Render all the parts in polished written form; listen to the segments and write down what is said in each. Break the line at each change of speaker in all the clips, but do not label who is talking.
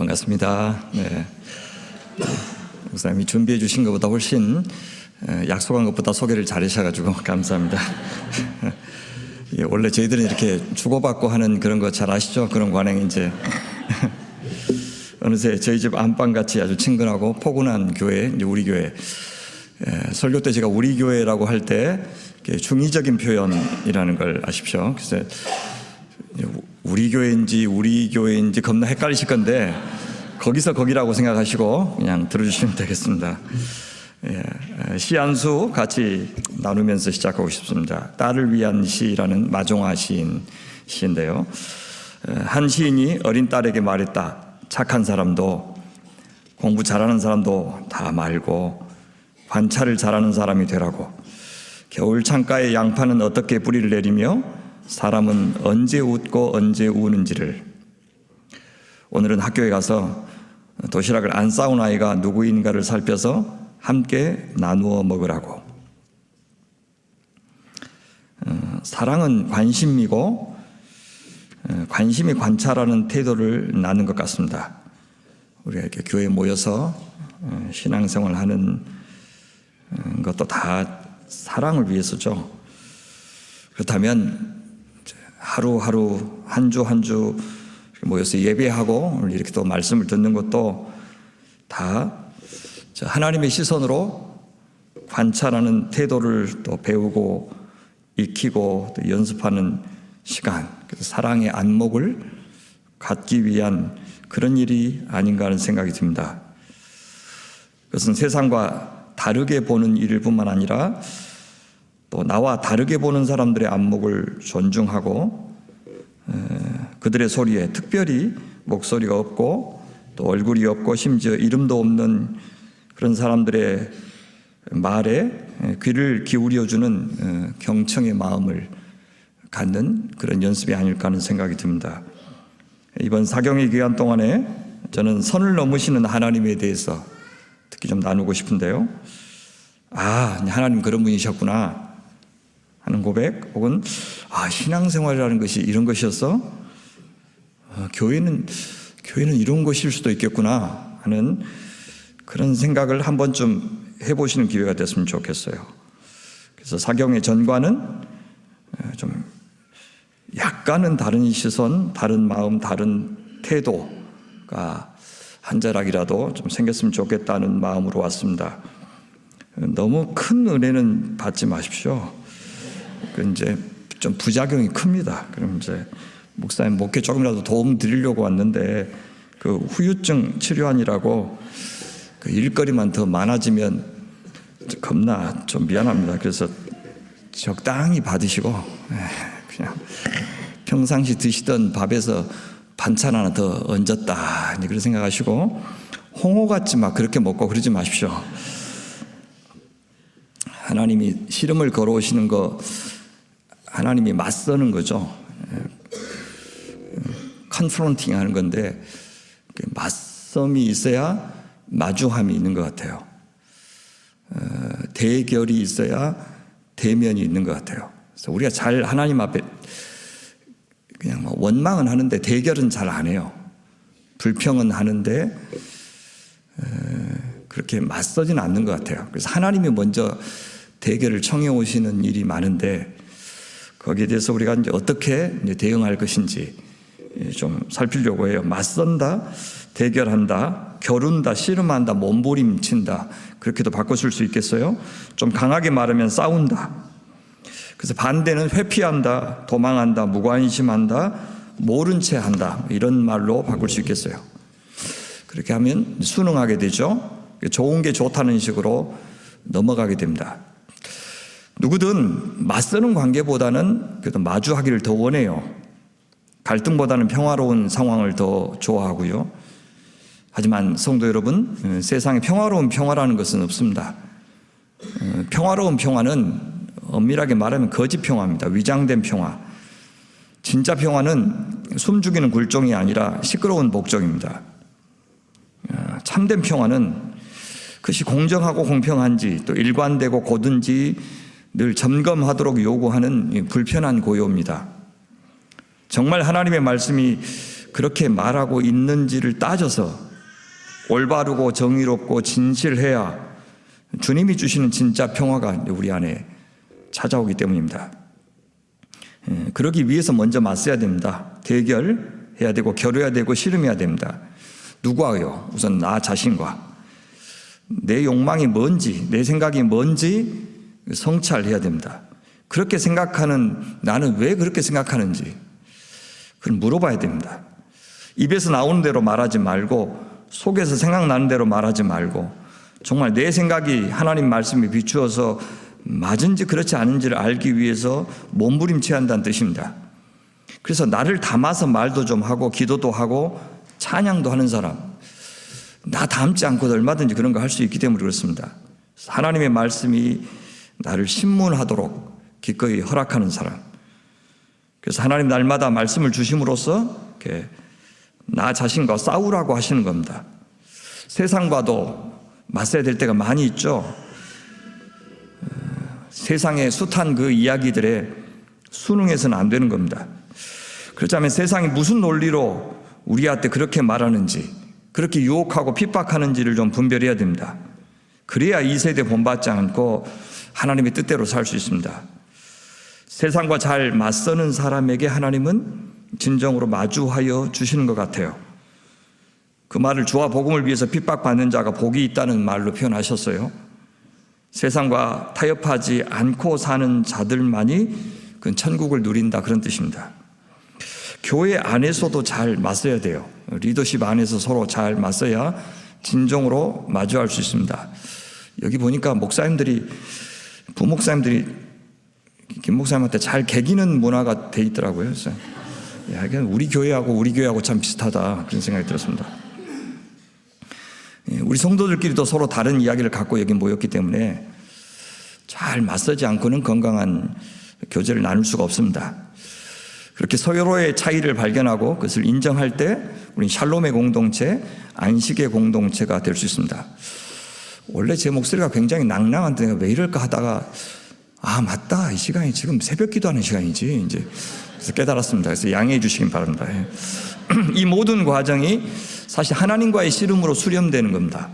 반갑습니다. 네. 목사님이 준비해 주신 것보다 훨씬 약속한 것보다 소개를 잘하셔가지고 감사합니다. 원래 저희들은 이렇게 주고받고 하는 그런 거 잘 아시죠? 그런 관행이 이제 어느새 저희 집 안방같이 아주 친근하고 포근한 교회, 이제 우리 교회. 설교 때 제가 우리 교회라고 할 때 중의적인 표현이라는 걸 아십시오. 그래서 우리 교회인지 겁나 헷갈리실 건데 거기서 거기라고 생각하시고 그냥 들어주시면 되겠습니다. 시 한 수 같이 나누면서 시작하고 싶습니다. 딸을 위한 시라는 마종아 시인데요. 한 시인이 어린 딸에게 말했다. 착한 사람도 공부 잘하는 사람도 다 말고 관찰을 잘하는 사람이 되라고. 겨울 창가에 양파는 어떻게 뿌리를 내리며 사람은 언제 웃고 언제 우는지를. 오늘은 학교에 가서 도시락을 안 싸운 아이가 누구인가를 살펴서 함께 나누어 먹으라고. 사랑은 관심이고 관심이 관찰하는 태도를 낳는 것 같습니다. 우리가 이렇게 교회에 모여서 신앙생활을 하는 것도 다 사랑을 위해서죠. 그렇다면 하루하루 한 주 한 주 모여서 예배하고 이렇게 또 말씀을 듣는 것도 다 하나님의 시선으로 관찰하는 태도를 또 배우고 익히고 또 연습하는 시간, 사랑의 안목을 갖기 위한 그런 일이 아닌가 하는 생각이 듭니다. 그것은 세상과 다르게 보는 일일 뿐만 아니라 또 나와 다르게 보는 사람들의 안목을 존중하고 그들의 소리에 특별히 목소리가 없고 또 얼굴이 없고 심지어 이름도 없는 그런 사람들의 말에 귀를 기울여주는 경청의 마음을 갖는 그런 연습이 아닐까 하는 생각이 듭니다. 이번 사경의 기간 동안에 저는 선을 넘으시는 하나님에 대해서 특히 좀 나누고 싶은데요. 하나님 그런 분이셨구나 하는 고백, 혹은 신앙생활이라는 것이 이런 것이었어? 교회는 이런 것일 수도 있겠구나 하는 그런 생각을 한 번쯤 해보시는 기회가 됐으면 좋겠어요. 그래서 사경의 전과는 좀 약간은 다른 시선, 다른 마음, 다른 태도가 한 자락이라도 좀 생겼으면 좋겠다는 마음으로 왔습니다. 너무 큰 은혜는 받지 마십시오. 이제 좀 부작용이 큽니다. 그럼 이제 목사님 목회 조금이라도 도움 드리려고 왔는데 그 후유증 치료하느라고 그 일거리만 더 많아지면 겁나 좀 미안합니다. 그래서 적당히 받으시고 그냥 평상시 드시던 밥에서 반찬 하나 더 얹었다 그런 생각하시고 홍어같이 막 그렇게 먹고 그러지 마십시오. 하나님이 시름을 걸어오시는 거 하나님이 맞서는 거죠. 컨프론팅 하는 건데 맞섬이 있어야 마주함이 있는 것 같아요. 대결이 있어야 대면이 있는 것 같아요. 그래서 우리가 잘 하나님 앞에 그냥 원망은 하는데 대결은 잘 안 해요. 불평은 하는데 그렇게 맞서지는 않는 것 같아요. 그래서 하나님이 먼저 대결을 청해 오시는 일이 많은데 거기에 대해서 우리가 이제 어떻게 대응할 것인지 좀 살피려고 해요. 맞선다, 대결한다, 겨룬다, 씨름한다, 몸부림친다. 그렇게도 바꿔줄 수 있겠어요? 좀 강하게 말하면 싸운다. 그래서 반대는 회피한다, 도망한다, 무관심한다, 모른 채 한다. 이런 말로 바꿀 수 있겠어요. 그렇게 하면 순응하게 되죠. 좋은 게 좋다는 식으로 넘어가게 됩니다. 누구든 맞서는 관계보다는 그래도 마주하기를 더 원해요. 갈등보다는 평화로운 상황을 더 좋아하고요. 하지만 성도 여러분, 세상에 평화로운 평화라는 것은 없습니다. 평화로운 평화는 엄밀하게 말하면 거짓 평화입니다. 위장된 평화. 진짜 평화는 숨죽이는 굴종이 아니라 시끄러운 복종입니다. 참된 평화는 그것이 공정하고 공평한지 또 일관되고 고든지 늘 점검하도록 요구하는 불편한 고요입니다. 정말 하나님의 말씀이 그렇게 말하고 있는지를 따져서 올바르고 정의롭고 진실해야 주님이 주시는 진짜 평화가 우리 안에 찾아오기 때문입니다. 그러기 위해서 먼저 맞서야 됩니다. 대결해야 되고 겨뤄야 되고 씨름해야 됩니다. 누구와요? 우선 나 자신과 내 욕망이 뭔지, 내 생각이 뭔지 성찰해야 됩니다. 그렇게 생각하는 나는 왜 그렇게 생각하는지 그걸 물어봐야 됩니다. 입에서 나오는 대로 말하지 말고 속에서 생각나는 대로 말하지 말고 정말 내 생각이 하나님 말씀에 비추어서 맞은지 그렇지 않은지를 알기 위해서 몸부림쳐야 한다는 뜻입니다. 그래서 나를 담아서 말도 좀 하고 기도도 하고 찬양도 하는 사람, 나 담지 않고도 얼마든지 그런 거 할 수 있기 때문에 그렇습니다. 하나님의 말씀이 나를 신문하도록 기꺼이 허락하는 사람, 그래서 하나님 날마다 말씀을 주심으로써 이렇게 나 자신과 싸우라고 하시는 겁니다. 세상과도 맞서야 될 때가 많이 있죠. 세상의 숱한 그 이야기들에 순응해서는 안 되는 겁니다. 그렇다면 세상이 무슨 논리로 우리한테 그렇게 말하는지, 그렇게 유혹하고 핍박하는지를 좀 분별해야 됩니다. 그래야 이 세대 본받지 않고 하나님의 뜻대로 살 수 있습니다. 세상과 잘 맞서는 사람에게 하나님은 진정으로 마주하여 주시는 것 같아요. 그 말을 주와 복음을 위해서 핍박받는 자가 복이 있다는 말로 표현하셨어요. 세상과 타협하지 않고 사는 자들만이 그 천국을 누린다, 그런 뜻입니다. 교회 안에서도 잘 맞서야 돼요. 리더십 안에서 서로 잘 맞서야 진정으로 마주할 수 있습니다. 여기 보니까 목사님들이, 부목사님들이 김 목사님한테 잘 개기는 문화가 돼 있더라고요. 그래서 야, 우리 교회하고 참 비슷하다, 그런 생각이 들었습니다. 우리 성도들끼리도 서로 다른 이야기를 갖고 여기 모였기 때문에 잘 맞서지 않고는 건강한 교제를 나눌 수가 없습니다. 그렇게 서로의 차이를 발견하고 그것을 인정할 때 우리는 샬롬의 공동체, 안식의 공동체가 될 수 있습니다. 원래 제 목소리가 굉장히 낭낭한데 왜 이럴까 하다가 맞다, 이 시간이 지금 새벽 기도하는 시간이지, 이제 그래서 깨달았습니다. 그래서 양해해 주시긴 바랍니다. 이 모든 과정이 사실 하나님과의 씨름으로 수렴되는 겁니다.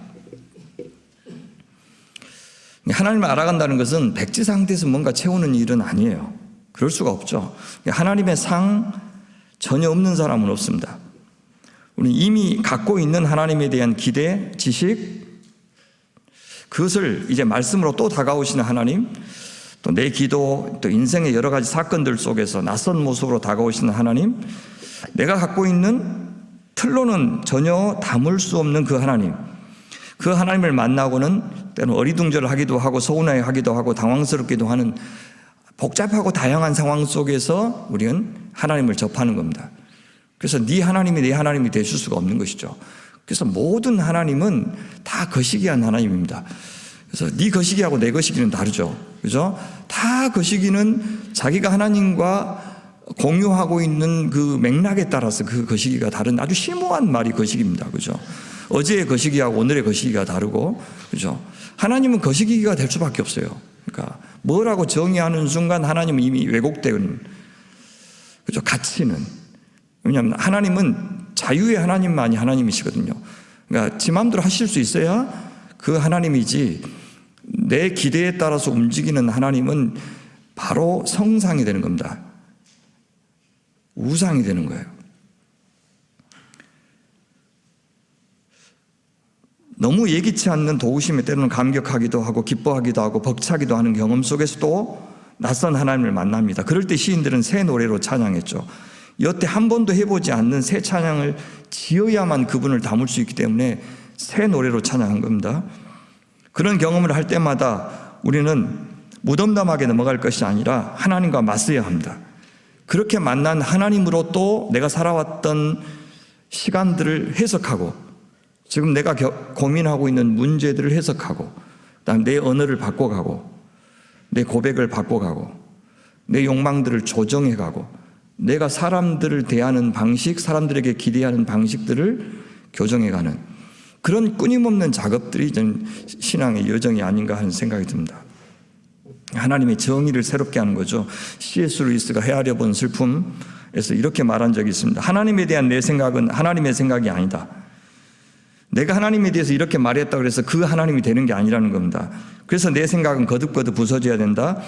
하나님을 알아간다는 것은 백지 상태에서 뭔가 채우는 일은 아니에요. 그럴 수가 없죠. 하나님의 상 전혀 없는 사람은 없습니다. 우리는 이미 갖고 있는 하나님에 대한 기대, 지식, 그것을 이제 말씀으로 또 다가오시는 하나님, 또 내 기도, 또 인생의 여러 가지 사건들 속에서 낯선 모습으로 다가오시는 하나님, 내가 갖고 있는 틀로는 전혀 담을 수 없는 그 하나님, 그 하나님을 만나고는 때로는 어리둥절하기도 하고 서운해하기도 하고 당황스럽기도 하는 복잡하고 다양한 상황 속에서 우리는 하나님을 접하는 겁니다. 그래서 네 하나님이 내 하나님이 되실 수가 없는 것이죠. 그래서 모든 하나님은 다 거시기한 하나님입니다. 그래서 네 거시기하고 내 거시기는 다르죠. 그죠? 다 거시기는 자기가 하나님과 공유하고 있는 그 맥락에 따라서 그 거시기가 다른 아주 심오한 말이 거시기입니다. 그죠? 어제의 거시기하고 오늘의 거시기가 다르고, 그죠? 하나님은 거시기가 될 수밖에 없어요. 그러니까 뭐라고 정의하는 순간 하나님은 이미 왜곡된, 그죠? 가치는. 왜냐하면 하나님은 자유의 하나님만이 하나님이시거든요. 그러니까 지 마음대로 하실 수 있어야 그 하나님이지, 내 기대에 따라서 움직이는 하나님은 바로 성상이 되는 겁니다. 우상이 되는 거예요. 너무 예기치 않는 도우심에 때로는 감격하기도 하고 기뻐하기도 하고 벅차기도 하는 경험 속에서도 낯선 하나님을 만납니다. 그럴 때 시인들은 새 노래로 찬양했죠. 여태 한 번도 해보지 않는 새 찬양을 지어야만 그분을 담을 수 있기 때문에 새 노래로 찬양한 겁니다. 그런 경험을 할 때마다 우리는 무덤덤하게 넘어갈 것이 아니라 하나님과 맞서야 합니다. 그렇게 만난 하나님으로 또 내가 살아왔던 시간들을 해석하고, 지금 내가 고민하고 있는 문제들을 해석하고, 그다음 내 언어를 바꿔가고, 내 고백을 바꿔가고, 내 욕망들을 조정해가고, 내가 사람들을 대하는 방식, 사람들에게 기대하는 방식들을 교정해가는 그런 끊임없는 작업들이 전 신앙의 여정이 아닌가 하는 생각이 듭니다. 하나님의 정의를 새롭게 하는 거죠. C.S. 루이스가 헤아려 본 슬픔, 에서 이렇게 말한 적이 있습니다. 하나님에 대한 내 생각은 하나님의 생각이 아니다. 내가 하나님에 대해서 이렇게 말했다고 해서 그 하나님이 되는 게 아니라는 겁니다. 그래서 내 생각은 거듭거듭 부서져야 된다.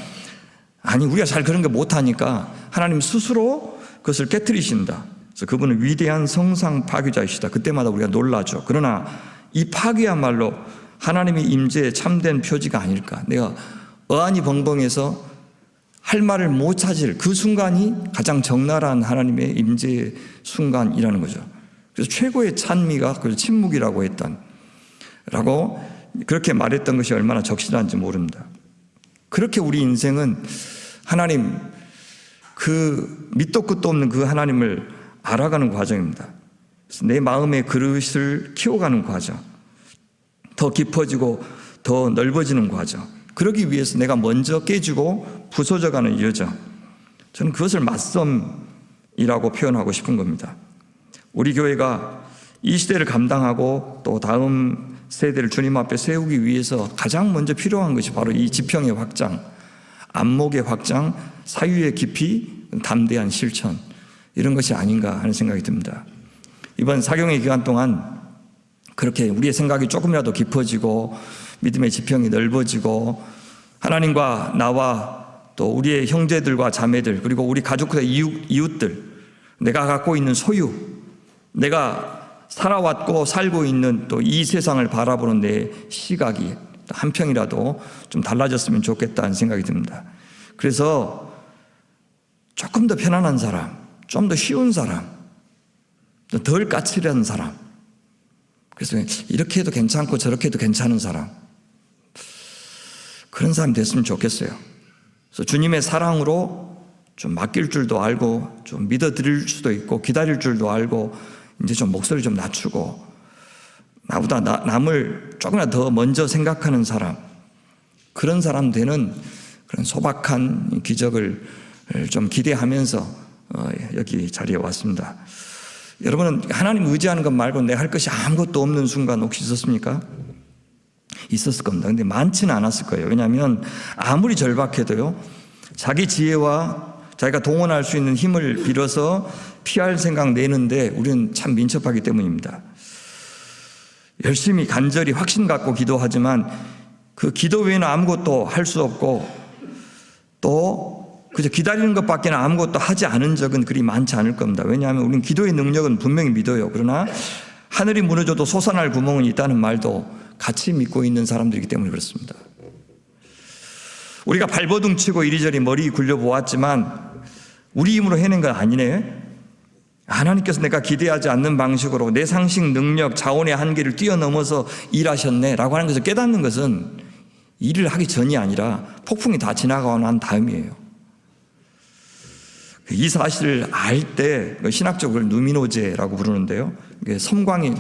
아니, 우리가 잘 그런 거 못하니까 하나님 스스로 그것을 깨트리신다. 그래서 그분은 위대한 성상 파괴자이시다. 그때마다 우리가 놀라죠. 그러나 이 파괴야말로 하나님의 임재의 참된 표지가 아닐까. 내가 어안이 벙벙해서 할 말을 못 찾을 그 순간이 가장 적나라한 하나님의 임재의 순간이라는 거죠. 그래서 최고의 찬미가 그 침묵이라고 라고 그렇게 말했던 것이 얼마나 적실한지 모릅니다. 그렇게 우리 인생은 하나님, 그 밑도 끝도 없는 그 하나님을 알아가는 과정입니다. 그래서 내 마음의 그릇을 키워가는 과정, 더 깊어지고 더 넓어지는 과정, 그러기 위해서 내가 먼저 깨지고 부서져가는 여정, 저는 그것을 맞섬이라고 표현하고 싶은 겁니다. 우리 교회가 이 시대를 감당하고 또 다음 세대를 주님 앞에 세우기 위해서 가장 먼저 필요한 것이 바로 이 지평의 확장, 안목의 확장, 사유의 깊이, 담대한 실천, 이런 것이 아닌가 하는 생각이 듭니다. 이번 사경의 기간 동안 그렇게 우리의 생각이 조금이라도 깊어지고 믿음의 지평이 넓어지고 하나님과 나와 또 우리의 형제들과 자매들 그리고 우리 가족의 이웃들, 내가 갖고 있는 소유, 내가 살아왔고 살고 있는 또 이 세상을 바라보는 내 시각이 한 평이라도 좀 달라졌으면 좋겠다는 생각이 듭니다. 그래서 조금 더 편안한 사람, 좀 더 쉬운 사람, 덜 까칠한 사람, 그래서 이렇게 해도 괜찮고 저렇게 해도 괜찮은 사람, 그런 사람 됐으면 좋겠어요. 그래서 주님의 사랑으로 좀 맡길 줄도 알고 좀 믿어드릴 수도 있고 기다릴 줄도 알고 이제 좀 목소리 좀 낮추고 나보다 남을 조금이라도 더 먼저 생각하는 사람, 그런 사람 되는 그런 소박한 기적을 좀 기대하면서 여기 자리에 왔습니다. 여러분은 하나님 의지하는 것 말고 내가 할 것이 아무것도 없는 순간 혹시 있었습니까? 있었을 겁니다. 근데 많지는 않았을 거예요. 왜냐하면 아무리 절박해도요, 자기 지혜와 자기가 동원할 수 있는 힘을 빌어서 피할 생각 내는데 우리는 참 민첩하기 때문입니다. 열심히 간절히 확신 갖고 기도하지만 그 기도 외에는 아무것도 할 수 없고 또 그저 기다리는 것밖에 아무것도 하지 않은 적은 그리 많지 않을 겁니다. 왜냐하면 우리는 기도의 능력은 분명히 믿어요. 그러나 하늘이 무너져도 솟아날 구멍은 있다는 말도 같이 믿고 있는 사람들이기 때문에 그렇습니다. 우리가 발버둥 치고 이리저리 머리 굴려보았지만 우리 힘으로 해낸 건 아니네. 하나님께서 내가 기대하지 않는 방식으로 내 상식, 능력, 자원의 한계를 뛰어넘어서 일하셨네 라고 하는 것을 깨닫는 것은 일을 하기 전이 아니라 폭풍이 다 지나가고 난 다음이에요. 이 사실을 알 때 신학적으로 누미노제라고 부르는데요, 섬광이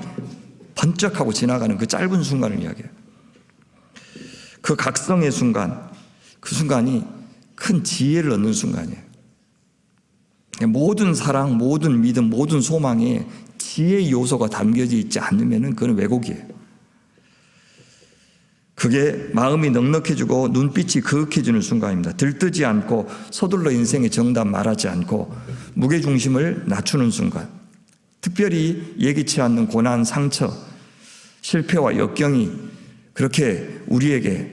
번쩍하고 지나가는 그 짧은 순간을 이야기해요. 그 각성의 순간, 그 순간이 큰 지혜를 얻는 순간이에요. 모든 사랑, 모든 믿음, 모든 소망에 지혜의 요소가 담겨져 있지 않으면 그건 왜곡이에요. 그게 마음이 넉넉해지고 눈빛이 그윽해지는 순간입니다. 들뜨지 않고 서둘러 인생의 정답 말하지 않고 무게중심을 낮추는 순간, 특별히 예기치 않는 고난, 상처, 실패와 역경이 그렇게 우리에게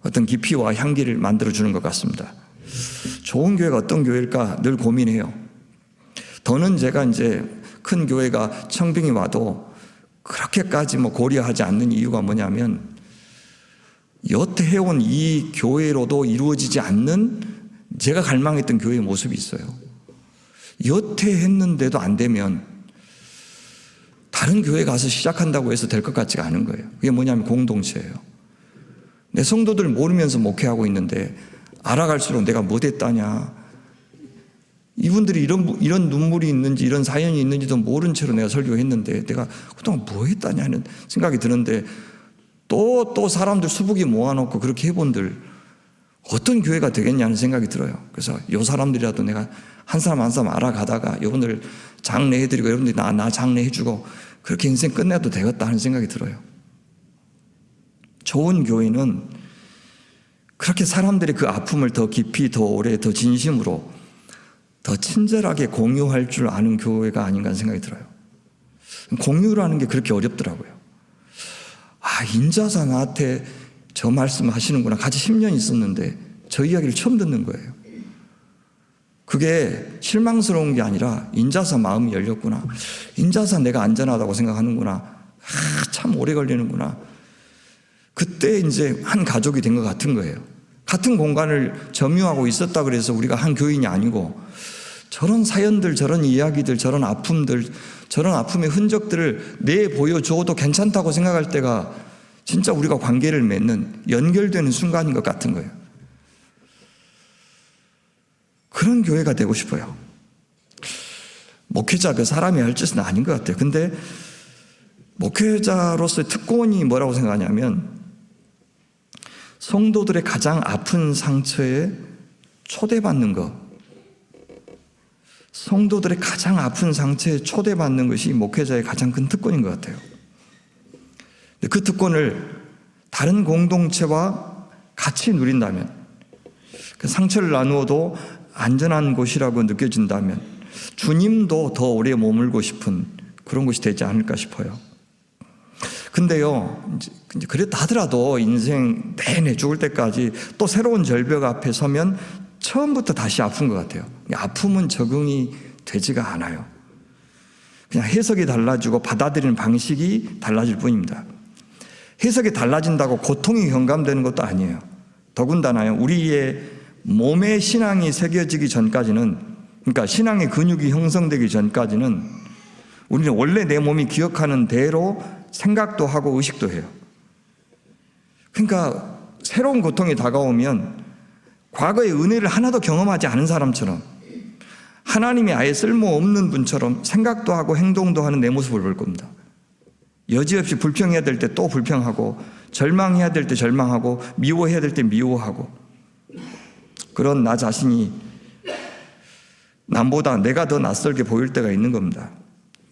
어떤 깊이와 향기를 만들어주는 것 같습니다. 좋은 교회가 어떤 교회일까 늘 고민해요. 더는 제가 이제 큰 교회가 청빙이 와도 그렇게까지 고려하지 않는 이유가 뭐냐면 여태 해온 이 교회로도 이루어지지 않는 제가 갈망했던 교회의 모습이 있어요. 여태 했는데도 안 되면 다른 교회 가서 시작한다고 해서 될 것 같지가 않은 거예요. 그게 뭐냐면 공동체예요. 내 성도들 모르면서 목회하고 있는데 알아갈수록 내가 못했다냐, 이분들이 이런 눈물이 있는지 이런 사연이 있는지도 모른 채로 내가 설교했는데 내가 그동안 뭐 했다냐 하는 생각이 드는데 또 사람들 수북이 모아놓고 그렇게 해본들 어떤 교회가 되겠냐는 생각이 들어요. 그래서 요 사람들이라도 내가 한 사람 한 사람 알아가다가 여러분들 장례해드리고 여러분들이 나 장례해주고 그렇게 인생 끝내도 되겠다 하는 생각이 들어요. 좋은 교회는 그렇게 사람들의 그 아픔을 더 깊이, 더 오래, 더 진심으로 더 친절하게 공유할 줄 아는 교회가 아닌가 하는 생각이 들어요. 공유라는 게 그렇게 어렵더라고요. 인자사 나한테 저 말씀 하시는구나. 같이 10년 있었는데 저 이야기를 처음 듣는 거예요. 그게 실망스러운 게 아니라 인자사 마음이 열렸구나. 인자사 내가 안전하다고 생각하는구나. 참 오래 걸리는구나. 그때 이제 한 가족이 된 것 같은 거예요. 같은 공간을 점유하고 있었다 그래서 우리가 한 교인이 아니고 저런 사연들, 저런 이야기들, 저런 아픔들, 저런 아픔의 흔적들을 내보여줘도 괜찮다고 생각할 때가 진짜 우리가 관계를 맺는, 연결되는 순간인 것 같은 거예요. 그런 교회가 되고 싶어요. 목회자 그 사람이 할 짓은 아닌 것 같아요. 근데 목회자로서의 특권이 뭐라고 생각하냐면 성도들의 가장 아픈 상처에 초대받는 것, 성도들의 가장 아픈 상처에 초대받는 것이 목회자의 가장 큰 특권인 것 같아요. 그 특권을 다른 공동체와 같이 누린다면, 그 상처를 나누어도 안전한 곳이라고 느껴진다면 주님도 더 오래 머물고 싶은 그런 곳이 되지 않을까 싶어요. 근데요, 이제 그랬다 하더라도 인생 내내 죽을 때까지 또 새로운 절벽 앞에 서면 처음부터 다시 아픈 것 같아요. 아픔은 적응이 되지가 않아요. 그냥 해석이 달라지고 받아들이는 방식이 달라질 뿐입니다. 해석이 달라진다고 고통이 경감되는 것도 아니에요. 더군다나요, 우리의 몸에 신앙이 새겨지기 전까지는, 그러니까 신앙의 근육이 형성되기 전까지는 우리는 원래 내 몸이 기억하는 대로 생각도 하고 의식도 해요. 그러니까 새로운 고통이 다가오면 과거의 은혜를 하나도 경험하지 않은 사람처럼, 하나님이 아예 쓸모없는 분처럼 생각도 하고 행동도 하는 내 모습을 볼 겁니다. 여지없이 불평해야 될 때 또 불평하고, 절망해야 될 때 절망하고, 미워해야 될 때 미워하고, 그런 나 자신이 남보다 내가 더 낯설게 보일 때가 있는 겁니다.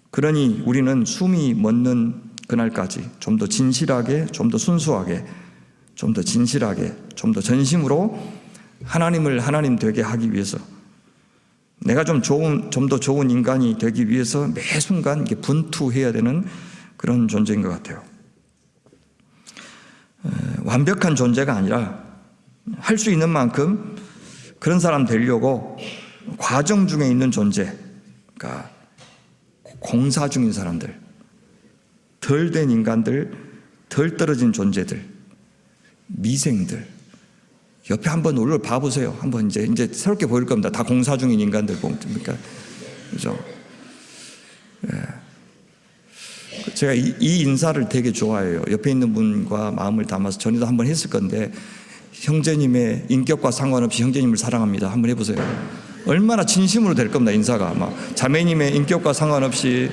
그러니 우리는 숨이 멎는 그날까지 좀 더 진실하게, 좀 더 순수하게, 좀 더 진실하게, 좀 더 전심으로 하나님을 하나님 되게 하기 위해서, 내가 좀 더 좋은 인간이 되기 위해서 매 순간 이게 분투해야 되는 그런 존재인 것 같아요. 완벽한 존재가 아니라 할 수 있는 만큼 그런 사람 되려고 과정 중에 있는 존재, 그러니까 공사 중인 사람들, 덜 된 인간들, 덜 떨어진 존재들, 미생들, 옆에 한번 올려 봐보세요. 한번 이제 새롭게 보일 겁니다. 다 공사 중인 인간들 보면, 그러니까 그죠? 예. 제가 이 인사를 되게 좋아해요. 옆에 있는 분과 마음을 담아서 전에도 한번 했을 건데, 형제님의 인격과 상관없이 형제님을 사랑합니다. 한번 해보세요. 얼마나 진심으로 될 겁니다. 인사가 막 자매님의 인격과 상관없이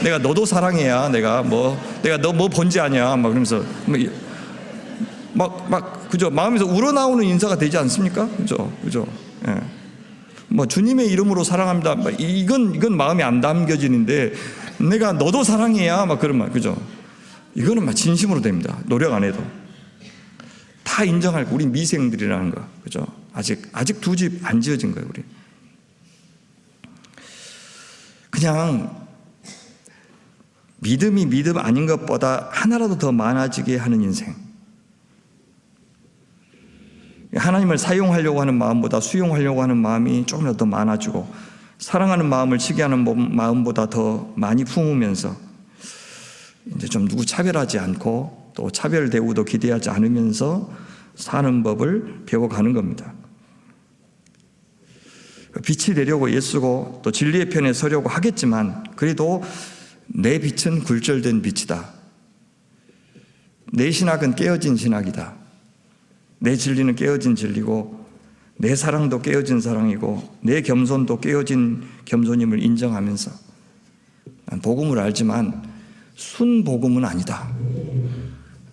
내가 너도 사랑해야 내가 너 뭐 본지 아냐 막 그러면서 막 그죠? 마음에서 우러나오는 인사가 되지 않습니까? 그죠? 예. 뭐 주님의 이름으로 사랑합니다. 이건 마음에 안 담겨지는데 내가 너도 사랑해야 막 그런 말, 그죠? 이거는 막 진심으로 됩니다. 노력 안 해도 다 인정할 거. 우리 미생들이라는 거, 그죠? 아직 두 집 안 지어진 거예요, 우리. 그냥 믿음이 믿음 아닌 것보다 하나라도 더 많아지게 하는 인생. 하나님을 사용하려고 하는 마음보다 수용하려고 하는 마음이 조금이라도 더 많아지고, 사랑하는 마음을 치게 하는 마음보다 더 많이 품으면서 이제 좀 누구 차별하지 않고 또 차별 대우도 기대하지 않으면서 사는 법을 배워가는 겁니다. 빛이 되려고 애쓰고 또 진리의 편에 서려고 하겠지만, 그래도 내 빛은 굴절된 빛이다. 내 신학은 깨어진 신학이다. 내 진리는 깨어진 진리고, 내 사랑도 깨어진 사랑이고, 내 겸손도 깨어진 겸손임을 인정하면서, 난 복음을 알지만 순복음은 아니다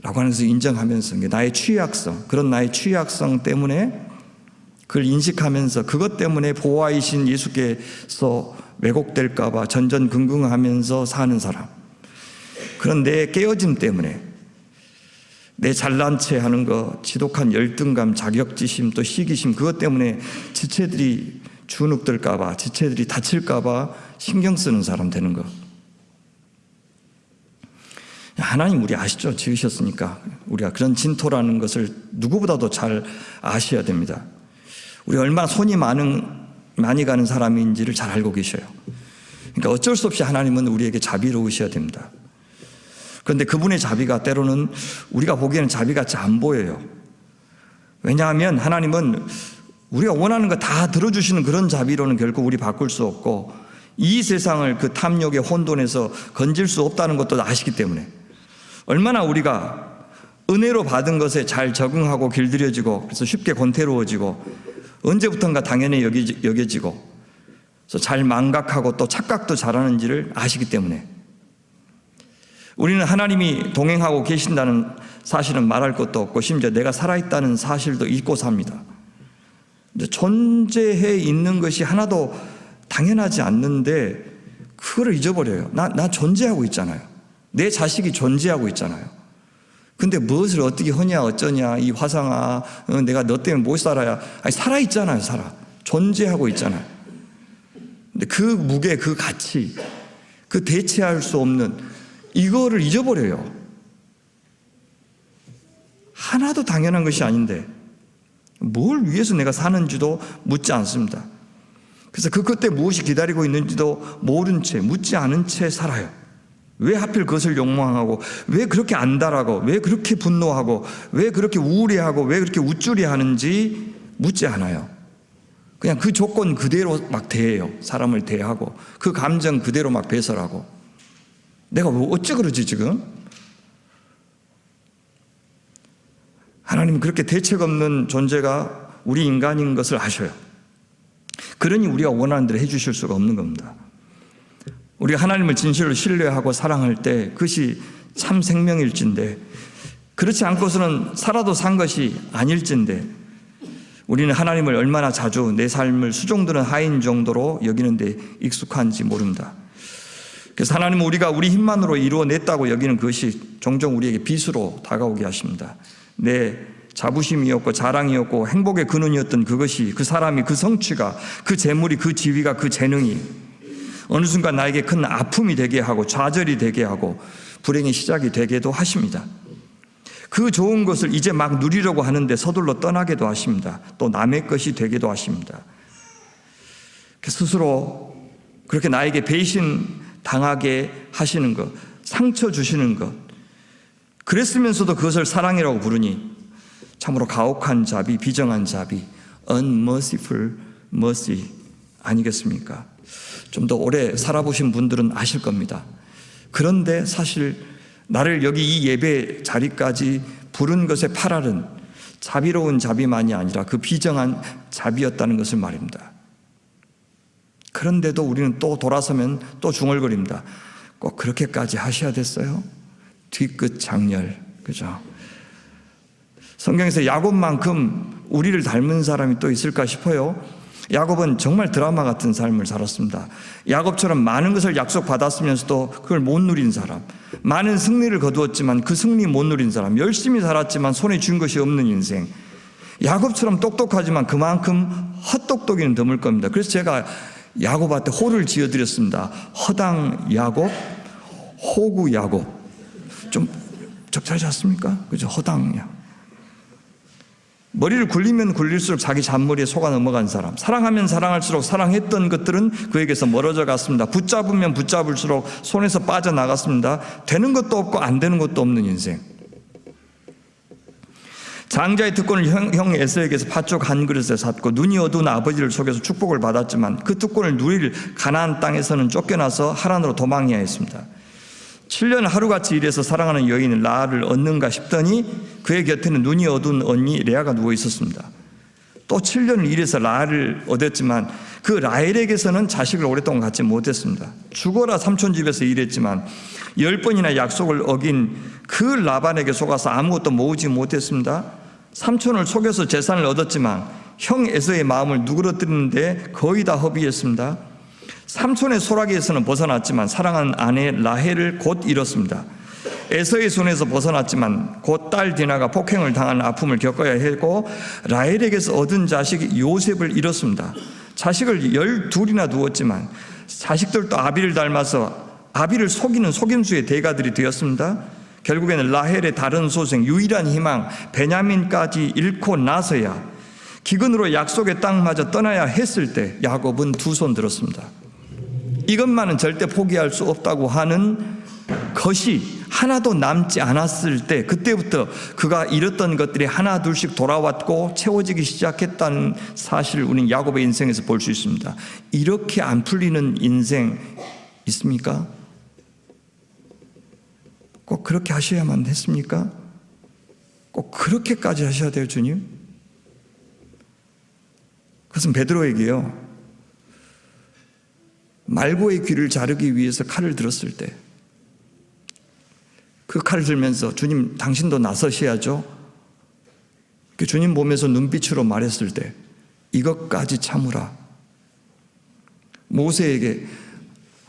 라고 하면서 인정하면서, 나의 취약성, 그런 나의 취약성 때문에 그걸 인식하면서 그것 때문에 보호하이신 예수께서 왜곡될까 봐 전전긍긍하면서 사는 사람, 그런 내 깨어짐 때문에, 내 잘난 체 하는 거, 지독한 열등감, 자격지심, 또 시기심, 그것 때문에 지체들이 주눅들까봐, 지체들이 다칠까봐 신경 쓰는 사람 되는 것. 하나님 우리 아시죠? 지으셨으니까. 우리가 그런 진토라는 것을 누구보다도 잘 아셔야 됩니다. 우리 얼마나 손이 많이 가는 사람인지를 잘 알고 계셔요. 그러니까 어쩔 수 없이 하나님은 우리에게 자비로우셔야 됩니다. 그런데 그분의 자비가 때로는 우리가 보기에는 자비같이 안 보여요. 왜냐하면 하나님은 우리가 원하는 거 다 들어주시는 그런 자비로는 결코 우리 바꿀 수 없고, 이 세상을 그 탐욕의 혼돈에서 건질 수 없다는 것도 아시기 때문에, 얼마나 우리가 은혜로 받은 것에 잘 적응하고 길들여지고, 그래서 쉽게 권태로워지고 언제부턴가 당연히 여겨지고, 그래서 잘 망각하고 또 착각도 잘하는지를 아시기 때문에, 우리는 하나님이 동행하고 계신다는 사실은 말할 것도 없고, 심지어 내가 살아있다는 사실도 잊고 삽니다. 존재해 있는 것이 하나도 당연하지 않는데 그거를 잊어버려요. 나 존재하고 있잖아요. 내 자식이 존재하고 있잖아요. 근데 무엇을 어떻게 하냐 어쩌냐, 이 화상아, 내가 너 때문에 못 살아야. 아니, 살아있잖아요. 존재하고 있잖아요. 근데 그 무게, 그 가치, 그 대체할 수 없는 이거를 잊어버려요. 하나도 당연한 것이 아닌데 뭘 위해서 내가 사는지도 묻지 않습니다. 그래서 그 끝에 무엇이 기다리고 있는지도 모른 채, 묻지 않은 채 살아요. 왜 하필 그것을 욕망하고, 왜 그렇게 안달하고, 왜 그렇게 분노하고, 왜 그렇게 우울해하고, 왜 그렇게 우쭐해하는지 묻지 않아요. 그냥 그 조건 그대로 막 대해요. 사람을 대하고 그 감정 그대로 막 배설하고. 내가 어찌 그러지 지금? 하나님은 그렇게 대책 없는 존재가 우리 인간인 것을 아셔요. 그러니 우리가 원하는 대로 해주실 수가 없는 겁니다. 우리가 하나님을 진실로 신뢰하고 사랑할 때 그것이 참 생명일진데, 그렇지 않고서는 살아도 산 것이 아닐진데, 우리는 하나님을 얼마나 자주 내 삶을 수종드는 하인 정도로 여기는데 익숙한지 모릅니다. 그래서 하나님은 우리가 우리 힘만으로 이루어냈다고 여기는 그것이 종종 우리에게 빚으로 다가오게 하십니다. 내 자부심이었고 자랑이었고 행복의 근원이었던 그것이, 그 사람이, 그 성취가, 그 재물이, 그 지위가, 그 재능이 어느 순간 나에게 큰 아픔이 되게 하고 좌절이 되게 하고 불행의 시작이 되게도 하십니다. 그 좋은 것을 이제 막 누리려고 하는데 서둘러 떠나게도 하십니다. 또 남의 것이 되게도 하십니다. 스스로 그렇게 나에게 배신 당하게 하시는 것, 상처 주시는 것, 그랬으면서도 그것을 사랑이라고 부르니 참으로 가혹한 자비, 비정한 자비, unmerciful mercy 아니겠습니까? 좀 더 오래 살아보신 분들은 아실 겁니다. 그런데 사실 나를 여기 이 예배 자리까지 부른 것의 팔알은 자비로운 자비만이 아니라 그 비정한 자비였다는 것을 말입니다. 그런데도 우리는 또 돌아서면 또 중얼거립니다. 꼭 그렇게까지 하셔야 됐어요? 뒤끝 장렬, 그죠? 성경에서 야곱만큼 우리를 닮은 사람이 또 있을까 싶어요. 야곱은 정말 드라마 같은 삶을 살았습니다. 야곱처럼 많은 것을 약속받았으면서도 그걸 못 누린 사람, 많은 승리를 거두었지만 그 승리 못 누린 사람, 열심히 살았지만 손에 쥔 것이 없는 인생. 야곱처럼 똑똑하지만 그만큼 헛똑똑이는 드물 겁니다. 그래서 제가 야곱한테 호를 지어드렸습니다. 허당 야곱, 호구 야곱. 좀 적절하지 않습니까? 그죠? 허당 야곱. 머리를 굴리면 굴릴수록 자기 잔머리에 속아 넘어간 사람, 사랑하면 사랑할수록 사랑했던 것들은 그에게서 멀어져 갔습니다. 붙잡으면 붙잡을수록 손에서 빠져나갔습니다. 되는 것도 없고 안 되는 것도 없는 인생. 장자의 특권을 형 에서에게서 팥죽 한 그릇에 샀고 눈이 어두운 아버지를 속여서 축복을 받았지만 그 특권을 누릴 가나안 땅에서는 쫓겨나서 하란으로 도망해야 했습니다. 7년 하루같이 일해서 사랑하는 여인 라헬을 얻는가 싶더니 그의 곁에는 눈이 어두운 언니 레아가 누워 있었습니다. 또 7년을 일해서 라헬을 얻었지만 그 라헬에게서는 자식을 오랫동안 갖지 못했습니다. 죽어라 삼촌 집에서 일했지만 10번이나 약속을 어긴 그 라반에게 속아서 아무것도 모으지 못했습니다. 삼촌을 속여서 재산을 얻었지만 형 에서의 마음을 누그러뜨리는데 거의 다 허비했습니다. 삼촌의 소라기에서는 벗어났지만 사랑하는 아내 라헬을 곧 잃었습니다. 에서의 손에서 벗어났지만 곧 딸 디나가 폭행을 당한 아픔을 겪어야 했고 라헬에게서 얻은 자식 요셉을 잃었습니다. 자식을 12이나 두었지만 자식들도 아비를 닮아서 아비를 속이는 속임수의 대가들이 되었습니다. 결국에는 라헬의 다른 소생 유일한 희망 베냐민까지 잃고 나서야 기근으로 약속의 땅마저 떠나야 했을 때 야곱은 두 손 들었습니다. 이것만은 절대 포기할 수 없다고 하는 것이 하나도 남지 않았을 때 그때부터 그가 잃었던 것들이 하나 둘씩 돌아왔고 채워지기 시작했다는 사실을 우리는 야곱의 인생에서 볼 수 있습니다. 이렇게 안 풀리는 인생 있습니까? 꼭 그렇게 하셔야만 했습니까? 꼭 그렇게까지 하셔야 돼요, 주님? 그것은 베드로에게요, 말고의 귀를 자르기 위해서 칼을 들었을 때 그 칼을 들면서 주님 당신도 나서셔야죠. 주님 보면서 눈빛으로 말했을 때 이것까지 참으라. 모세에게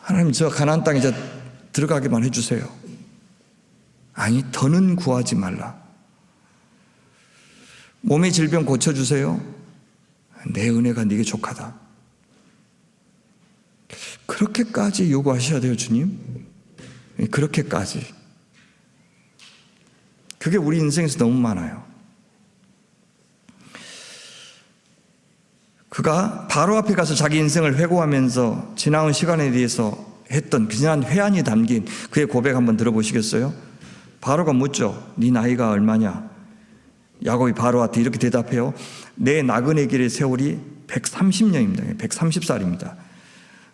하나님 저 가나안 땅에 들어가게만 해주세요. 아니 더는 구하지 말라. 몸의 질병 고쳐주세요. 내 은혜가 네게 족하다. 그렇게까지 요구하셔야 돼요, 주님. 그렇게까지. 그게 우리 인생에서 너무 많아요. 그가 바로 앞에 가서 자기 인생을 회고하면서 지나온 시간에 대해서 했던 그 지난 회한이 담긴 그의 고백 한번 들어보시겠어요? 바로가 묻죠. 네 나이가 얼마냐? 야곱이 바로한테 이렇게 대답해요. 내 나그네 길의 세월이 130년입니다. 130살입니다.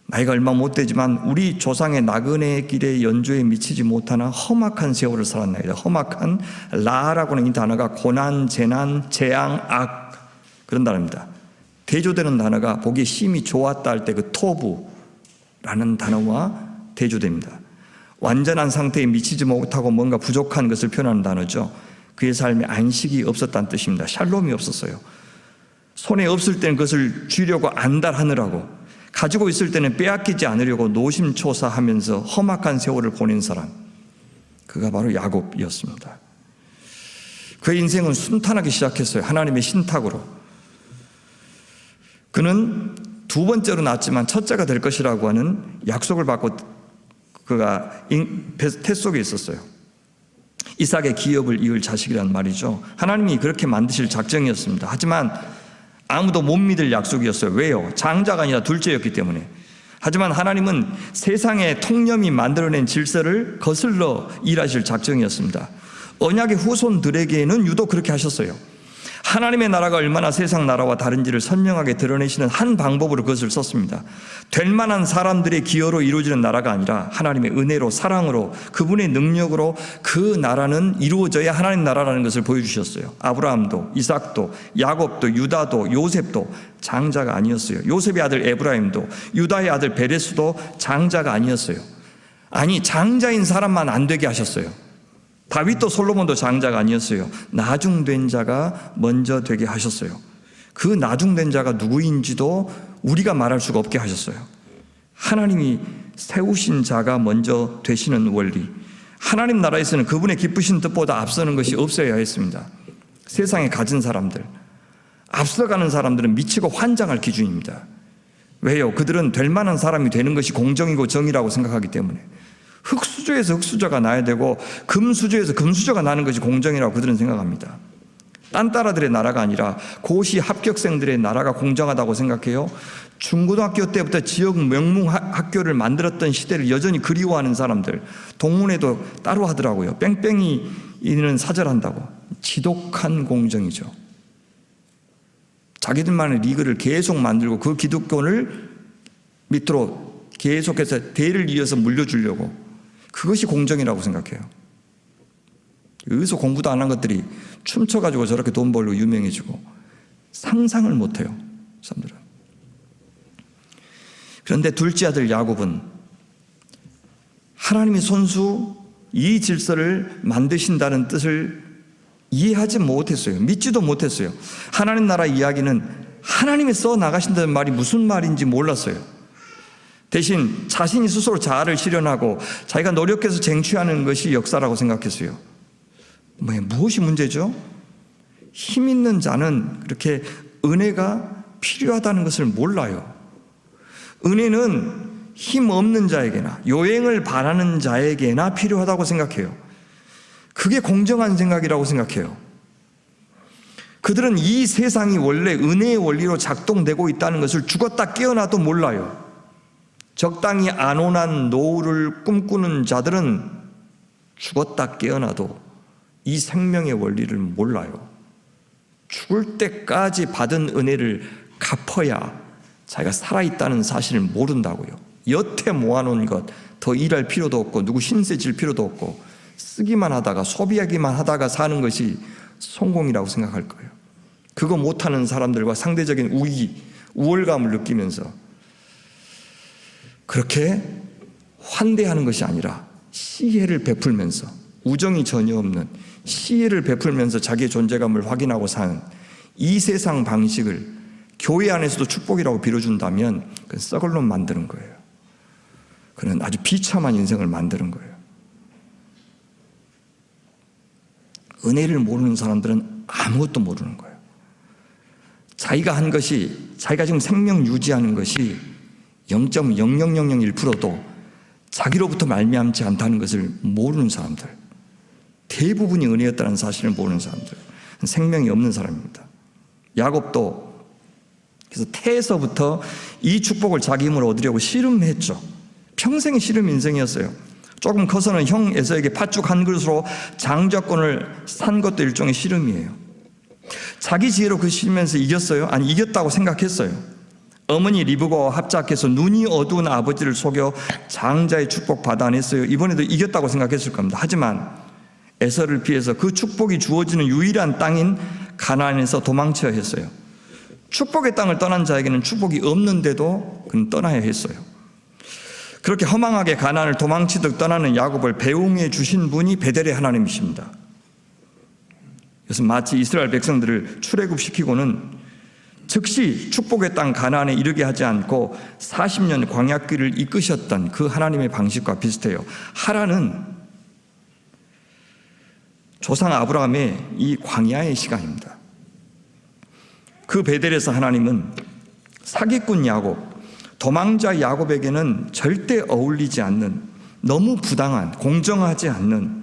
나이가 얼마 못 되지만 우리 조상의 나그네 길의 연주에 미치지 못하나 험악한 세월을 살았나이다. 험악한 라라고 하는 이 단어가 고난, 재난, 재앙, 악 그런 단어입니다. 대조되는 단어가 보기에 심히 좋았다 할 때 그 토부라는 단어와 대조됩니다. 완전한 상태에 미치지 못하고 뭔가 부족한 것을 표현하는 단어죠. 그의 삶에 안식이 없었다는 뜻입니다. 샬롬이 없었어요. 손에 없을 때는 그것을 쥐려고 안달하느라고, 가지고 있을 때는 빼앗기지 않으려고 노심초사하면서 험악한 세월을 보낸 사람, 그가 바로 야곱이었습니다. 그의 인생은 순탄하게 시작했어요. 하나님의 신탁으로. 그는 두 번째로 낳았지만 첫째가 될 것이라고 하는 약속을 받고 그가 태 속에 있었어요. 이삭의 기업을 이을 자식이란 말이죠. 하나님이 그렇게 만드실 작정이었습니다. 하지만 아무도 못 믿을 약속이었어요. 왜요? 장자가 아니라 둘째였기 때문에. 하지만 하나님은 세상의 통념이 만들어낸 질서를 거슬러 일하실 작정이었습니다. 언약의 후손들에게는 유독 그렇게 하셨어요. 하나님의 나라가 얼마나 세상 나라와 다른지를 선명하게 드러내시는 한 방법으로 그것을 썼습니다. 될 만한 사람들의 기여로 이루어지는 나라가 아니라 하나님의 은혜로, 사랑으로, 그분의 능력으로 그 나라는 이루어져야 하나님 나라라는 것을 보여주셨어요. 아브라함도, 이삭도, 야곱도, 유다도, 요셉도 장자가 아니었어요. 요셉의 아들 에브라임도, 유다의 아들 베레스도 장자가 아니었어요. 아니, 장자인 사람만 안 되게 하셨어요. 다윗도 솔로몬도 장자가 아니었어요. 나중된 자가 먼저 되게 하셨어요. 그 나중된 자가 누구인지도 우리가 말할 수가 없게 하셨어요. 하나님이 세우신 자가 먼저 되시는 원리. 하나님 나라에서는 그분의 기쁘신 뜻보다 앞서는 것이 없어야 했습니다. 세상에 가진 사람들, 앞서가는 사람들은 미치고 환장할 기준입니다. 왜요? 그들은 될 만한 사람이 되는 것이 공정이고 정의라고 생각하기 때문에. 흙수저에서 흙수저가 나야 되고 금수저에서 금수저가 나는 것이 공정이라고 그들은 생각합니다. 딴따라들의 나라가 아니라 고시 합격생들의 나라가 공정하다고 생각해요. 중고등학교 때부터 지역 명문 학교를 만들었던 시대를 여전히 그리워하는 사람들, 동문회도 따로 하더라고요. 뺑뺑이는 사절한다고. 지독한 공정이죠. 자기들만의 리그를 계속 만들고 그 기득권을 밑으로 계속해서 대를 이어서 물려주려고, 그것이 공정이라고 생각해요. 여기서 공부도 안 한 것들이 춤춰가지고 저렇게 돈 벌고 유명해지고 상상을 못해요, 사람들은. 그런데 둘째 아들 야곱은 하나님이 손수 이 질서를 만드신다는 뜻을 이해하지 못했어요. 믿지도 못했어요. 하나님 나라 이야기는 하나님이 써 나가신다는 말이 무슨 말인지 몰랐어요. 대신 자신이 스스로 자아를 실현하고 자기가 노력해서 쟁취하는 것이 역사라고 생각했어요. 무엇이 문제죠? 힘 있는 자는 그렇게 은혜가 필요하다는 것을 몰라요. 은혜는 힘 없는 자에게나 요행을 바라는 자에게나 필요하다고 생각해요. 그게 공정한 생각이라고 생각해요. 그들은 이 세상이 원래 은혜의 원리로 작동되고 있다는 것을 죽었다 깨어나도 몰라요. 적당히 안온한 노후를 꿈꾸는 자들은 죽었다 깨어나도 이 생명의 원리를 몰라요. 죽을 때까지 받은 은혜를 갚아야 자기가 살아있다는 사실을 모른다고요. 여태 모아놓은 것 더 일할 필요도 없고 누구 신세 질 필요도 없고 쓰기만 하다가 소비하기만 하다가 사는 것이 성공이라고 생각할 거예요. 그거 못하는 사람들과 상대적인 우월감을 느끼면서 그렇게 환대하는 것이 아니라 시혜를 베풀면서, 우정이 전혀 없는 시혜를 베풀면서 자기의 존재감을 확인하고 사는 이 세상 방식을 교회 안에서도 축복이라고 빌어준다면 그건 썩을 놈 만드는 거예요. 그는 아주 비참한 인생을 만드는 거예요. 은혜를 모르는 사람들은 아무것도 모르는 거예요. 자기가 한 것이, 자기가 지금 생명 유지하는 것이 0.00001%도 자기로부터 말미암지 않다는 것을 모르는 사람들, 대부분이 은혜였다는 사실을 모르는 사람들, 생명이 없는 사람입니다. 야곱도 그래서 태에서부터 이 축복을 자기 힘으로 얻으려고 씨름했죠. 평생의 씨름 인생이었어요. 조금 커서는 형 에서에게 팥죽 한 그릇으로 장자권을 산 것도 일종의 씨름이에요. 자기 지혜로 그 씨름에서 이겼어요? 아니, 이겼다고 생각했어요. 어머니 리브가와 합작해서 눈이 어두운 아버지를 속여 장자의 축복 받아냈어요. 이번에도 이겼다고 생각했을 겁니다. 하지만 에서를 피해서 그 축복이 주어지는 유일한 땅인 가나안에서 도망쳐야 했어요. 축복의 땅을 떠난 자에게는 축복이 없는데도 그는 떠나야 했어요. 그렇게 허망하게 가나안을 도망치듯 떠나는 야곱을 배웅해 주신 분이 베델의 하나님이십니다. 그래서 마치 이스라엘 백성들을 출애굽시키고는 즉시 축복의 땅 가나안에 이르게 하지 않고 40년 광야길을 이끄셨던 그 하나님의 방식과 비슷해요. 하라는 조상 아브라함의 이 광야의 시간입니다. 그 베델에서 하나님은 사기꾼 야곱, 도망자 야곱에게는 절대 어울리지 않는, 너무 부당한, 공정하지 않는,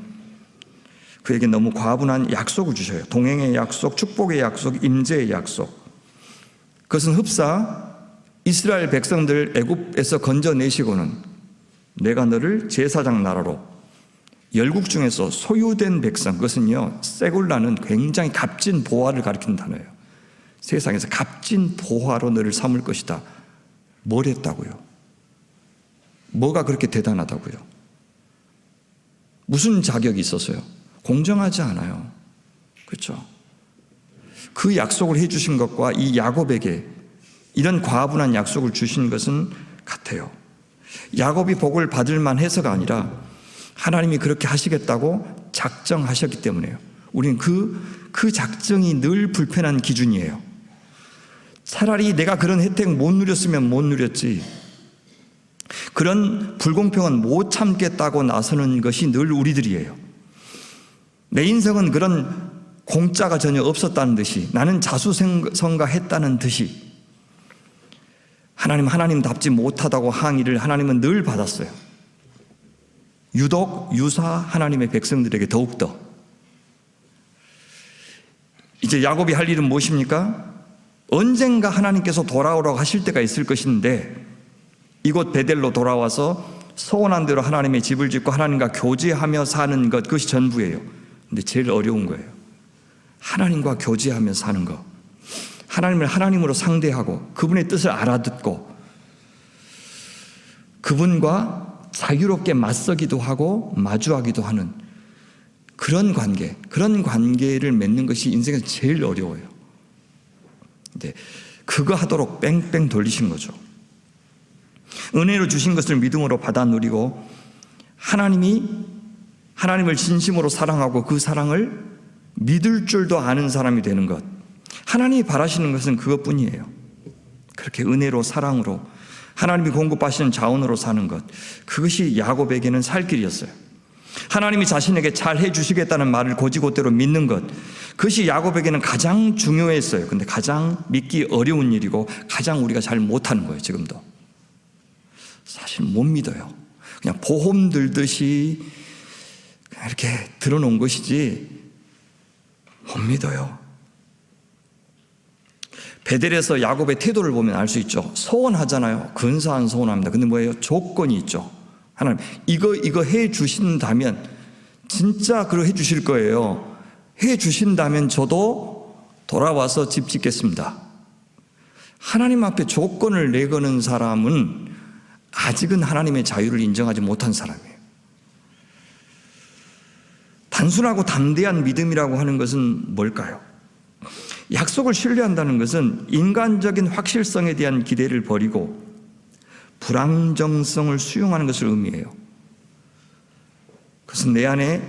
그에게 너무 과분한 약속을 주셔요. 동행의 약속, 축복의 약속, 임재의 약속. 그것은 흡사 이스라엘 백성들 애굽에서 건져내시고는 내가 너를 제사장 나라로, 열국 중에서 소유된 백성, 그것은요 세굴라는 굉장히 값진 보화를 가리키는 단어예요. 세상에서 값진 보화로 너를 삼을 것이다. 뭘 했다고요? 뭐가 그렇게 대단하다고요? 무슨 자격이 있었어요? 공정하지 않아요. 그렇죠? 그 약속을 해주신 것과 이 야곱에게 이런 과분한 약속을 주신 것은 같아요. 야곱이 복을 받을 만해서가 아니라 하나님이 그렇게 하시겠다고 작정하셨기 때문에요. 우리는 그 작정이 늘 불편한 기준이에요. 차라리 내가 그런 혜택 못 누렸으면 못 누렸지, 그런 불공평은 못 참겠다고 나서는 것이 늘 우리들이에요. 내 인생은 그런 공짜가 전혀 없었다는 듯이, 나는 자수성가했다는 듯이 하나님답지 못하다고 항의를 하나님은 늘 받았어요. 유독 유사 하나님의 백성들에게 더욱더. 이제 야곱이 할 일은 무엇입니까? 언젠가 하나님께서 돌아오라고 하실 때가 있을 것인데 이곳 베델로 돌아와서 소원한 대로 하나님의 집을 짓고 하나님과 교제하며 사는 것, 그것이 전부예요. 근데 제일 어려운 거예요. 하나님과 교제하며 사는 것, 하나님을 하나님으로 상대하고 그분의 뜻을 알아듣고 그분과 자유롭게 맞서기도 하고 마주하기도 하는 그런 관계를 맺는 것이 인생에서 제일 어려워요. 근데 그거 하도록 뺑뺑 돌리신 거죠. 은혜로 주신 것을 믿음으로 받아 누리고 하나님을 진심으로 사랑하고 그 사랑을 믿을 줄도 아는 사람이 되는 것, 하나님이 바라시는 것은 그것뿐이에요. 그렇게 은혜로, 사랑으로, 하나님이 공급하시는 자원으로 사는 것, 그것이 야곱에게는 살 길이었어요. 하나님이 자신에게 잘 해주시겠다는 말을 곧이곧대로 믿는 것, 그것이 야곱에게는 가장 중요했어요. 근데 가장 믿기 어려운 일이고 가장 우리가 잘 못하는 거예요. 지금도 사실 못 믿어요. 그냥 보험 들듯이 그냥 이렇게 들어놓은 것이지 못 믿어요. 베델에서 야곱의 태도를 보면 알 수 있죠. 소원하잖아요. 근사한 소원합니다. 근데 뭐예요? 조건이 있죠. 하나님 이거 해 주신다면, 진짜 그러 해 주실 거예요. 해 주신다면 저도 돌아와서 집 짓겠습니다. 하나님 앞에 조건을 내거는 사람은 아직은 하나님의 자유를 인정하지 못한 사람이에요. 단순하고 담대한 믿음이라고 하는 것은 뭘까요? 약속을 신뢰한다는 것은 인간적인 확실성에 대한 기대를 버리고 불안정성을 수용하는 것을 의미해요. 그것은 내 안에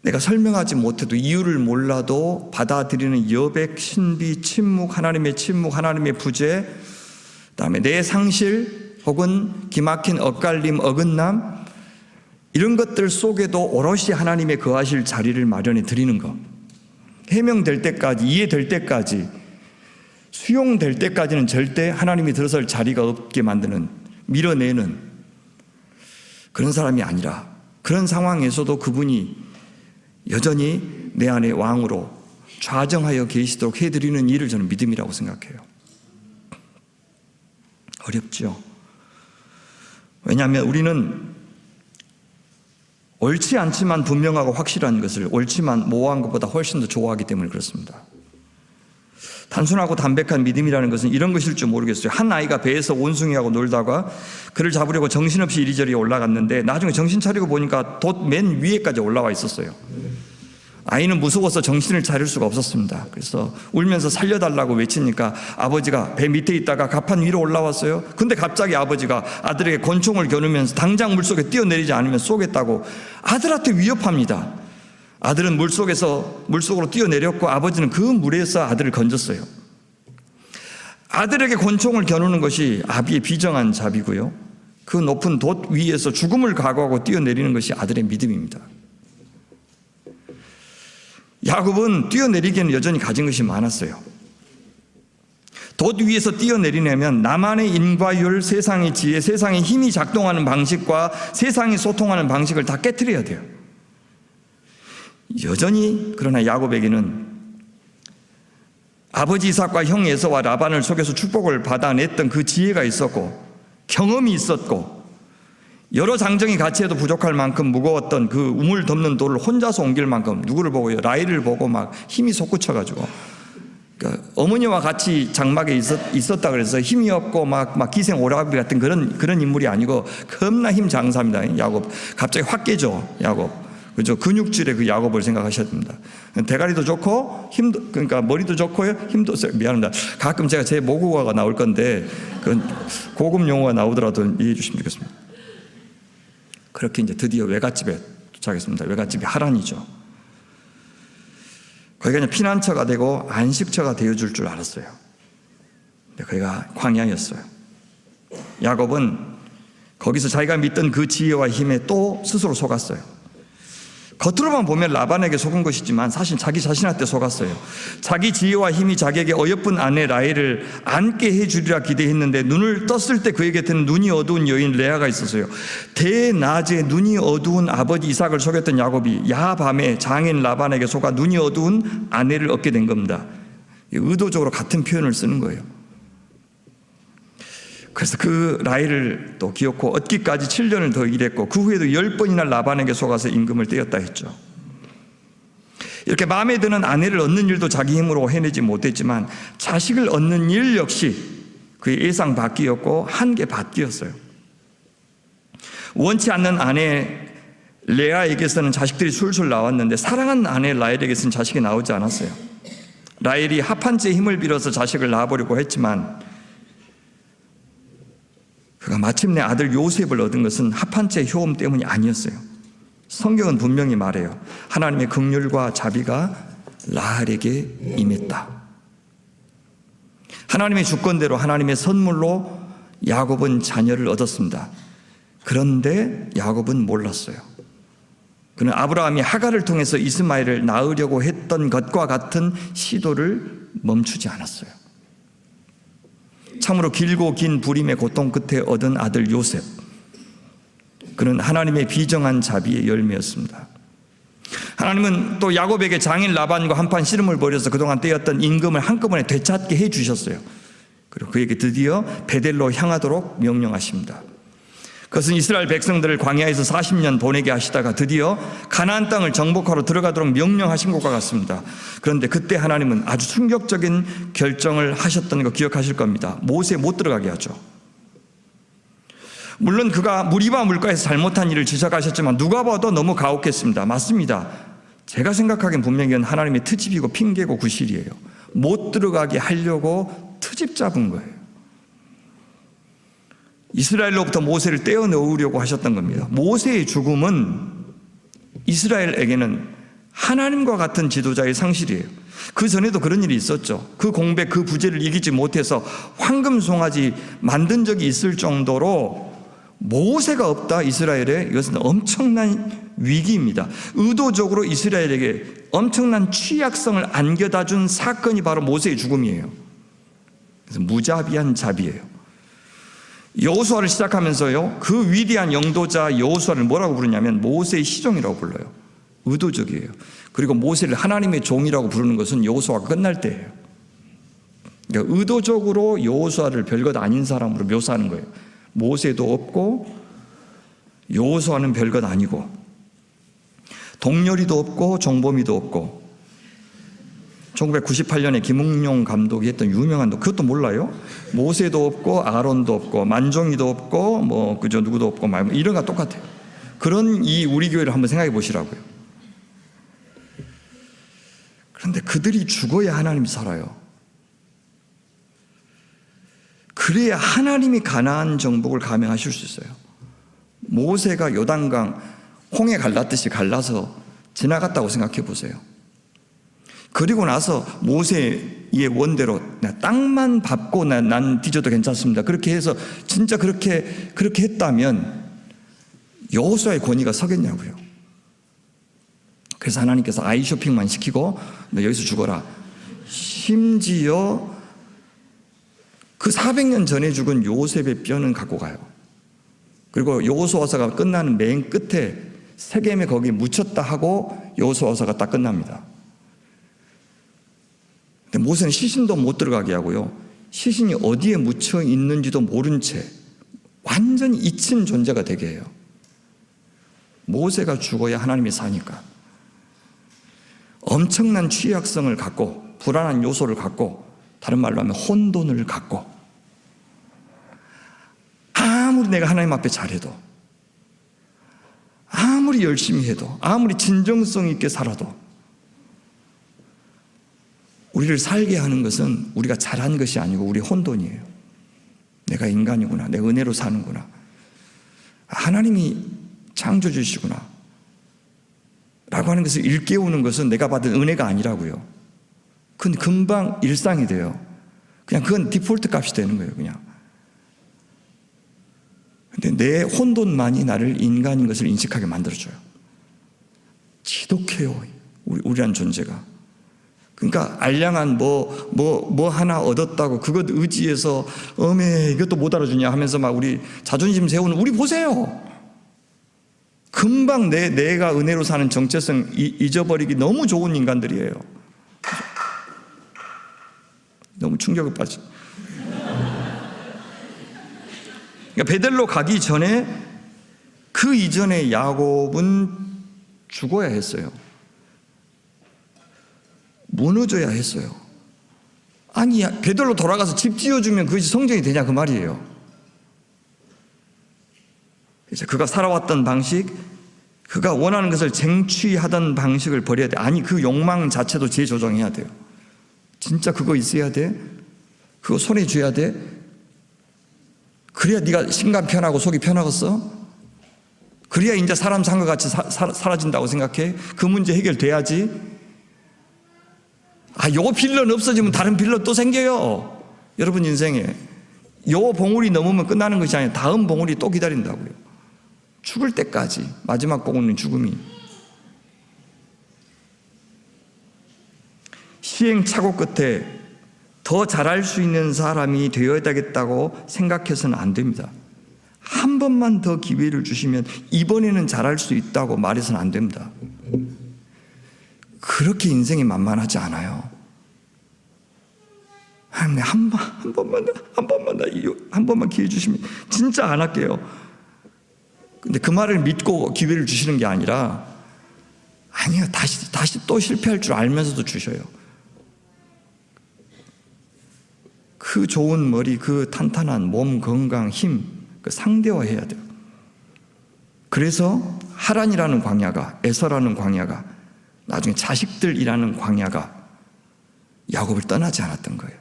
내가 설명하지 못해도, 이유를 몰라도 받아들이는 여백, 신비, 침묵, 하나님의 부재, 그다음에 내 상실 혹은 기막힌 엇갈림, 어긋남, 이런 것들 속에도 오롯이 하나님의 거하실 자리를 마련해 드리는 것. 해명될 때까지, 이해될 때까지, 수용될 때까지는 절대 하나님이 들어설 자리가 없게 만드는, 밀어내는 그런 사람이 아니라, 그런 상황에서도 그분이 여전히 내 안에 왕으로 좌정하여 계시도록 해드리는 일을 저는 믿음이라고 생각해요. 어렵죠. 왜냐하면 우리는 옳지 않지만 분명하고 확실한 것을 옳지만 모호한 것보다 훨씬 더 좋아하기 때문에 그렇습니다. 단순하고 담백한 믿음이라는 것은 이런 것일 줄 모르겠어요. 한 아이가 배에서 원숭이하고 놀다가 그를 잡으려고 정신없이 이리저리 올라갔는데 나중에 정신 차리고 보니까 돛 맨 위에까지 올라와 있었어요. 아이는 무서워서 정신을 차릴 수가 없었습니다. 그래서 울면서 살려달라고 외치니까 아버지가 배 밑에 있다가 가판 위로 올라왔어요. 근데 갑자기 아버지가 아들에게 권총을 겨누면서 당장 물속에 뛰어내리지 않으면 쏘겠다고 아들한테 위협합니다. 아들은 물속으로 뛰어내렸고 아버지는 그 물에서 아들을 건졌어요. 아들에게 권총을 겨누는 것이 아비의 비정한 자비고요, 그 높은 돛 위에서 죽음을 각오하고 뛰어내리는 것이 아들의 믿음입니다. 야곱은 뛰어내리기에는 여전히 가진 것이 많았어요. 돛 위에서 뛰어내리려면 나만의 인과율, 세상의 지혜, 세상의 힘이 작동하는 방식과 세상이 소통하는 방식을 다 깨트려야 돼요. 여전히 그러나 야곱에게는 아버지 이삭과 형 에서와 라반을 속여서 축복을 받아냈던 그 지혜가 있었고 경험이 있었고, 여러 장정이 같이 해도 부족할 만큼 무거웠던 그 우물 덮는 돌을 혼자서 옮길 만큼, 누구를 보고요? 라헬을 보고 막 힘이 솟구쳐가지고, 그러니까 어머니와 같이 장막에 있었다 그래서 힘이 없고 막 기생 오라비 같은 그런 인물이 아니고 겁나 힘 장사입니다. 야곱 갑자기 확 깨져. 야곱, 그죠? 근육질의 그 야곱을 생각하셔야 됩니다. 대가리도 좋고 힘도, 그러니까 머리도 좋고요, 힘도 세요. 미안합니다. 가끔 제가 제 모국어가 나올 건데 그 고급 용어가 나오더라도 이해해 주시면 좋겠습니다. 그렇게 이제 드디어 외갓집에 도착했습니다. 외갓집이 하란이죠. 거기가 이제 피난처가 되고 안식처가 되어줄 줄 알았어요. 근데 거기가 광야였어요. 야곱은 거기서 자기가 믿던 그 지혜와 힘에 또 스스로 속았어요. 겉으로만 보면 라반에게 속은 것이지만 사실 자기 자신한테 속았어요. 자기 지혜와 힘이 자기에게 어여쁜 아내 라헬을 안게 해주리라 기대했는데 눈을 떴을 때 그의 곁에는 눈이 어두운 여인 레아가 있었어요. 대낮에 눈이 어두운 아버지 이삭을 속였던 야곱이 야밤에 장인 라반에게 속아 눈이 어두운 아내를 얻게 된 겁니다. 의도적으로 같은 표현을 쓰는 거예요. 그래서 그 라헬을 또 기어코 얻기까지 7년을 더 일했고 그 후에도 10번이나 라반에게 속아서 임금을 떼었다 했죠. 이렇게 마음에 드는 아내를 얻는 일도 자기 힘으로 해내지 못했지만 자식을 얻는 일 역시 그의 예상 밖이었고 한계 밖이었어요. 원치 않는 아내 레아에게서는 자식들이 술술 나왔는데 사랑하는 아내 라헬에게서는 자식이 나오지 않았어요. 라헬이 합한채의 힘을 빌어서 자식을 낳아보려고 했지만 그가 마침내 아들 요셉을 얻은 것은 합한채의 효험 때문이 아니었어요. 성경은 분명히 말해요. 하나님의 긍휼과 자비가 라헬에게 임했다. 하나님의 주권대로, 하나님의 선물로 야곱은 자녀를 얻었습니다. 그런데 야곱은 몰랐어요. 그는 아브라함이 하갈을 통해서 이스마엘을 낳으려고 했던 것과 같은 시도를 멈추지 않았어요. 참으로 길고 긴 불임의 고통 끝에 얻은 아들 요셉, 그는 하나님의 비정한 자비의 열매였습니다. 하나님은 또 야곱에게 장인 라반과 한판 씨름을 벌여서 그동안 떼었던 임금을 한꺼번에 되찾게 해주셨어요. 그리고 그에게 드디어 베델로 향하도록 명령하십니다. 그것은 이스라엘 백성들을 광야에서 40년 보내게 하시다가 드디어 가나안 땅을 정복하러 들어가도록 명령하신 것과 같습니다. 그런데 그때 하나님은 아주 충격적인 결정을 하셨던 거 기억하실 겁니다. 모세 못 들어가게 하죠. 물론 그가 무리바 물가에서 잘못한 일을 지적하셨지만 누가 봐도 너무 가혹했습니다. 맞습니다. 제가 생각하기엔 분명히 이건 하나님의 트집이고 핑계고 구실이에요. 못 들어가게 하려고 트집 잡은 거예요. 이스라엘로부터 모세를 떼어놓으려고 하셨던 겁니다. 모세의 죽음은 이스라엘에게는 하나님과 같은 지도자의 상실이에요. 그 전에도 그런 일이 있었죠. 그 공백, 그 부재를 이기지 못해서 황금 송아지 만든 적이 있을 정도로 모세가 없다 이스라엘에 이것은 엄청난 위기입니다. 의도적으로 이스라엘에게 엄청난 취약성을 안겨다 준 사건이 바로 모세의 죽음이에요. 그래서 무자비한 자비예요. 여호수아를 시작하면서요, 그 위대한 영도자 여호수아를 뭐라고 부르냐면 모세의 시종이라고 불러요. 의도적이에요. 그리고 모세를 하나님의 종이라고 부르는 것은 여호수아가 끝날 때예요. 그러니까 의도적으로 여호수아를 별것 아닌 사람으로 묘사하는 거예요. 모세도 없고 여호수아는 별것 아니고 동렬이도 없고 정보미도 없고 1998년에 김웅룡 감독이 했던 유명한 그것도 몰라요? 모세도 없고 아론도 없고 만종이도 없고 뭐 그저 누구도 없고 말 이런 거 똑같아요. 그런 이 우리 교회를 한번 생각해 보시라고요. 그런데 그들이 죽어야 하나님이 살아요. 그래야 하나님이 가나안 정복을 감행하실 수 있어요. 모세가 요단강 홍해 갈랐듯이 갈라서 지나갔다고 생각해 보세요. 그리고 나서 모세의 원대로 땅만 밟고 난 뒤져도 괜찮습니다. 그렇게 해서 진짜 그렇게 했다면 여호수아의 권위가 서겠냐고요. 그래서 하나님께서 아이 쇼핑만 시키고 너 여기서 죽어라. 심지어 그 400년 전에 죽은 요셉의 뼈는 갖고 가요. 그리고 여호수아서가 끝나는 맨 끝에 세겜에 거기 묻혔다 하고 여호수아서가 딱 끝납니다. 근데 모세는 시신도 못 들어가게 하고요, 시신이 어디에 묻혀 있는지도 모른 채 완전히 잊힌 존재가 되게 해요. 모세가 죽어야 하나님이 사니까. 엄청난 취약성을 갖고 불안한 요소를 갖고 다른 말로 하면 혼돈을 갖고 아무리 내가 하나님 앞에 잘해도 아무리 열심히 해도 아무리 진정성 있게 살아도 우리를 살게 하는 것은 우리가 잘한 것이 아니고 우리 혼돈이에요. 내가 인간이구나. 내가 은혜로 사는구나. 하나님이 창조주시구나 라고 하는 것을 일깨우는 것은 내가 받은 은혜가 아니라고요. 그건 금방 일상이 돼요. 그냥 그건 디폴트 값이 되는 거예요. 그냥. 근데 내 혼돈만이 나를 인간인 것을 인식하게 만들어줘요. 지독해요. 우리란 존재가. 그러니까 알량한 뭐 하나 얻었다고 그것 의지해서 이것도 못 알아주냐 하면서 막 우리 자존심 세우는 우리 보세요. 금방 내가 은혜로 사는 정체성 잊어버리기 너무 좋은 인간들이에요. 너무 충격을 받지. 그러니까 베델로 가기 전에 그 이전에 야곱은 죽어야 했어요. 무너져야 했어요. 아니 베델로 돌아가서 집 지어주면 그것이 성전이 되냐 그 말이에요. 이제 그가 살아왔던 방식, 그가 원하는 것을 쟁취하던 방식을 버려야 돼. 아니 그 욕망 자체도 재조정해야 돼요. 진짜 그거 있어야 돼. 그거 손에 쥐어야 돼. 그래야 네가心간 편하고 속이 편하겠어. 그래야 이제 사람 산 것 같이 사라진다고 생각해. 그 문제 해결돼야지. 요 빌런 없어지면 다른 빌런 또 생겨요. 여러분 인생에 요 봉우리 넘으면 끝나는 것이 아니라 다음 봉우리 또 기다린다고요. 죽을 때까지. 마지막 봉우리는 죽음이. 시행착오 끝에 더 잘할 수 있는 사람이 되어야 되겠다고 생각해서는 안 됩니다. 한 번만 더 기회를 주시면 이번에는 잘할 수 있다고 말해서는 안 됩니다. 그렇게 인생이 만만하지 않아요. 하나님, 한 번만 기회 주시면 진짜 안 할게요. 근데 그 말을 믿고 기회를 주시는 게 아니라, 아니요, 다시 또 실패할 줄 알면서도 주셔요. 그 좋은 머리, 그 탄탄한 몸, 건강, 힘, 그 상대화해야 돼요. 그래서 하란이라는 광야가, 에서라는 광야가, 나중에 자식들이라는 광야가 야곱을 떠나지 않았던 거예요.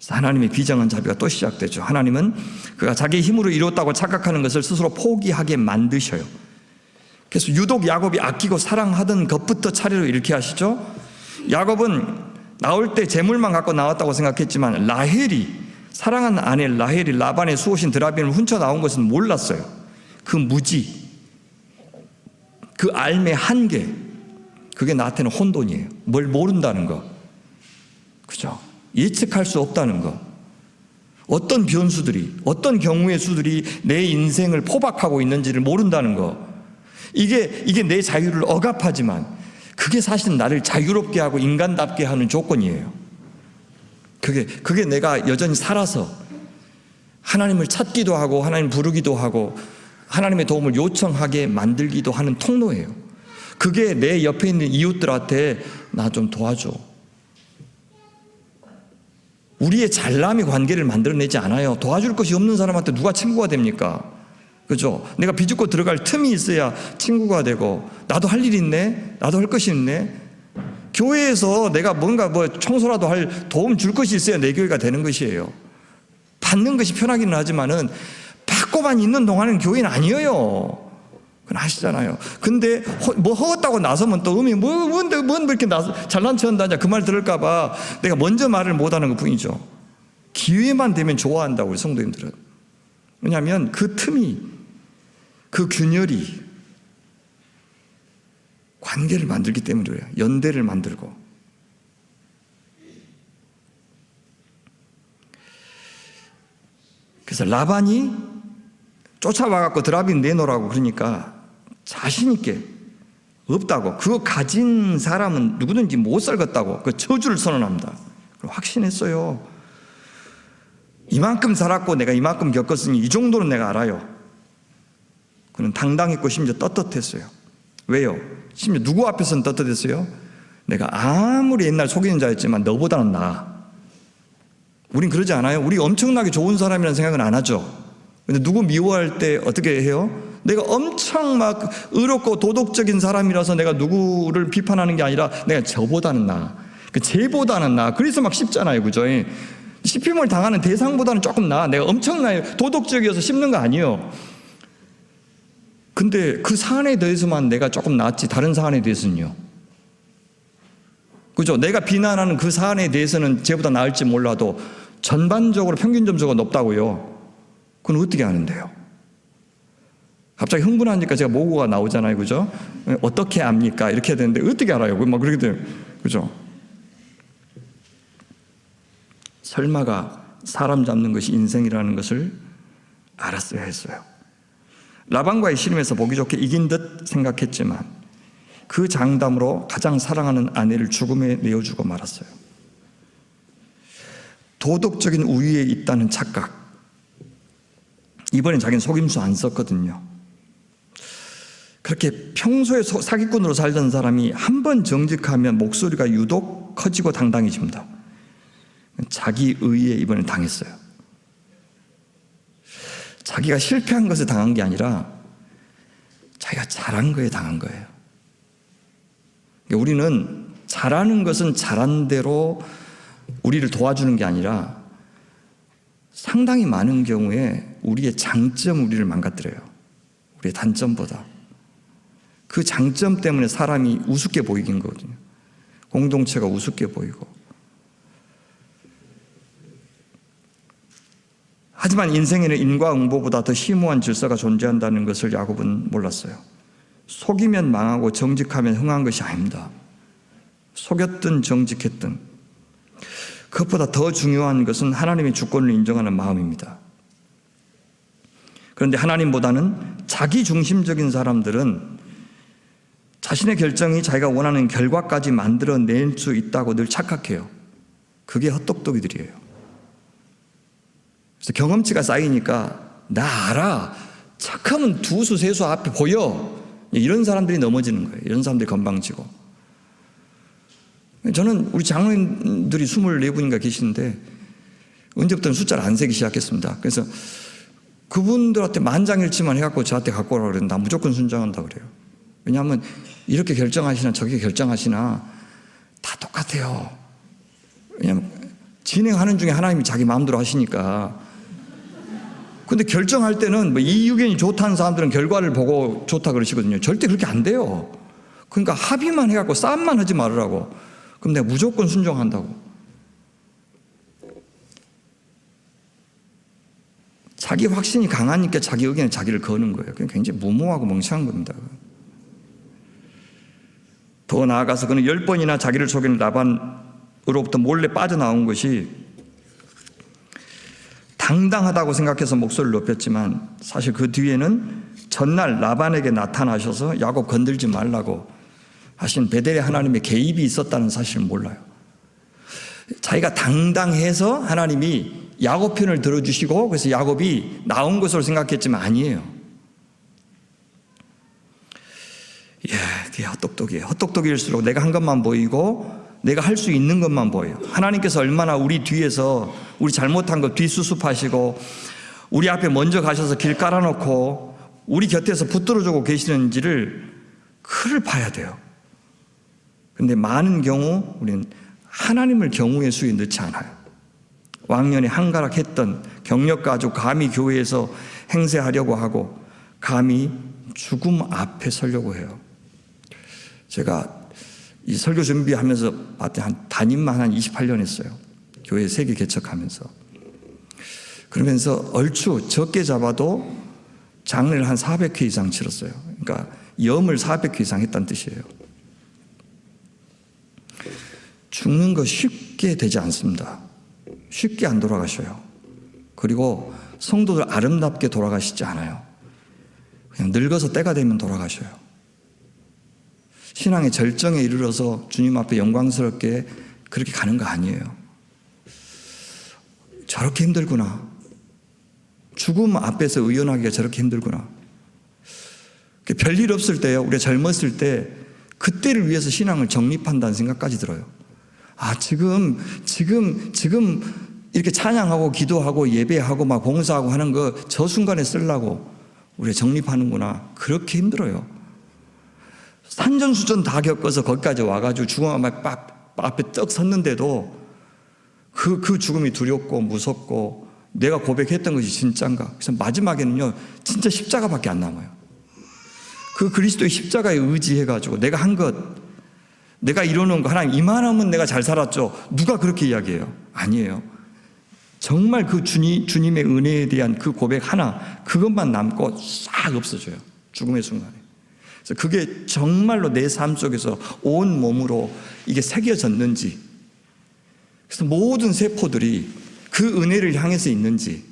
하나님의 비정한 자비가 또 시작되죠. 하나님은 그가 자기 힘으로 이뤘다고 착각하는 것을 스스로 포기하게 만드셔요. 그래서 유독 야곱이 아끼고 사랑하던 것부터 차례로 이렇게 하시죠. 야곱은 나올 때 재물만 갖고 나왔다고 생각했지만 라헬이, 사랑하는 아내 라헬이 라반의 수호신 드라빈을 훔쳐 나온 것은 몰랐어요. 그 무지, 그 알매 한계, 그게 나한테는 혼돈이에요. 뭘 모른다는 거, 그죠? 예측할 수 없다는 거, 어떤 변수들이, 어떤 경우의 수들이 내 인생을 포박하고 있는지를 모른다는 거, 이게 내 자유를 억압하지만 그게 사실은 나를 자유롭게 하고 인간답게 하는 조건이에요. 그게 내가 여전히 살아서 하나님을 찾기도 하고 하나님 부르기도 하고 하나님의 도움을 요청하게 만들기도 하는 통로예요. 그게 내 옆에 있는 이웃들한테 나 좀 도와줘. 우리의 잘남이 관계를 만들어내지 않아요. 도와줄 것이 없는 사람한테 누가 친구가 됩니까? 그죠? 내가 비집고 들어갈 틈이 있어야 친구가 되고, 나도 할 일이 있네? 나도 할 것이 있네? 교회에서 내가 뭔가 청소라도 할 도움 줄 것이 있어야 내 교회가 되는 것이에요. 받는 것이 편하기는 하지만은 받고만 있는 동안은 교회는 아니에요. 그건 아시잖아요. 근데 뭐 허었다고 나서면 또 뭔데 이렇게 잘난 척 한다, 그 말 들을까봐 내가 먼저 말을 못하는 것 뿐이죠. 기회만 되면 좋아한다고 우리 성도님들은. 왜냐하면 그 틈이, 그 균열이 관계를 만들기 때문에 그래요. 연대를 만들고. 그래서 라반이 쫓아와갖고 드라빈 내놓으라고 그러니까 자신 있게 없다고, 그거 가진 사람은 누구든지 못 살겠다고 그 저주를 선언합니다. 확신했어요. 이만큼 살았고 내가 이만큼 겪었으니 이 정도는 내가 알아요. 그는 당당했고 심지어 떳떳했어요. 왜요? 심지어 누구 앞에서는 떳떳했어요? 내가 아무리 옛날 속이는 자였지만 너보다는 나아. 우린 그러지 않아요? 우리 엄청나게 좋은 사람이라는 생각은 안 하죠. 근데 누구 미워할 때 어떻게 해요? 내가 엄청 막 의롭고 도덕적인 사람이라서 내가 누구를 비판하는 게 아니라 내가 저보다는 나아. 그 쟤보다는 나아. 그래서 막 씹잖아요. 그죠? 씹힘을 당하는 대상보다는 조금 나아. 내가 엄청나게 도덕적이어서 씹는 거 아니에요. 근데 그 사안에 대해서만 내가 조금 나았지 다른 사안에 대해서는요. 그죠? 내가 비난하는 그 사안에 대해서는 쟤보다 나을지 몰라도 전반적으로 평균 점수가 높다고요. 그건 어떻게 아는데요? 갑자기 흥분하니까 제가 모고가 나오잖아요. 그죠? 어떻게 압니까? 이렇게 해야 되는데 어떻게 알아요? 막 그렇게 돼요. 그죠? 설마가 사람 잡는 것이 인생이라는 것을 알았어야 했어요. 라반과의 씨름에서 보기 좋게 이긴 듯 생각했지만 그 장담으로 가장 사랑하는 아내를 죽음에 내어주고 말았어요. 도덕적인 우위에 있다는 착각. 이번엔 자기는 속임수 안 썼거든요. 그렇게 평소에 사기꾼으로 살던 사람이 한 번 정직하면 목소리가 유독 커지고 당당해집니다. 자기 의에 이번에 당했어요. 자기가 실패한 것에 당한 게 아니라 자기가 잘한 거에 당한 거예요. 우리는 잘하는 것은 잘한 대로 우리를 도와주는 게 아니라 상당히 많은 경우에 우리의 장점 우리를 망가뜨려요. 우리의 단점보다. 그 장점 때문에 사람이 우습게 보이긴 거거든요. 공동체가 우습게 보이고. 하지만 인생에는 인과응보보다 더 심오한 질서가 존재한다는 것을 야곱은 몰랐어요. 속이면 망하고 정직하면 흥한 것이 아닙니다. 속였든 정직했든 그것보다 더 중요한 것은 하나님의 주권을 인정하는 마음입니다. 그런데 하나님보다는 자기 중심적인 사람들은 자신의 결정이 자기가 원하는 결과까지 만들어낼 수 있다고 늘 착각해요. 그게 헛똑똑이들이에요. 그래서 경험치가 쌓이니까 나 알아. 착하면 두수 세수 앞에 보여. 이런 사람들이 넘어지는 거예요. 이런 사람들이 건방지고. 저는 우리 장로님들이 24분인가 계시는데 언제부터는 숫자를 안 세기 시작했습니다. 그래서 그분들한테 만장일치만 해갖고 저한테 갖고 오라고 그랬는데 나 무조건 순종한다 그래요. 왜냐하면 이렇게 결정하시나 저렇게 결정하시나 다 똑같아요. 왜냐하면 진행하는 중에 하나님이 자기 마음대로 하시니까. 근데 결정할 때는 뭐 이 의견이 좋다는 사람들은 결과를 보고 좋다 그러시거든요. 절대 그렇게 안 돼요. 그러니까 합의만 해갖고 싸움만 하지 말으라고. 그럼 내가 무조건 순종한다고. 자기 확신이 강하니까 자기 의견에 자기를 거는 거예요. 그게 굉장히 무모하고 멍청한 겁니다. 더 나아가서 그는 10번이나 자기를 속이는 라반으로부터 몰래 빠져나온 것이 당당하다고 생각해서 목소리를 높였지만 사실 그 뒤에는 전날 라반에게 나타나셔서 야곱 건들지 말라고 하신 베델의 하나님의 개입이 있었다는 사실을 몰라요. 자기가 당당해서 하나님이 야곱 편을 들어주시고 그래서 야곱이 나온 것으로 생각했지만 아니에요. 그게 헛똑똑이에요. 헛똑똑일수록 내가 한 것만 보이고 내가 할 수 있는 것만 보여요. 하나님께서 얼마나 우리 뒤에서 우리 잘못한 거 뒤수습하시고 우리 앞에 먼저 가셔서 길 깔아놓고 우리 곁에서 붙들어주고 계시는지를 그를 봐야 돼요. 그런데 많은 경우 우리는 하나님을 경우의 수에 넣지 않아요. 왕년에 한가락했던 경력 가지고 감히 교회에서 행세하려고 하고 감히 죽음 앞에 서려고 해요. 제가 이 설교 준비하면서 담임만 한 28년 했어요. 교회 3개 개척하면서. 그러면서 얼추 적게 잡아도 장례를 한 400회 이상 치렀어요. 그러니까 염을 400회 이상 했다는 뜻이에요. 죽는 거 쉽게 되지 않습니다. 쉽게 안 돌아가셔요. 그리고 성도들 아름답게 돌아가시지 않아요. 그냥 늙어서 때가 되면 돌아가셔요. 신앙의 절정에 이르러서 주님 앞에 영광스럽게 그렇게 가는 거 아니에요. 저렇게 힘들구나. 죽음 앞에서 의연하기가 저렇게 힘들구나. 별일 없을 때요. 우리가 젊었을 때 그때를 위해서 신앙을 정립한다는 생각까지 들어요. 지금 이렇게 찬양하고 기도하고 예배하고 막 봉사하고 하는 거 저 순간에 쓰려고 우리가 정립하는구나. 그렇게 힘들어요. 산전수전 다 겪어서 거기까지 와가지고 죽음 앞에 떡 섰는데도 그 죽음이 두렵고 무섭고 내가 고백했던 것이 진짠가. 그래서 마지막에는요 진짜 십자가밖에 안 남아요. 그 그리스도의 십자가에 의지해가지고 내가 한 것, 내가 이루는 거 하나님 이만하면 내가 잘 살았죠. 누가 그렇게 이야기해요? 아니에요. 정말 그 주님의 은혜에 대한 그 고백 하나 그것만 남고 싹 없어져요. 죽음의 순간에. 그래서 그게 정말로 내 삶 속에서 온 몸으로 이게 새겨졌는지, 그래서 모든 세포들이 그 은혜를 향해서 있는지,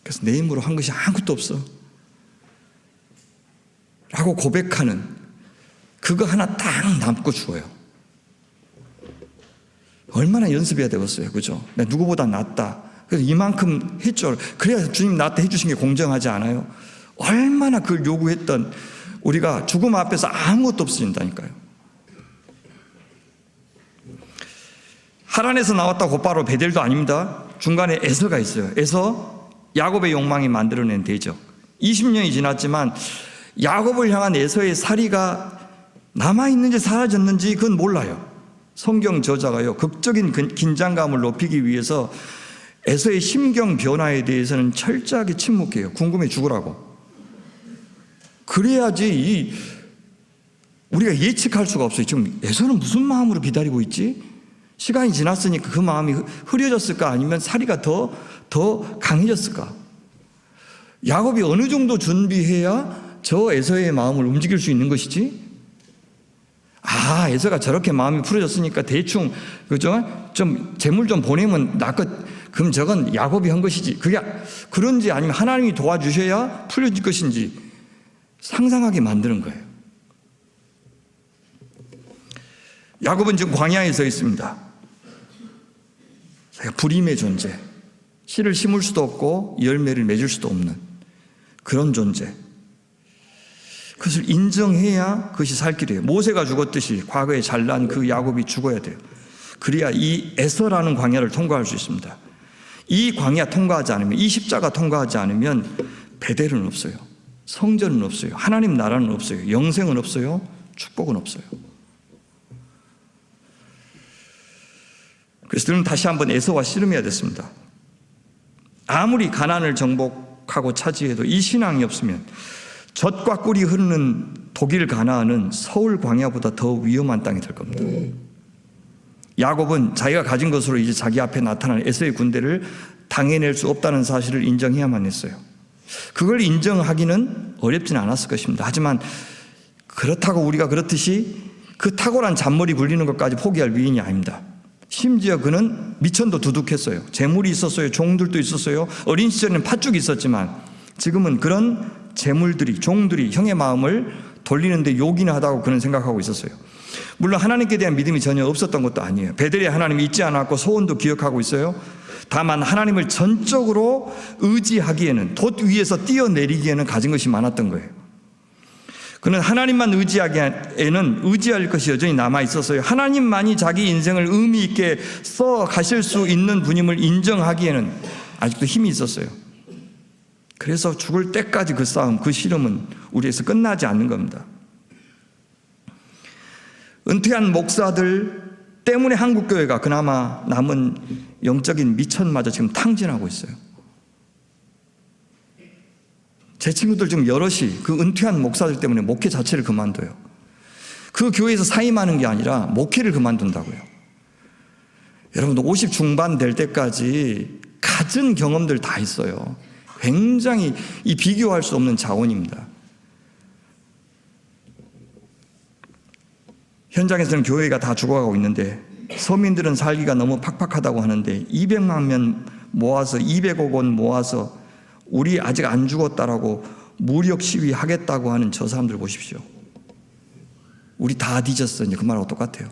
그래서 내 힘으로 한 것이 아무것도 없어 라고 고백하는 그거 하나 딱 남고 죽어요. 얼마나 연습해야 되겠어요. 그죠? 내가 누구보다 낫다. 그래서 이만큼 했죠. 그래야 주님 나한테 해주신 게 공정하지 않아요? 얼마나 그걸 요구했던 우리가 죽음 앞에서 아무것도 없어진다니까요. 하란에서 나왔다 곧바로 베델도 아닙니다. 중간에 에서가 있어요. 에서 야곱의 욕망이 만들어낸 대적. 20년이 지났지만 야곱을 향한 에서의 살이가 남아있는지 사라졌는지 그건 몰라요. 성경 저자가요 극적인 긴장감을 높이기 위해서 에서의 심경 변화에 대해서는 철저하게 침묵해요. 궁금해 죽으라고. 그래야지 우리가 예측할 수가 없어요. 지금 에서는 무슨 마음으로 기다리고 있지? 시간이 지났으니까 그 마음이 흐려졌을까? 아니면 살이가 더 강해졌을까? 야곱이 어느 정도 준비해야 저 에서의 마음을 움직일 수 있는 것이지? 에서가 저렇게 마음이 풀어졌으니까 대충, 그죠? 좀 재물 좀 보내면 그럼 저건 야곱이 한 것이지. 그게 그런지 아니면 하나님이 도와주셔야 풀려질 것인지 상상하게 만드는 거예요. 야곱은 지금 광야에 서 있습니다. 자기가 불임의 존재, 씨를 심을 수도 없고 열매를 맺을 수도 없는 그런 존재. 그것을 인정해야 그것이 살 길이에요. 모세가 죽었듯이 과거에 잘난 그 야곱이 죽어야 돼요. 그래야 이 에서라는 광야를 통과할 수 있습니다. 이 광야 통과하지 않으면, 이 십자가 통과하지 않으면 베델은 없어요. 성전은 없어요. 하나님 나라는 없어요. 영생은 없어요. 축복은 없어요. 그래서 저는 다시 한번 에서와 씨름해야 됐습니다. 아무리 가나안을 정복하고 차지해도 이 신앙이 없으면 젖과 꿀이 흐르는 독일 가나안은 서울 광야보다 더 위험한 땅이 될 겁니다. 야곱은 자기가 가진 것으로 이제 자기 앞에 나타난 에서의 군대를 당해낼 수 없다는 사실을 인정해야만 했어요. 그걸 인정하기는 어렵진 않았을 것입니다. 하지만 그렇다고 우리가 그렇듯이 그 탁월한 잔머리 굴리는 것까지 포기할 위인이 아닙니다. 심지어 그는 미천도 두둑했어요. 재물이 있었어요. 종들도 있었어요. 어린 시절에는 팥죽이 있었지만 지금은 그런 재물들이, 종들이 형의 마음을 돌리는데 요긴을 하다고 그는 생각하고 있었어요. 물론 하나님께 대한 믿음이 전혀 없었던 것도 아니에요. 베델에 하나님이 있지 않았고 소원도 기억하고 있어요. 다만 하나님을 전적으로 의지하기에는, 돛 위에서 뛰어내리기에는 가진 것이 많았던 거예요. 그는 하나님만 의지하기에는 의지할 것이 여전히 남아 있었어요. 하나님만이 자기 인생을 의미 있게 써 가실 수 있는 분임을 인정하기에는 아직도 힘이 있었어요. 그래서 죽을 때까지 그 싸움, 그 씨름은 우리에서 끝나지 않는 겁니다. 은퇴한 목사들 때문에 한국교회가 그나마 남은 영적인 미천마저 지금 탕진하고 있어요. 제 친구들 지금 여럿이 그 은퇴한 목사들 때문에 목회 자체를 그만둬요. 그 교회에서 사임하는 게 아니라 목회를 그만둔다고요. 여러분도 50 중반 될 때까지 갖은 경험들 다 있어요. 굉장히 이 비교할 수 없는 자원입니다. 현장에서는 교회가 다 죽어가고 있는데 서민들은 살기가 너무 팍팍하다고 하는데 200만 명 모아서 200억 원 모아서 우리 아직 안 죽었다라고 무력 시위하겠다고 하는 저 사람들 보십시오. 우리 다 뒤졌어. 이제 그 말하고 똑같아요.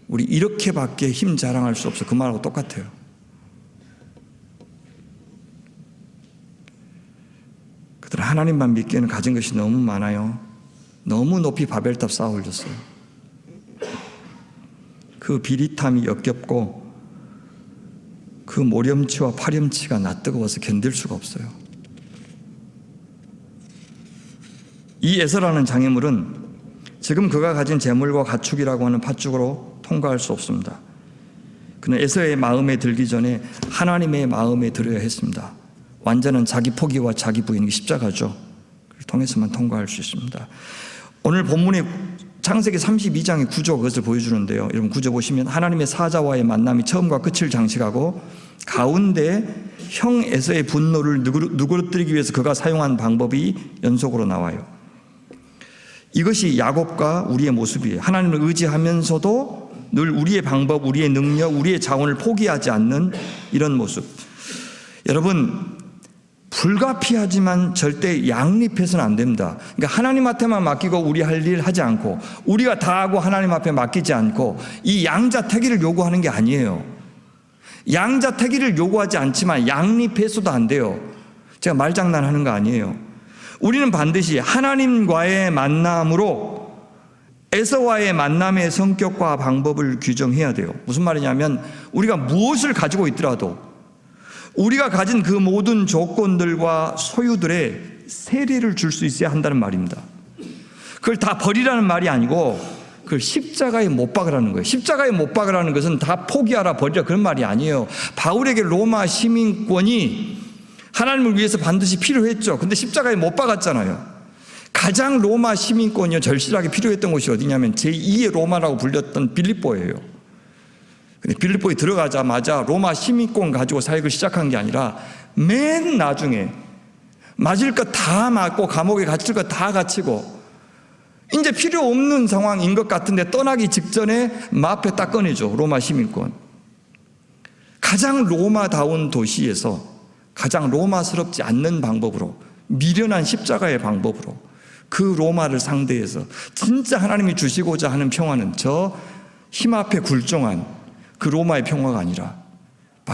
우리 이렇게밖에 힘 자랑할 수 없어. 그 말하고 똑같아요. 그들은 하나님만 믿기에는 가진 것이 너무 많아요. 너무 높이 바벨탑 쌓아 올렸어요. 그 비릿함이 역겹고 그 모렴치와 파렴치가 낯뜨거워서 견딜 수가 없어요. 이 에서라는 장애물은 지금 그가 가진 재물과 가축이라고 하는 팥죽으로 통과할 수 없습니다. 그는 에서의 마음에 들기 전에 하나님의 마음에 들어야 했습니다. 완전한 자기 포기와 자기 부인이 십자가죠. 그걸 통해서만 통과할 수 있습니다. 오늘 본문의 창세기 32장의 구조, 그것을 보여주는데요. 여러분 구조 보시면 하나님의 사자와의 만남이 처음과 끝을 장식하고 가운데 형 에서의 분노를 누그러뜨리기 위해서 그가 사용한 방법이 연속으로 나와요. 이것이 야곱과 우리의 모습이에요. 하나님을 의지하면서도 늘 우리의 방법, 우리의 능력, 우리의 자원을 포기하지 않는 이런 모습. 여러분, 불가피하지만 절대 양립해서는 안 됩니다. 그러니까 하나님한테만 맡기고 우리 할 일 하지 않고 우리가 다 하고 하나님 앞에 맡기지 않고 이 양자택일을 요구하는 게 아니에요. 양자택일을 요구하지 않지만 양립해서도 안 돼요. 제가 말장난하는 거 아니에요. 우리는 반드시 하나님과의 만남으로 에서와의 만남의 성격과 방법을 규정해야 돼요. 무슨 말이냐면 우리가 무엇을 가지고 있더라도 우리가 가진 그 모든 조건들과 소유들에 세례를 줄 수 있어야 한다는 말입니다. 그걸 다 버리라는 말이 아니고 그걸 십자가에 못 박으라는 거예요. 십자가에 못 박으라는 것은 다 포기하라, 버리라 그런 말이 아니에요. 바울에게 로마 시민권이 하나님을 위해서 반드시 필요했죠. 근데 십자가에 못 박았잖아요. 가장 로마 시민권이 절실하게 필요했던 곳이 어디냐면 제2의 로마라고 불렸던 빌립보예요. 근데 빌립보에 들어가자마자 로마 시민권 가지고 사역을 시작한 게 아니라 맨 나중에 맞을 것 다 맞고 감옥에 갇힐 것 다 갇히고 이제 필요 없는 상황인 것 같은데 떠나기 직전에 마패 딱 꺼내죠. 로마 시민권. 가장 로마다운 도시에서 가장 로마스럽지 않는 방법으로, 미련한 십자가의 방법으로 그 로마를 상대해서 진짜 하나님이 주시고자 하는 평화는 저 힘 앞에 굴종한 그 로마의 평화가 아니라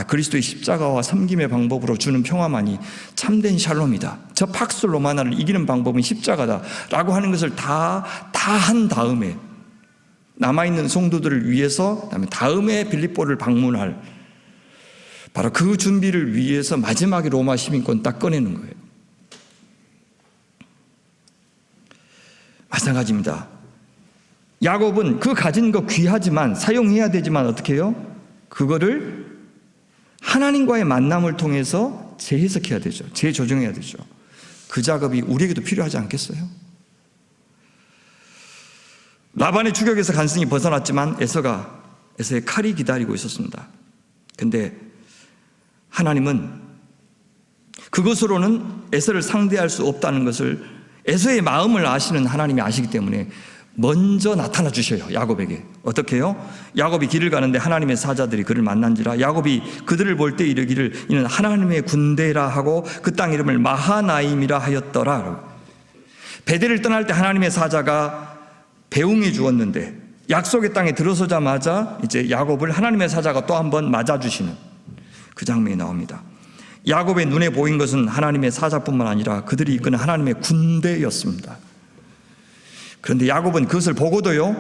그리스도의 십자가와 섬김의 방법으로 주는 평화만이 참된 샬롬이다. 저 팍스 로마나를 이기는 방법은 십자가다라고 하는 것을 다 한 다음에 남아있는 성도들을 위해서 다음에 빌립보를 방문할 바로 그 준비를 위해서 마지막에 로마 시민권 딱 꺼내는 거예요. 마찬가지입니다. 야곱은 그 가진 거 귀하지만 사용해야 되지만 어떻게 해요? 그거를 하나님과의 만남을 통해서 재해석해야 되죠. 재조정해야 되죠. 그 작업이 우리에게도 필요하지 않겠어요? 라반의 추격에서 간신히 벗어났지만 에서의 칼이 기다리고 있었습니다. 근데 하나님은 그것으로는 에서를 상대할 수 없다는 것을 에서의 마음을 아시는 하나님이 아시기 때문에 먼저 나타나 주셔요. 야곱에게. 어떻게 해요? 야곱이 길을 가는데 하나님의 사자들이 그를 만난지라 야곱이 그들을 볼 때 이르기를 이는 하나님의 군대라 하고 그 땅 이름을 마하나임이라 하였더라. 베델을 떠날 때 하나님의 사자가 배웅해 주었는데 약속의 땅에 들어서자마자 이제 야곱을 하나님의 사자가 또 한 번 맞아주시는 그 장면이 나옵니다. 야곱의 눈에 보인 것은 하나님의 사자뿐만 아니라 그들이 이끄는 하나님의 군대였습니다. 그런데 야곱은 그것을 보고도요,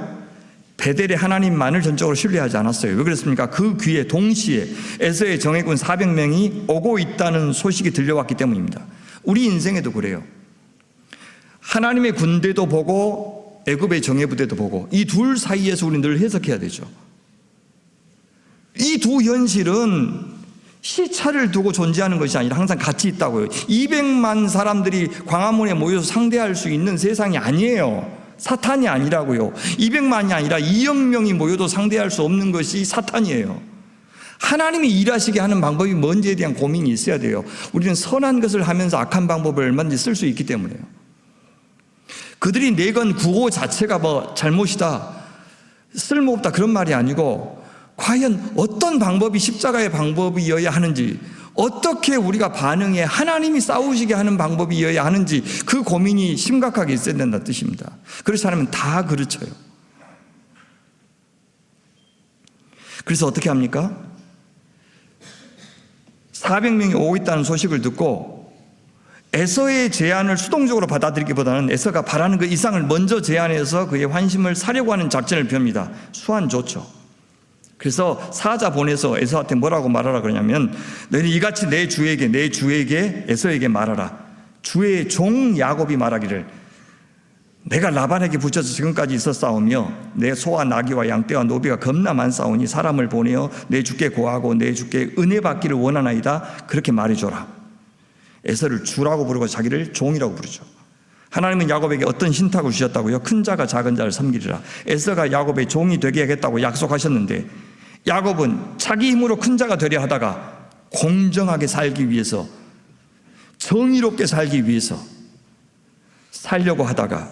베델의 하나님만을 전적으로 신뢰하지 않았어요. 왜 그랬습니까? 그 귀에 동시에 에서의 정예군 400명이 오고 있다는 소식이 들려왔기 때문입니다. 우리 인생에도 그래요. 하나님의 군대도 보고 애굽의 정예부대도 보고 이 둘 사이에서 우리는 늘 해석해야 되죠. 이 두 현실은 시차를 두고 존재하는 것이 아니라 항상 같이 있다고요. 200만 사람들이 광화문에 모여서 상대할 수 있는 세상이 아니에요. 사탄이 아니라고요. 200만이 아니라 2억 명이 모여도 상대할 수 없는 것이 사탄이에요. 하나님이 일하시게 하는 방법이 뭔지에 대한 고민이 있어야 돼요. 우리는 선한 것을 하면서 악한 방법을 얼마든지 쓸 수 있기 때문에요. 그들이 내건 구호 자체가 잘못이다, 쓸모없다 그런 말이 아니고 과연 어떤 방법이 십자가의 방법이어야 하는지, 어떻게 우리가 반응해 하나님이 싸우시게 하는 방법이어야 하는지 그 고민이 심각하게 있어야 된다는 뜻입니다. 그렇지 않으면 다 그르쳐요. 그래서 어떻게 합니까? 400명이 오고 있다는 소식을 듣고 에서의 제안을 수동적으로 받아들이기보다는 에서가 바라는 그 이상을 먼저 제안해서 그의 환심을 사려고 하는 작전을 펴니다. 수완 좋죠. 그래서 사자 보내서 에서한테 뭐라고 말하라 그러냐면 너희는 이같이 내 주에게 에서에게 말하라. 주의 종 야곱이 말하기를 내가 라반에게 붙여서 지금까지 있었사오며 내 소와 나귀와 양떼와 노비가 겁나 많사오니 사람을 보내어 내 주께 고하고 내 주께 은혜 받기를 원하나이다. 그렇게 말해줘라. 에서를 주라고 부르고 자기를 종이라고 부르죠. 하나님은 야곱에게 어떤 신탁을 주셨다고요? 큰 자가 작은 자를 섬기리라. 에서가 야곱의 종이 되게 하겠다고 약속하셨는데 야곱은 자기 힘으로 큰 자가 되려 하다가 공정하게 살기 위해서, 정의롭게 살기 위해서 살려고 하다가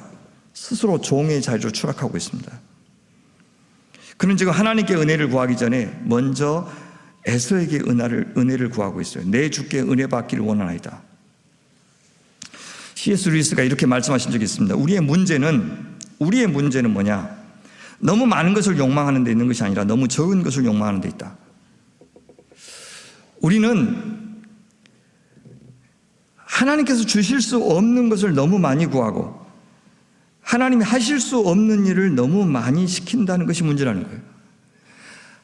스스로 종의 자리로 추락하고 있습니다. 그는 지금 하나님께 은혜를 구하기 전에 먼저 에서에게 은혜를 구하고 있어요. 내 주께 은혜 받기를 원하나이다. C.S. 루이스가 이렇게 말씀하신 적이 있습니다. 우리의 문제는 뭐냐? 너무 많은 것을 욕망하는 데 있는 것이 아니라 너무 적은 것을 욕망하는 데 있다. 우리는 하나님께서 주실 수 없는 것을 너무 많이 구하고 하나님이 하실 수 없는 일을 너무 많이 시킨다는 것이 문제라는 거예요.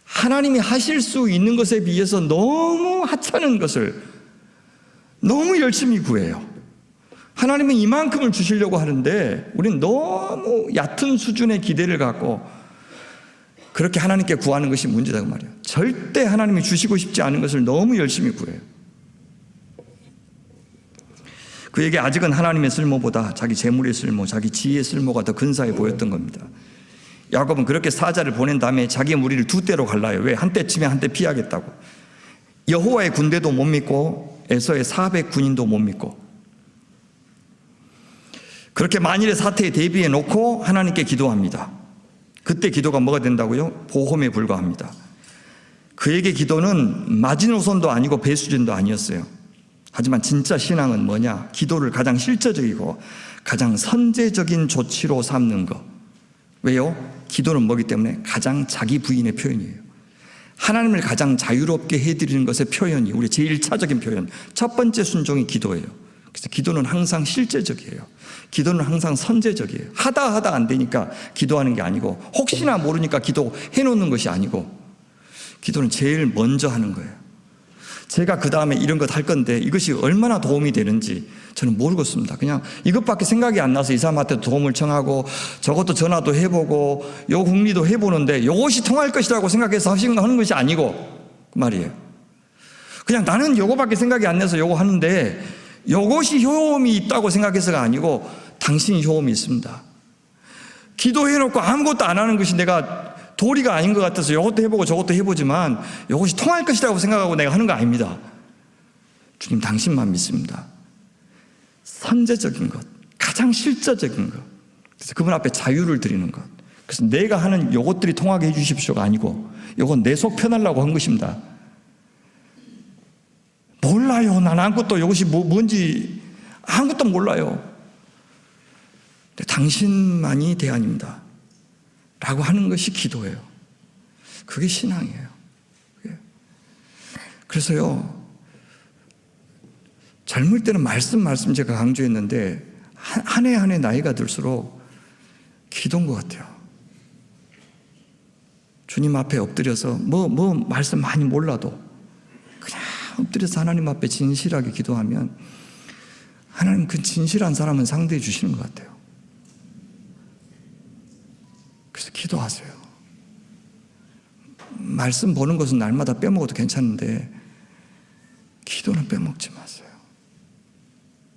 하나님이 하실 수 있는 것에 비해서 너무 하찮은 것을 너무 열심히 구해요. 하나님은 이만큼을 주시려고 하는데 우리는 너무 얕은 수준의 기대를 갖고 그렇게 하나님께 구하는 것이 문제다고 말이에요. 절대 하나님이 주시고 싶지 않은 것을 너무 열심히 구해요. 그에게 아직은 하나님의 쓸모보다 자기 재물의 쓸모, 자기 지혜의 쓸모가 더 근사해 보였던 겁니다. 야곱은 그렇게 사자를 보낸 다음에 자기의 무리를 두 대로 갈라요. 왜? 한 대 치면 한 대 피하겠다고. 여호와의 군대도 못 믿고 에서의 400군인도 못 믿고. 그렇게 만일의 사태에 대비해 놓고 하나님께 기도합니다. 그때 기도가 뭐가 된다고요? 보험에 불과합니다. 그에게 기도는 마지노선도 아니고 배수진도 아니었어요. 하지만 진짜 신앙은 뭐냐? 기도를 가장 실제적이고 가장 선제적인 조치로 삼는 것. 왜요? 기도는 뭐기 때문에 가장 자기 부인의 표현이에요. 하나님을 가장 자유롭게 해드리는 것의 표현이 우리 제1차적인 표현, 첫 번째 순종이 기도예요. 그래서 기도는 항상 실제적이에요. 기도는 항상 선제적이에요. 하다 안 되니까 기도하는 게 아니고, 혹시나 모르니까 기도해 놓는 것이 아니고, 기도는 제일 먼저 하는 거예요. 제가 그 다음에 이런 것 할 건데 이것이 얼마나 도움이 되는지 저는 모르겠습니다. 그냥 이것밖에 생각이 안 나서 이 사람한테 도움을 청하고 저것도 전화도 해보고 요 궁리도 해보는데 이것이 통할 것이라고 생각해서 하는 것이 아니고 그 말이에요. 그냥 나는 요거밖에 생각이 안 나서 요거 하는데 요것이 효험이 있다고 생각해서가 아니고 당신이 효험이 있습니다. 기도해놓고 아무것도 안 하는 것이 내가 도리가 아닌 것 같아서 이것도 해보고 저것도 해보지만 이것이 통할 것이라고 생각하고 내가 하는 거 아닙니다. 주님 당신만 믿습니다. 선제적인 것, 가장 실제적인 것. 그래서 그분 앞에 자유를 드리는 것. 그래서 내가 하는 이것들이 통하게 해주십시오가 아니고 이건 내 속 편하려고 한 것입니다. 몰라요. 난 아무것도 이것이 뭔지 아무것도 몰라요. 당신만이 대안입니다. 라고 하는 것이 기도예요. 그게 신앙이에요. 그래서요, 젊을 때는 말씀 제가 강조했는데 한 해 한 해 나이가 들수록 기도인 것 같아요. 주님 앞에 엎드려서 뭐 말씀 많이 몰라도 그냥 엎드려서 하나님 앞에 진실하게 기도하면 하나님 그 진실한 사람은 상대해 주시는 것 같아요. 그래서 기도하세요. 말씀 보는 것은 날마다 빼먹어도 괜찮은데 기도는 빼먹지 마세요.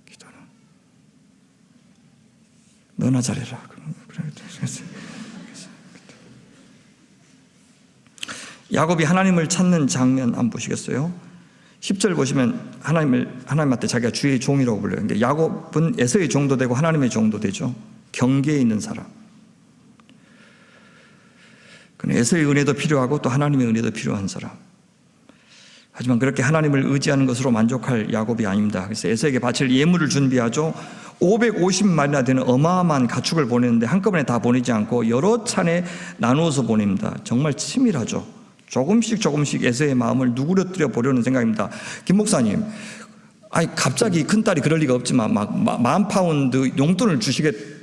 기도는 너나 잘해라. 야곱이 하나님을 찾는 장면 한번 보시겠어요? 10절 보시면 하나님한테 자기가 주의 종이라고 불러요. 그러니까 야곱은 에서의 종도 되고 하나님의 종도 되죠. 경계에 있는 사람. 에서의 은혜도 필요하고 또 하나님의 은혜도 필요한 사람. 하지만 그렇게 하나님을 의지하는 것으로 만족할 야곱이 아닙니다. 그래서 에서에게 바칠 예물을 준비하죠. 550마리나 되는 어마어마한 가축을 보내는데 한꺼번에 다 보내지 않고 여러 차례 나누어서 보냅니다. 정말 치밀하죠. 조금씩 에서의 마음을 누그러뜨려 보려는 생각입니다. 김 목사님, 갑자기 큰딸이 그럴 리가 없지만 막 10,000파운드 용돈을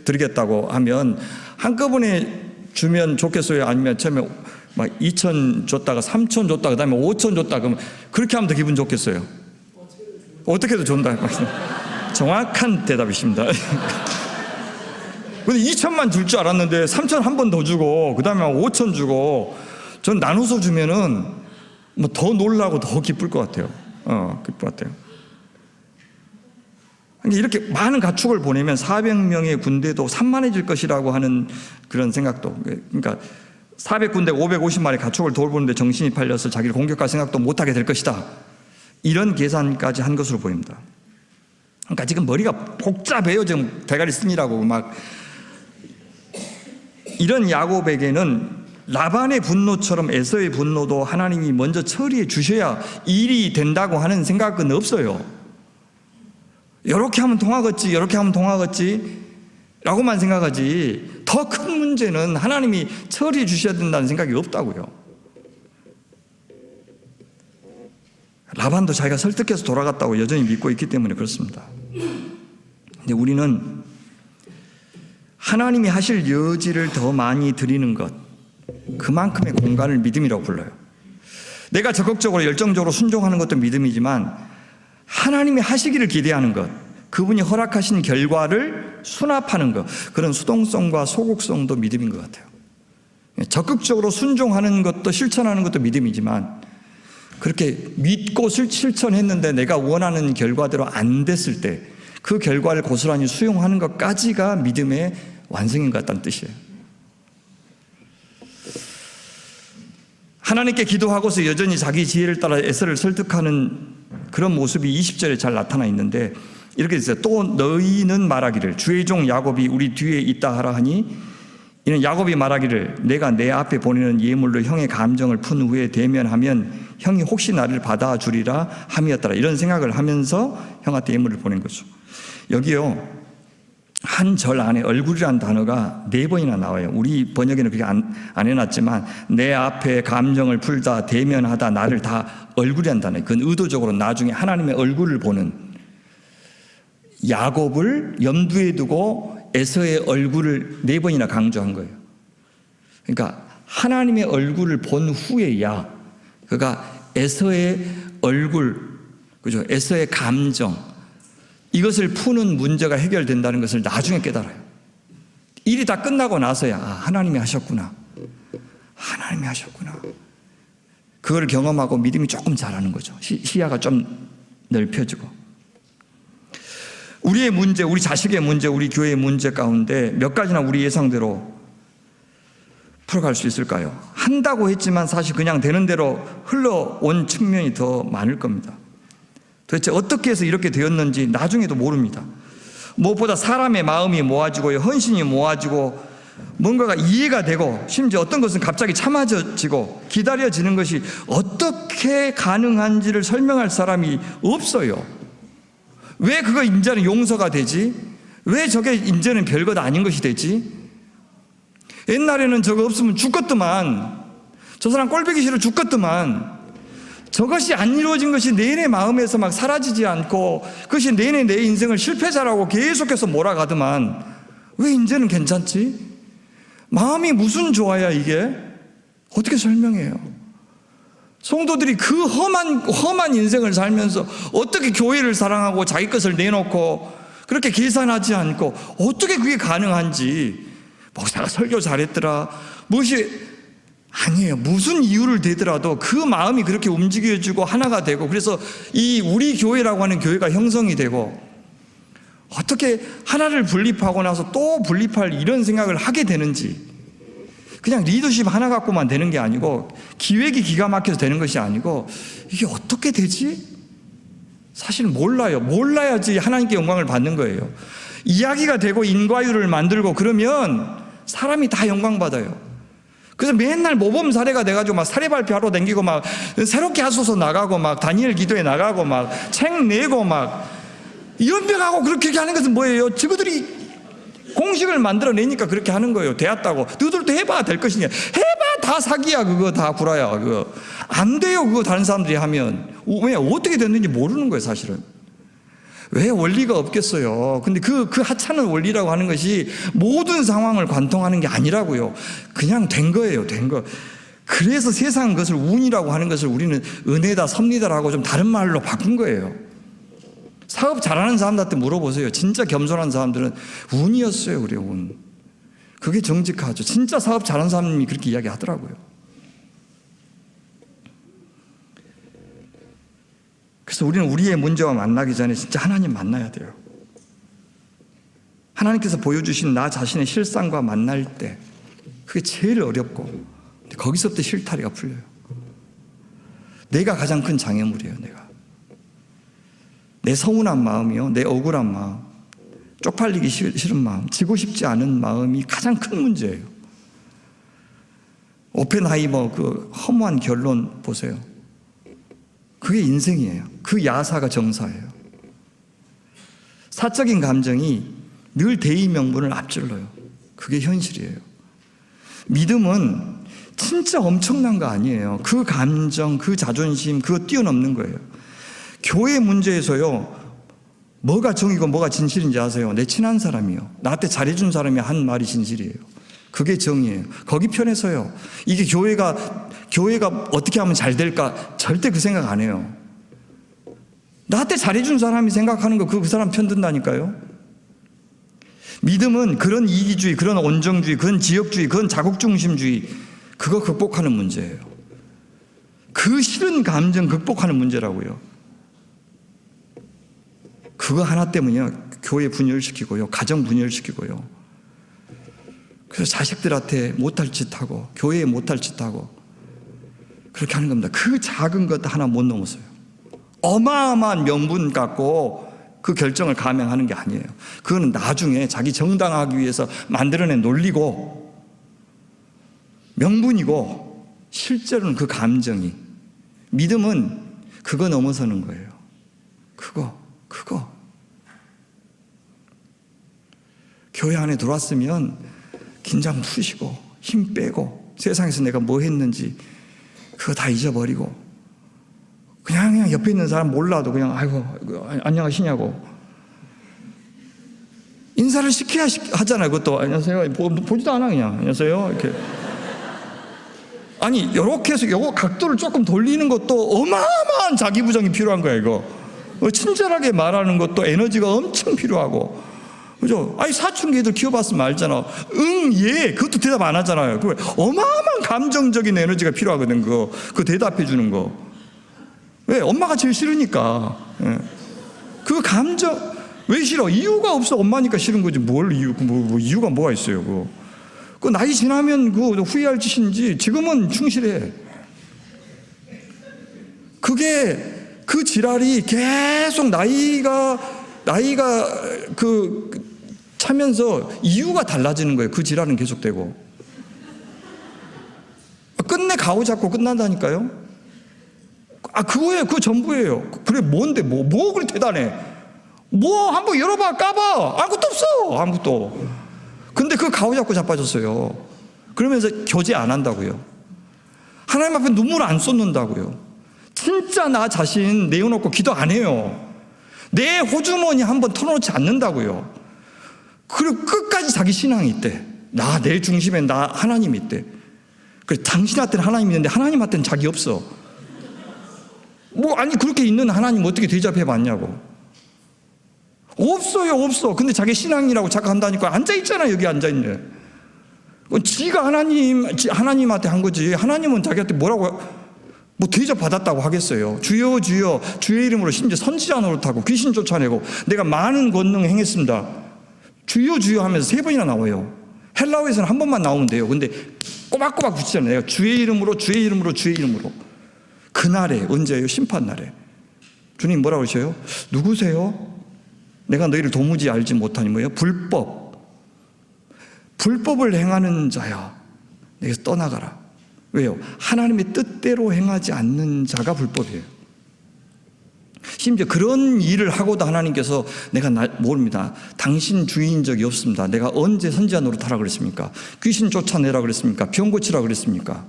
드리겠다고 하면 한꺼번에 주면 좋겠어요? 아니면 처음에 막 2,000 줬다가 3,000 줬다가 그다음에 5,000 줬다가 그러면 그렇게 하면 더 기분 좋겠어요? 어떻게 해도 좋다. 정확한 대답이십니다. 근데 2,000만 줄 줄 알았는데 3,000 한 번 더 주고 그다음에 5,000 주고 전 나눠서 주면은 뭐 더 놀라고 더 기쁠 것 같아요. 기쁠 것 같아요. 이렇게 많은 가축을 보내면 400명의 군대도 산만해질 것이라고 하는 그런 생각도, 그러니까 400군데 550마리 가축을 돌보는데 정신이 팔려서 자기를 공격할 생각도 못하게 될 것이다. 이런 계산까지 한 것으로 보입니다. 그러니까 지금 머리가 복잡해요. 지금 대가리 쓴이라고 막. 이런 야곱에게는 라반의 분노처럼 에서의 분노도 하나님이 먼저 처리해 주셔야 일이 된다고 하는 생각은 없어요. 이렇게 하면 통하겠지, 이렇게 하면 통하겠지 라고만 생각하지 더 큰 문제는 하나님이 처리해 주셔야 된다는 생각이 없다고요. 라반도 자기가 설득해서 돌아갔다고 여전히 믿고 있기 때문에 그렇습니다. 근데 우리는 하나님이 하실 여지를 더 많이 드리는 것, 그만큼의 공간을 믿음이라고 불러요. 내가 적극적으로 열정적으로 순종하는 것도 믿음이지만 하나님이 하시기를 기대하는 것, 그분이 허락하신 결과를 수납하는 것, 그런 수동성과 소극성도 믿음인 것 같아요. 적극적으로 순종하는 것도 실천하는 것도 믿음이지만 그렇게 믿고 실천했는데 내가 원하는 결과대로 안 됐을 때 그 결과를 고스란히 수용하는 것까지가 믿음의 완성인 것 같다는 뜻이에요. 하나님께 기도하고서 여전히 자기 지혜를 따라 에서를 설득하는 그런 모습이 20절에 잘 나타나 있는데 이렇게 됐어요. 또 너희는 말하기를 주의 종 야곱이 우리 뒤에 있다 하라 하니 이는 야곱이 말하기를 내가 내 앞에 보내는 예물로 형의 감정을 푼 후에 대면하면 형이 혹시 나를 받아주리라 함이었더라. 이런 생각을 하면서 형한테 예물을 보낸 거죠. 여기요, 한 절 안에 얼굴이라는 단어가 4번이나 나와요. 우리 번역에는 그렇게 안 해놨지만 내 앞에 감정을 풀다, 대면하다, 나를 다 얼굴이라는 단어예요. 그건 의도적으로 나중에 하나님의 얼굴을 보는, 야곱을 염두에 두고 에서의 얼굴을 4번이나 강조한 거예요. 그러니까 하나님의 얼굴을 본 후에야 그가 에서의 얼굴, 그죠? 에서의 감정, 이것을 푸는 문제가 해결된다는 것을 나중에 깨달아요. 일이 다 끝나고 나서야 하나님이 하셨구나. 하나님이 하셨구나. 그걸 경험하고 믿음이 조금 자라는 거죠. 시야가 좀 넓혀지고. 우리의 문제, 우리 자식의 문제, 우리 교회의 문제 가운데 몇 가지나 우리 예상대로 풀어갈 수 있을까요? 한다고 했지만 사실 그냥 되는 대로 흘러온 측면이 더 많을 겁니다. 도대체 어떻게 해서 이렇게 되었는지 나중에도 모릅니다. 무엇보다 사람의 마음이 모아지고요, 헌신이 모아지고 뭔가가 이해가 되고 심지어 어떤 것은 갑자기 참아지고 기다려지는 것이 어떻게 가능한지를 설명할 사람이 없어요. 왜 그거 인자는 용서가 되지? 왜 저게 인자는 별것 아닌 것이 되지? 옛날에는 저거 없으면 죽겠더만, 저 사람 꼴보기 싫어 죽겠더만, 저것이 안 이루어진 것이 내내 마음에서 막 사라지지 않고 그것이 내내 내 인생을 실패자라고 계속해서 몰아가더만, 왜 이제는 괜찮지? 마음이 무슨 좋아야 이게? 어떻게 설명해요? 성도들이 그 험한 인생을 살면서 어떻게 교회를 사랑하고 자기 것을 내놓고 그렇게 계산하지 않고 어떻게 그게 가능한지, 목사가 설교 잘했더라, 무엇이 아니에요. 무슨 이유를 대더라도 그 마음이 그렇게 움직여지고 하나가 되고, 그래서 이 우리 교회라고 하는 교회가 형성이 되고, 어떻게 하나를 분립하고 나서 또 분립할 이런 생각을 하게 되는지, 그냥 리더십 하나 갖고만 되는 게 아니고 기획이 기가 막혀서 되는 것이 아니고 이게 어떻게 되지? 사실 몰라요. 몰라야지 하나님께 영광을 받는 거예요. 이야기가 되고 인과율을 만들고 그러면 사람이 다 영광 받아요. 그래서 맨날 모범 사례가 돼가지고 막 사례 발표하러 다니고 막 새롭게 하소서 나가고 막 다니엘 기도에 나가고 막 책 내고 막 연병하고 그렇게 하는 것은 뭐예요? 저들이 공식을 만들어내니까 그렇게 하는 거예요. 되었다고. 너희들도 해봐 될 것이냐. 해봐 다 사기야. 그거 다 구라야. 그거 안 돼요. 그거 다른 사람들이 하면. 왜 어떻게 됐는지 모르는 거예요. 사실은. 왜 원리가 없겠어요. 근데 그 하찮은 원리라고 하는 것이 모든 상황을 관통하는 게 아니라고요. 그냥 된 거예요. 된 거. 그래서 세상 것을 운이라고 하는 것을 우리는 은혜다 섭리다라고 좀 다른 말로 바꾼 거예요. 사업 잘하는 사람들한테 물어보세요. 진짜 겸손한 사람들은 운이었어요. 그래요. 운. 그게 정직하죠. 진짜 사업 잘하는 사람이 그렇게 이야기하더라고요. 그래서 우리는 우리의 문제와 만나기 전에 진짜 하나님 만나야 돼요. 하나님께서 보여주신 나 자신의 실상과 만날 때 그게 제일 어렵고, 거기서부터 실타래가 풀려요. 내가 가장 큰 장애물이에요. 내 서운한 마음이요, 내 억울한 마음, 쪽팔리기 싫은 마음, 지고 싶지 않은 마음이 가장 큰 문제예요. 오펜하이머 그 허무한 결론 보세요. 그게 인생이에요. 그 야사가 정사예요. 사적인 감정이 늘 대의 명분을 앞질러요. 그게 현실이에요. 믿음은 진짜 엄청난 거 아니에요. 그 감정, 그 자존심, 그거 뛰어넘는 거예요. 교회 문제에서요, 뭐가 정이고 뭐가 진실인지 아세요? 내 친한 사람이요, 나한테 잘해준 사람이 한 말이 진실이에요. 그게 정이에요. 거기 편에서요, 이게 교회가 어떻게 하면 잘 될까 절대 그 생각 안 해요. 나한테 잘해준 사람이 생각하는 거 그 사람 편든다니까요. 믿음은 그런 이기주의, 그런 온정주의, 그런 지역주의, 그런 자국중심주의, 그거 극복하는 문제예요. 그 싫은 감정 극복하는 문제라고요. 그거 하나 때문에요, 교회 분열시키고요, 가정 분열시키고요. 그래서 자식들한테 못할 짓하고 교회에 못할 짓하고 그렇게 하는 겁니다. 그 작은 것 하나 못 넘었어요. 어마어마한 명분 갖고 그 결정을 감행하는 게 아니에요. 그거는 나중에 자기 정당화하기 위해서 만들어낸 논리고 명분이고 실제로는 그 감정이, 믿음은 그거 넘어서는 거예요. 그거 교회 안에 들어왔으면 긴장 푸시고 힘 빼고 세상에서 내가 뭐 했는지 그거 다 잊어버리고 그냥 옆에 있는 사람 몰라도 그냥 아이고 안녕하시냐고 인사를 시켜야 하잖아요. 그것도 안녕하세요. 보지도 않아 그냥 안녕하세요 이렇게. 아니 이렇게 해서 요거 각도를 조금 돌리는 것도 어마어마한 자기 부정이 필요한 거야. 이거 친절하게 말하는 것도 에너지가 엄청 필요하고, 그죠? 아니 사춘기 애들 키워봤으면 알잖아. 응, 예, 그것도 대답 안 하잖아요. 그 어마어마한 감정적인 에너지가 필요하거든. 그 대답해 주는 거. 왜? 엄마가 제일 싫으니까. 예. 그 감정 왜 싫어? 이유가 없어. 엄마니까 싫은 거지. 뭘 이유? 뭐 이유가 뭐가 있어요? 그 나이 지나면 그 후회할 짓인지 지금은 충실해. 그게 그 지랄이 계속 나이가 차면서 이유가 달라지는 거예요. 그 지랄은 계속되고. 끝내 가오 잡고 끝난다니까요. 그거예요. 그거 전부예요. 그래 뭔데 뭐 그렇게 대단해? 뭐 한번 열어봐 까봐. 아무것도 없어. 아무것도. 근데 그 가오 잡고 자빠졌어요. 그러면서 교제 안 한다고요. 하나님 앞에 눈물 안 쏟는다고요. 진짜 나 자신 내어놓고 기도 안 해요. 내 호주머니 한번 털어놓지 않는다고요. 그리고 끝까지 자기 신앙이 있대. 내 중심에 나 하나님이 있대. 그래 당신한테는 하나님이 있는데 하나님한테는 자기 없어. 아니 그렇게 있는 하나님 어떻게 대접해 봤냐고. 없어요, 없어. 근데 자기 신앙이라고 자꾸 한다니까 앉아있잖아, 여기 앉아있네. 지가 하나님한테 한 거지. 하나님은 자기한테 뭐라고, 대접받았다고 하겠어요. 주여, 주여, 주의 이름으로 심지어 선지자 노릇하고 귀신 쫓아내고 내가 많은 권능 행했습니다. 주여, 주여 하면서 3번이나 나와요. 헬라어에서는 한 번만 나오면 돼요. 근데 꼬박꼬박 붙이잖아요. 내가 주의 이름으로, 주의 이름으로, 주의 이름으로. 그날에, 언제예요? 심판날에. 주님 뭐라고 그러셔요? 누구세요? 내가 너희를 도무지 알지 못하니 뭐예요? 불법을 행하는 자야, 내게서 떠나가라. 왜요? 하나님의 뜻대로 행하지 않는 자가 불법이에요. 심지어 그런 일을 하고도 하나님께서 내가 모릅니다. 당신 주인 적이 없습니다. 내가 언제 선지자 노릇하라 그랬습니까? 귀신 쫓아내라 그랬습니까? 병 고치라 그랬습니까?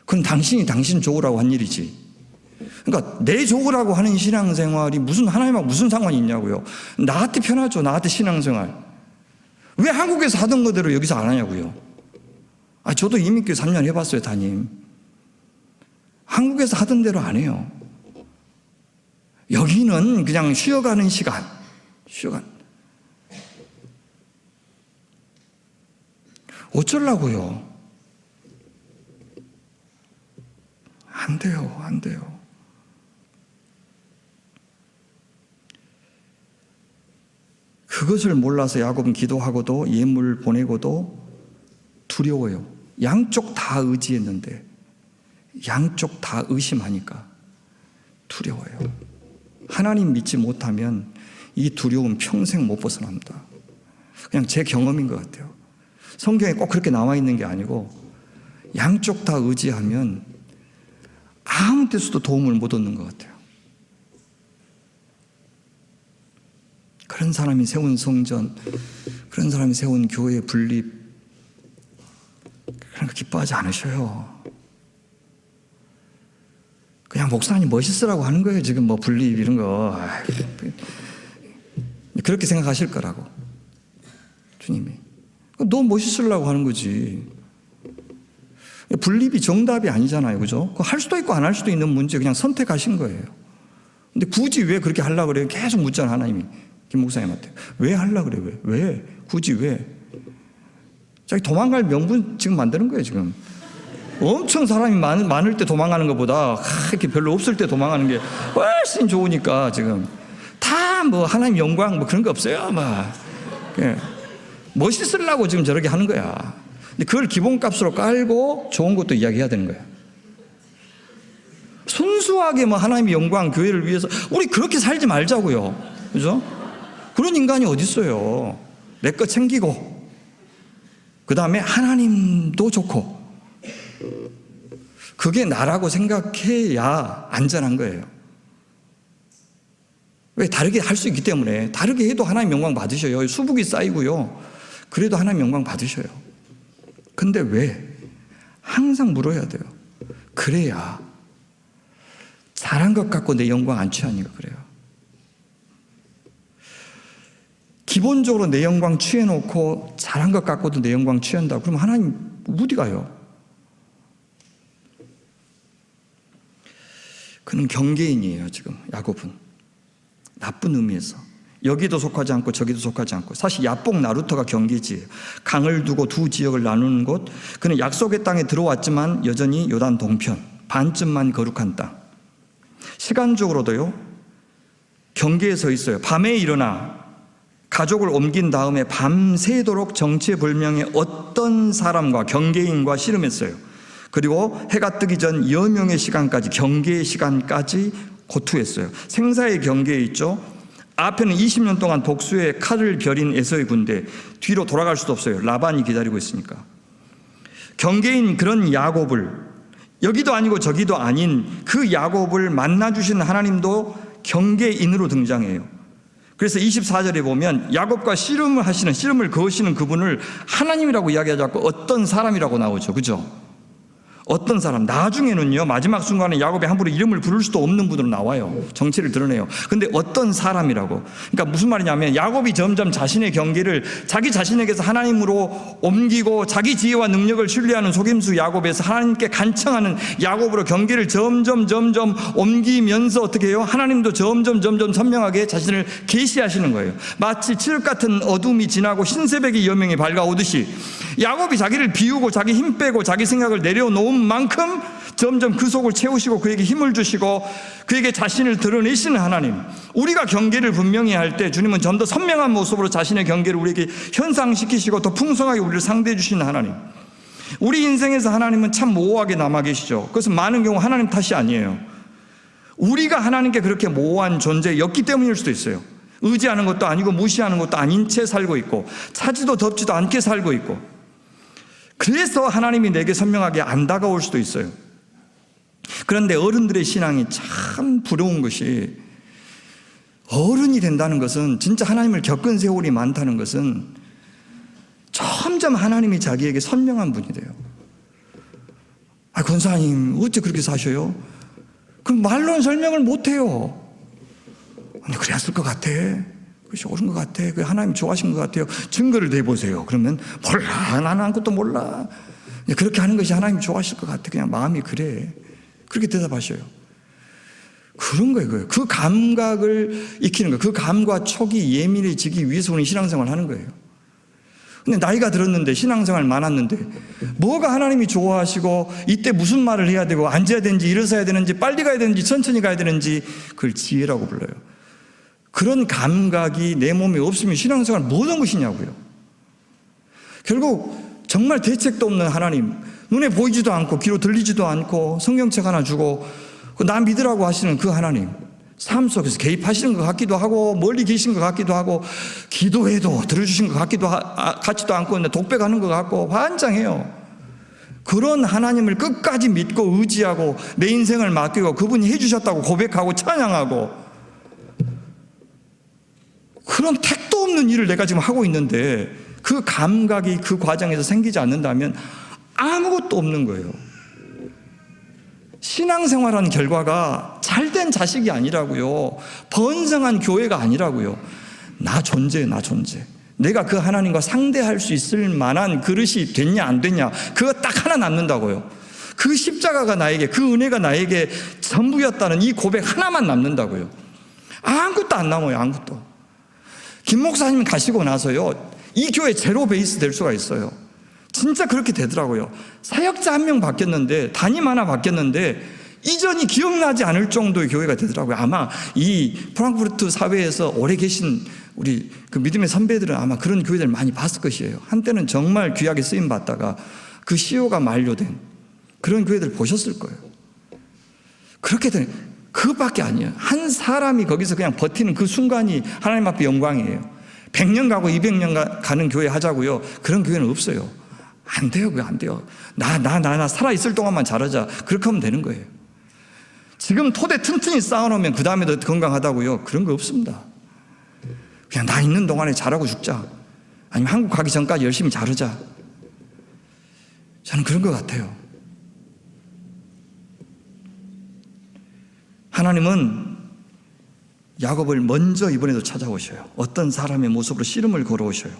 그건 당신이 당신 좋으라고 한 일이지. 그러니까 내 좋으라고 하는 신앙생활이 하나님하고 무슨 상관이 있냐고요. 나한테 편하죠. 나한테 신앙생활. 왜 한국에서 하던 거대로 여기서 안 하냐고요. 저도 이민교회 3년 해봤어요. 담임. 한국에서 하던 대로 안 해요. 여기는 그냥 쉬어가는 시간. 어쩌려고요. 안 돼요. 그것을 몰라서 야곱은 기도하고도 예물 보내고도 두려워요. 양쪽 다 의지했는데 양쪽 다 의심하니까 두려워요. 하나님 믿지 못하면 이 두려움 평생 못 벗어납니다. 그냥 제 경험인 것 같아요. 성경에 꼭 그렇게 나와 있는 게 아니고 양쪽 다 의지하면 아무 데서도 도움을 못 얻는 것 같아요. 그런 사람이 세운 성전, 그런 사람이 세운 교회의 분립, 그런 거 기뻐하지 않으셔요. 그냥 목사님 멋있으라고 하는 거예요. 지금 분립 이런 거. 그렇게 생각하실 거라고. 주님이. 너 멋있으려고 하는 거지. 분립이 정답이 아니잖아요. 그죠? 할 수도 있고 안 할 수도 있는 문제 그냥 선택하신 거예요. 근데 굳이 왜 그렇게 하려고 그래요? 계속 묻잖아, 하나님이. 김 목사님한테. 왜 하려고 그래? 왜? 굳이 왜? 자기 도망갈 명분 지금 만드는 거예요, 지금. 엄청 사람이 많을 때 도망가는 것보다 이렇게 별로 없을 때 도망가는 게 훨씬 좋으니까 지금. 다 하나님 영광 그런 거 없어요, 멋있으려고 지금 저렇게 하는 거야. 근데 그걸 기본값으로 깔고 좋은 것도 이야기해야 되는 거야. 순수하게 하나님의 영광, 교회를 위해서 우리 그렇게 살지 말자고요. 그죠? 그런 인간이 어디 있어요? 내 거 챙기고, 그 다음에 하나님도 좋고, 그게 나라고 생각해야 안전한 거예요. 왜? 다르게 할 수 있기 때문에. 다르게 해도 하나님 영광 받으셔요. 수북이 쌓이고요. 그래도 하나님 영광 받으셔요. 근데 왜? 항상 물어야 돼요. 그래야 잘한 것 같고 내 영광 안 취하니까 그래요. 기본적으로 내 영광 취해놓고 잘한 것 같고도 내 영광 취한다. 그럼 하나님 어디 가요? 그는 경계인이에요. 지금 야곱은 나쁜 의미에서 여기도 속하지 않고 저기도 속하지 않고, 사실 야복 나루터가 경계지. 강을 두고 두 지역을 나누는 곳. 그는 약속의 땅에 들어왔지만 여전히 요단 동편 반쯤만 거룩한 땅. 시간적으로도요 경계에 서 있어요. 밤에 일어나 가족을 옮긴 다음에 밤새도록 정체불명의 어떤 사람과 경계인과 씨름했어요. 그리고 해가 뜨기 전 여명의 시간까지, 경계의 시간까지 고투했어요. 생사의 경계에 있죠. 앞에는 20년 동안 복수의 칼을 벼린 에서의 군대, 뒤로 돌아갈 수도 없어요. 라반이 기다리고 있으니까. 경계인 그런 야곱을, 여기도 아니고 저기도 아닌 그 야곱을 만나주신 하나님도 경계인으로 등장해요. 그래서 24절에 보면 야곱과 씨름을 그으시는 그분을 하나님이라고 이야기하지 않고 어떤 사람이라고 나오죠. 그죠? 어떤 사람, 나중에는요 마지막 순간에 야곱이 함부로 이름을 부를 수도 없는 분으로 나와요. 정체를 드러내요. 근데 어떤 사람이라고, 그러니까 무슨 말이냐면 야곱이 점점 자신의 경계를 자기 자신에게서 하나님으로 옮기고 자기 지혜와 능력을 신뢰하는 속임수 야곱에서 하나님께 간청하는 야곱으로 경계를 점점 옮기면서 어떻게 해요? 하나님도 점점 선명하게 자신을 계시하시는 거예요. 마치 칠흑 같은 어둠이 지나고 신새벽의 여명이 밝아오듯이 야곱이 자기를 비우고 자기 힘 빼고 자기 생각을 내려놓은 만큼 점점 그 속을 채우시고 그에게 힘을 주시고 그에게 자신을 드러내시는 하나님. 우리가 경계를 분명히 할 때 주님은 좀 더 선명한 모습으로 자신의 경계를 우리에게 현상시키시고 더 풍성하게 우리를 상대해 주시는 하나님. 우리 인생에서 하나님은 참 모호하게 남아 계시죠. 그것은 많은 경우 하나님 탓이 아니에요. 우리가 하나님께 그렇게 모호한 존재였기 때문일 수도 있어요. 의지하는 것도 아니고 무시하는 것도 아닌 채 살고 있고 차지도 덥지도 않게 살고 있고, 그래서 하나님이 내게 선명하게 안 다가올 수도 있어요. 그런데 어른들의 신앙이 참 부러운 것이, 어른이 된다는 것은, 진짜 하나님을 겪은 세월이 많다는 것은 점점 하나님이 자기에게 선명한 분이 돼요. 아, 권사님 어째 그렇게 사셔요? 그럼 말로는 설명을 못해요. 아니, 그랬을 것 같아. 그것이 옳은 것 같아. 그 하나님 좋아하신 것 같아요. 증거를 대보세요. 그러면 몰라, 나는 아무것도 몰라. 그렇게 하는 것이 하나님 좋아하실 것 같아. 그냥 마음이 그래. 그렇게 대답하셔요. 그런 거예요. 그 감각을 익히는 거예요. 그 감과 촉이 예민해지기 위해서 우리는 신앙생활을 하는 거예요. 근데 나이가 들었는데 신앙생활 많았는데 뭐가 하나님이 좋아하시고 이때 무슨 말을 해야 되고 앉아야 되는지 일어서야 되는지 빨리 가야 되는지 천천히 가야 되는지, 그걸 지혜라고 불러요. 그런 감각이 내 몸에 없으면 신앙생활 뭐던 것이냐고요. 결국 정말 대책도 없는 하나님, 눈에 보이지도 않고 귀로 들리지도 않고 성경책 하나 주고 나 믿으라고 하시는 그 하나님, 삶 속에서 개입하시는 것 같기도 하고 멀리 계신 것 같기도 하고 기도해도 들어주신 것 같지도 않고 독백하는 것 같고 환장해요. 그런 하나님을 끝까지 믿고 의지하고 내 인생을 맡기고 그분이 해주셨다고 고백하고 찬양하고, 그런 택도 없는 일을 내가 지금 하고 있는데 그 감각이 그 과정에서 생기지 않는다면 아무것도 없는 거예요. 신앙생활하는 결과가 잘된 자식이 아니라고요. 번성한 교회가 아니라고요. 나 존재. 내가 그 하나님과 상대할 수 있을 만한 그릇이 됐냐 안 됐냐, 그거 딱 하나 남는다고요. 그 십자가가 나에게, 그 은혜가 나에게 전부였다는 이 고백 하나만 남는다고요. 아무것도 안 남아요. 아무것도. 김 목사님 가시고 나서요, 이 교회 제로 베이스 될 수가 있어요. 진짜 그렇게 되더라고요. 사역자 한 명 바뀌었는데, 담임 하나 바뀌었는데 이전이 기억나지 않을 정도의 교회가 되더라고요. 아마 이 프랑크푸르트 사회에서 오래 계신 우리 그 믿음의 선배들은 아마 그런 교회들 많이 봤을 것이에요. 한때는 정말 귀하게 쓰임 받다가 그 CEO가 만료된 그런 교회들 보셨을 거예요. 그렇게 되는, 그것밖에 아니에요. 한 사람이 거기서 그냥 버티는 그 순간이 하나님 앞에 영광이에요. 100년 가고 200년 가는 교회 하자고요. 그런 교회는 없어요. 안 돼요. 그거 안 돼요. 나 살아있을 동안만 잘하자. 그렇게 하면 되는 거예요. 지금 토대 튼튼히 쌓아놓으면 그 다음에도 건강하다고요. 그런 거 없습니다. 그냥 나 있는 동안에 잘하고 죽자. 아니면 한국 가기 전까지 열심히 잘하자. 저는 그런 것 같아요. 하나님은 야곱을 먼저 이번에도 찾아오셔요. 어떤 사람의 모습으로 씨름을 걸어오셔요.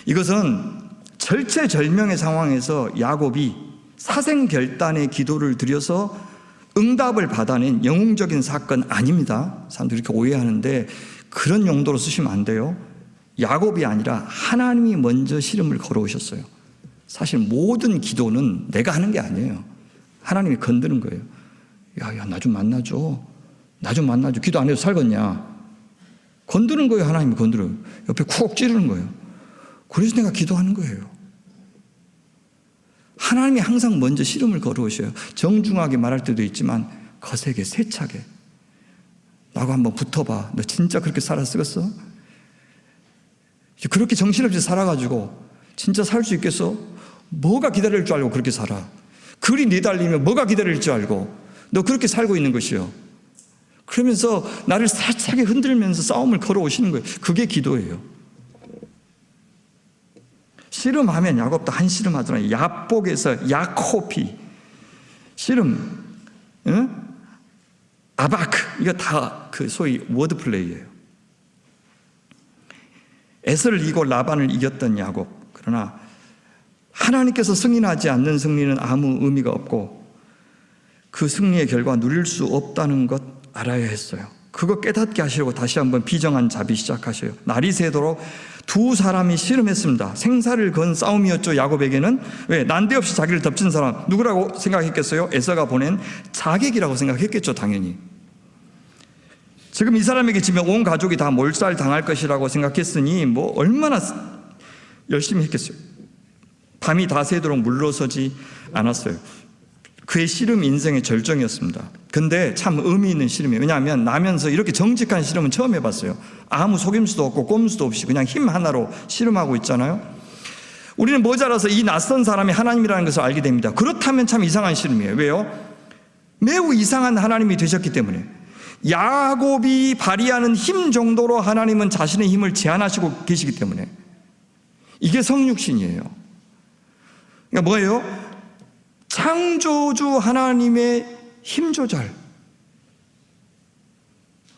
이것은 절체절명의 상황에서 야곱이 사생결단의 기도를 드려서 응답을 받아낸 영웅적인 사건 아닙니다. 사람들이 이렇게 오해하는데 그런 용도로 쓰시면 안 돼요. 야곱이 아니라 하나님이 먼저 씨름을 걸어오셨어요. 사실 모든 기도는 내가 하는 게 아니에요. 하나님이 건드는 거예요. 야, 나 좀 만나줘. 나 좀 만나줘. 기도 안 해도 살겠냐. 건드는 거예요. 하나님이 건드려요. 옆에 쿡 찌르는 거예요. 그래서 내가 기도하는 거예요. 하나님이 항상 먼저 씨름을 걸어오셔요. 정중하게 말할 때도 있지만 거세게 세차게 나하고 한번 붙어봐. 너 진짜 그렇게 살았었어? 그렇게 정신없이 살아가지고 진짜 살 수 있겠어? 뭐가 기다릴 줄 알고 그렇게 살아? 글이 내달리면 뭐가 기다릴 줄 알고 너 그렇게 살고 있는 것이요. 그러면서 나를 살짝에 흔들면서 싸움을 걸어오시는 거예요. 그게 기도예요. 씨름하면 야곱도 한 씨름 하더라. 야복에서 야코피 씨름, 응? 아바크 이거 다 그 소위 워드 플레이예요. 에서를 이기고 라반을 이겼던 야곱. 그러나 하나님께서 승인하지 않는 승리는 아무 의미가 없고 그 승리의 결과 누릴 수 없다는 것 알아야 했어요. 그거 깨닫게 하시려고 다시 한번 비정한 자비 시작하셔요. 날이 새도록 두 사람이 씨름했습니다. 생사를 건 싸움이었죠. 야곱에게는. 왜? 난데없이 자기를 덮친 사람 누구라고 생각했겠어요? 에서가 보낸 자객이라고 생각했겠죠. 당연히. 지금 이 사람에게 지면 온 가족이 다 몰살 당할 것이라고 생각했으니 뭐 얼마나 열심히 했겠어요. 밤이 다 새도록 물러서지 않았어요. 그의 씨름 인생의 절정이었습니다. 근데 참 의미 있는 씨름이에요. 왜냐하면 나면서 이렇게 정직한 씨름은 처음 해봤어요. 아무 속임수도 없고 꼼수도 없이 그냥 힘 하나로 씨름하고 있잖아요. 우리는 모자라서 이 낯선 사람이 하나님이라는 것을 알게 됩니다. 그렇다면 참 이상한 씨름이에요. 왜요? 매우 이상한 하나님이 되셨기 때문에. 야곱이 발휘하는 힘 정도로 하나님은 자신의 힘을 제한하시고 계시기 때문에. 이게 성육신이에요. 그러니까 뭐예요? 창조주 하나님의 힘 조절.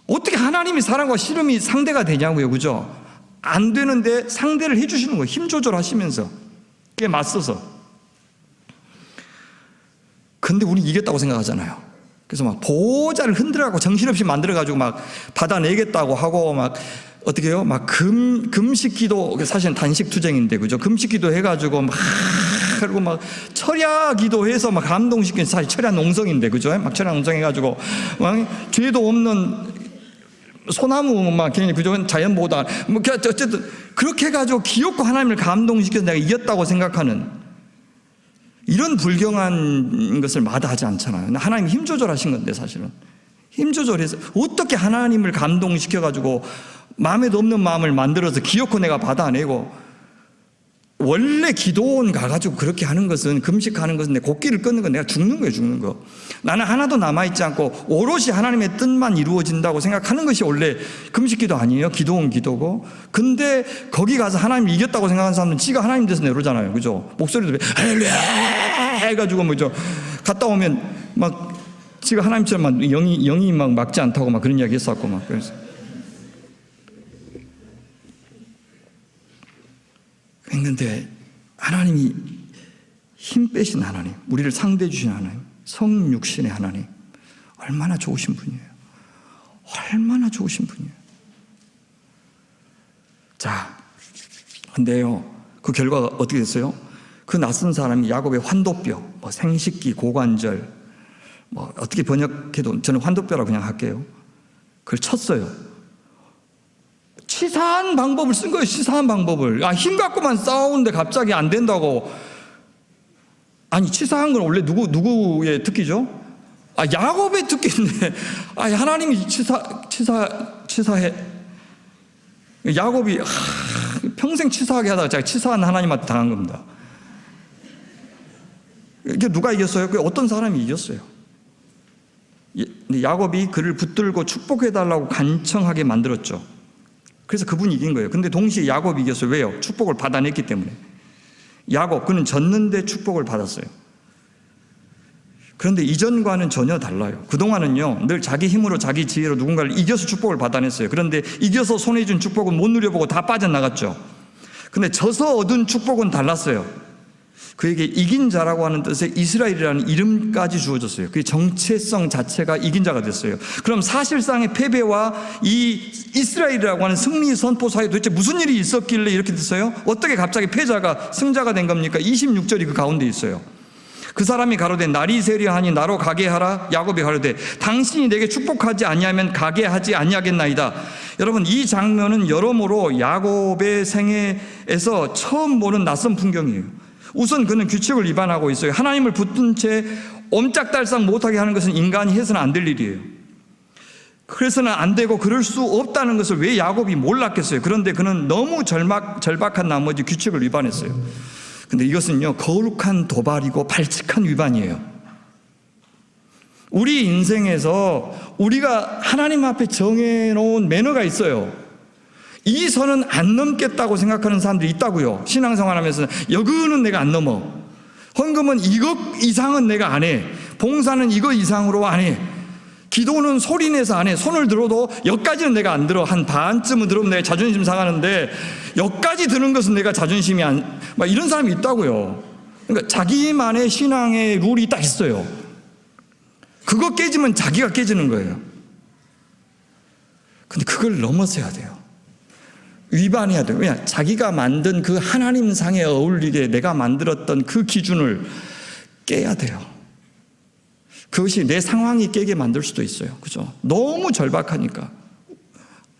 어떻게 하나님이 사람과 씨름이 상대가 되냐고요. 그죠? 안 되는데 상대를 해주시는 거예요. 힘 조절하시면서. 그게 맞서서. 근데 우리 이겼다고 생각하잖아요. 그래서 막 보호자를 흔들어가고 정신없이 만들어가지고 막 받아내겠다고 하고 막 어떻게 해요? 막 금식기도, 사실은 단식투쟁인데, 그죠? 금식기도 해가지고 막 그리고 막 철야기도 해서 막 감동시키는, 사실 철야 농성인데, 그죠? 막 철야 농성 해가지고 막 죄도 없는 소나무 막 괜히 그죠? 자연 보호다 뭐 어쨌든 그렇게 해가지고 귀엽고 하나님을 감동시켜서 내가 이겼다고 생각하는 이런 불경한 것을 마다하지 않잖아요. 하나님이 힘 조절하신 건데 사실은 힘 조절해서 어떻게 하나님을 감동시켜가지고 마음에도 없는 마음을 만들어서 귀엽고 내가 받아내고. 원래 기도원 가가지고 그렇게 하는 것은, 금식하는 것은 내 곡기를 끊는 건 내가 죽는 거예요. 죽는 거. 나는 하나도 남아있지 않고 오롯이 하나님의 뜻만 이루어진다고 생각하는 것이 원래 금식기도 아니에요. 기도원 기도고. 근데 거기 가서 하나님 이겼다고 생각하는 사람은 지가 하나님 돼서 내려오잖아요. 그죠? 목소리도 할렐루야 해가지고 뭐죠? 갔다 오면 막 지가 하나님처럼 막 영이 막 막지 않다고 막 그런 이야기 했었고 막 그래서. 했는데 하나님이 힘 빼신 하나님, 우리를 상대해 주신 하나님, 성육신의 하나님, 얼마나 좋으신 분이에요. 얼마나 좋으신 분이에요. 자, 근데요, 그 결과가 어떻게 됐어요? 그 낯선 사람이 야곱의 환도뼈, 뭐 생식기, 고관절, 뭐 어떻게 번역해도 저는 환도뼈라고 그냥 할게요. 그걸 쳤어요. 치사한 방법을 쓴 거예요. 치사한 방법을. 힘 갖고만 싸우는데 갑자기 안 된다고. 아니 치사한 건 원래 누구의 특기죠? 야곱의 듣겠네. 하나님이 치사해. 야곱이 평생 치사하게 하다가 자기 치사한 하나님한테 당한 겁니다. 이게 누가 이겼어요? 어떤 사람이 이겼어요. 야곱이 그를 붙들고 축복해달라고 간청하게 만들었죠. 그래서 그분이 이긴 거예요. 근데 동시에 야곱이 이겼어요. 왜요? 축복을 받아냈기 때문에. 야곱, 그는 졌는데 축복을 받았어요. 그런데 이전과는 전혀 달라요. 그동안은요, 늘 자기 힘으로 자기 지혜로 누군가를 이겨서 축복을 받아냈어요. 그런데 이겨서 손에 준 축복은 못 누려보고 다 빠져나갔죠. 근데 져서 얻은 축복은 달랐어요. 그에게 이긴 자라고 하는 뜻의 이스라엘이라는 이름까지 주어졌어요. 그 정체성 자체가 이긴 자가 됐어요. 그럼 사실상의 패배와 이 이스라엘이라고 하는 승리 선포 사이에 도대체 무슨 일이 있었길래 이렇게 됐어요? 어떻게 갑자기 패자가 승자가 된 겁니까? 26절이 그 가운데 있어요. 그 사람이 가로되 날이 세려하니 나로 가게 하라. 야곱이 가로되 당신이 내게 축복하지 아니하면 가게 하지 아니하겠나이다. 여러분, 이 장면은 여러모로 야곱의 생애에서 처음 보는 낯선 풍경이에요. 우선 그는 규칙을 위반하고 있어요. 하나님을 붙든 채 옴짝달싹 못하게 하는 것은 인간이 해서는 안 될 일이에요. 그래서는 안 되고 그럴 수 없다는 것을 왜 야곱이 몰랐겠어요. 그런데 그는 너무 절박한 나머지 규칙을 위반했어요. 근데 이것은요, 거룩한 도발이고 발칙한 위반이에요. 우리 인생에서 우리가 하나님 앞에 정해놓은 매너가 있어요. 이 선은 안 넘겠다고 생각하는 사람들이 있다고요. 신앙생활하면서 여기는 내가 안 넘어. 헌금은 이것 이상은 내가 안 해. 봉사는 이거 이상으로 안 해. 기도는 소리내서 안 해. 손을 들어도 여기까지는 내가 안 들어. 한 반쯤은 들으면 내가 자존심 상하는데 여기까지 드는 것은 내가 자존심이 막 이런 사람이 있다고요. 그러니까 자기만의 신앙의 룰이 딱 있어요. 그거 깨지면 자기가 깨지는 거예요. 근데 그걸 넘어서야 돼요. 위반해야 돼요. 왜냐? 자기가 만든 그 하나님상에 어울리게 내가 만들었던 그 기준을 깨야 돼요. 그것이 내 상황이 깨게 만들 수도 있어요. 그죠? 너무 절박하니까.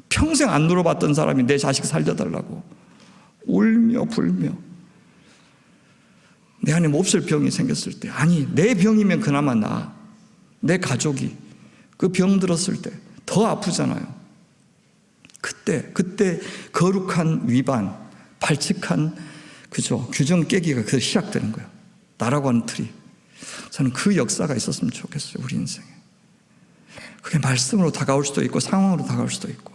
평생 안 누려봤던 사람이 내 자식 살려달라고 울며 불며 내 안에 몹쓸 병이 생겼을 때, 아니 내 병이면 그나마 나아. 내 가족이 그 병 들었을 때 더 아프잖아요. 그때 거룩한 위반, 발칙한 그죠? 규정 깨기가 그 시작되는 거예요. 나라고 하는 틀이. 저는 그 역사가 있었으면 좋겠어요. 우리 인생에. 그게 말씀으로 다가올 수도 있고 상황으로 다가올 수도 있고.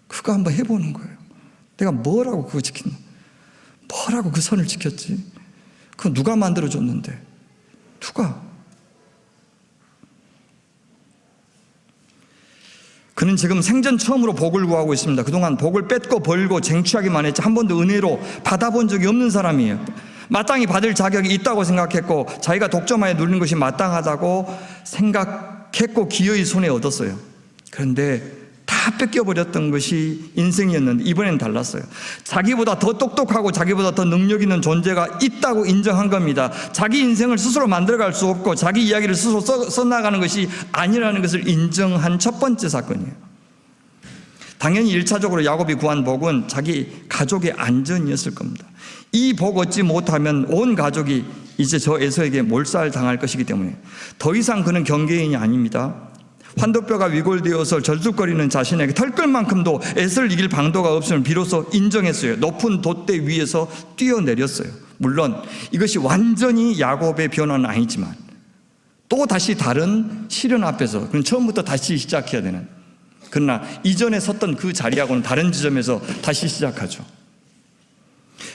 그거 한번 해보는 거예요. 내가 뭐라고 그거 지켰나? 뭐라고 그 선을 지켰지? 그거 누가 만들어줬는데? 누가? 그는 지금 생전 처음으로 복을 구하고 있습니다. 그동안 복을 뺏고 벌고 쟁취하기만 했지 한 번도 은혜로 받아본 적이 없는 사람이에요. 마땅히 받을 자격이 있다고 생각했고 자기가 독점하여 누리는 것이 마땅하다고 생각했고 기어이 손에 얻었어요. 그런데 다 뺏겨버렸던 것이 인생이었는데 이번엔 달랐어요. 자기보다 더 똑똑하고 자기보다 더 능력 있는 존재가 있다고 인정한 겁니다. 자기 인생을 스스로 만들어갈 수 없고 자기 이야기를 스스로 써나가는 것이 아니라는 것을 인정한 첫 번째 사건이에요. 당연히 1차적으로 야곱이 구한 복은 자기 가족의 안전이었을 겁니다. 이 복 얻지 못하면 온 가족이 이제 저 에서에게 몰살당할 것이기 때문에 더 이상 그는 경계인이 아닙니다. 환도뼈가 위골되어서 절뚝거리는 자신에게 털끝만큼도 에서를 이길 방도가 없음을 비로소 인정했어요. 높은 돛대 위에서 뛰어내렸어요. 물론 이것이 완전히 야곱의 변화는 아니지만 또 다시 다른 시련 앞에서 그럼 처음부터 다시 시작해야 되는, 그러나 이전에 섰던 그 자리하고는 다른 지점에서 다시 시작하죠.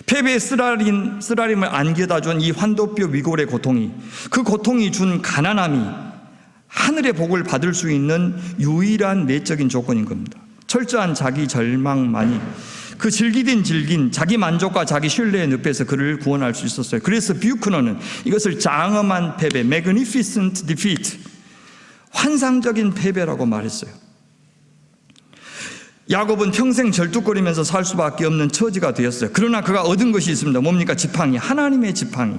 패배의 쓰라림을 안겨다 준 이 환도뼈 위골의 고통이, 그 고통이 준 가난함이 하늘의 복을 받을 수 있는 유일한 내적인 조건인 겁니다. 철저한 자기 절망만이 그 질긴 자기 만족과 자기 신뢰의 늪에서 그를 구원할 수 있었어요. 그래서 뷰크너는 이것을 장엄한 패배, magnificent defeat, 환상적인 패배라고 말했어요. 야곱은 평생 절뚝거리면서 살 수밖에 없는 처지가 되었어요. 그러나 그가 얻은 것이 있습니다. 뭡니까? 지팡이, 하나님의 지팡이.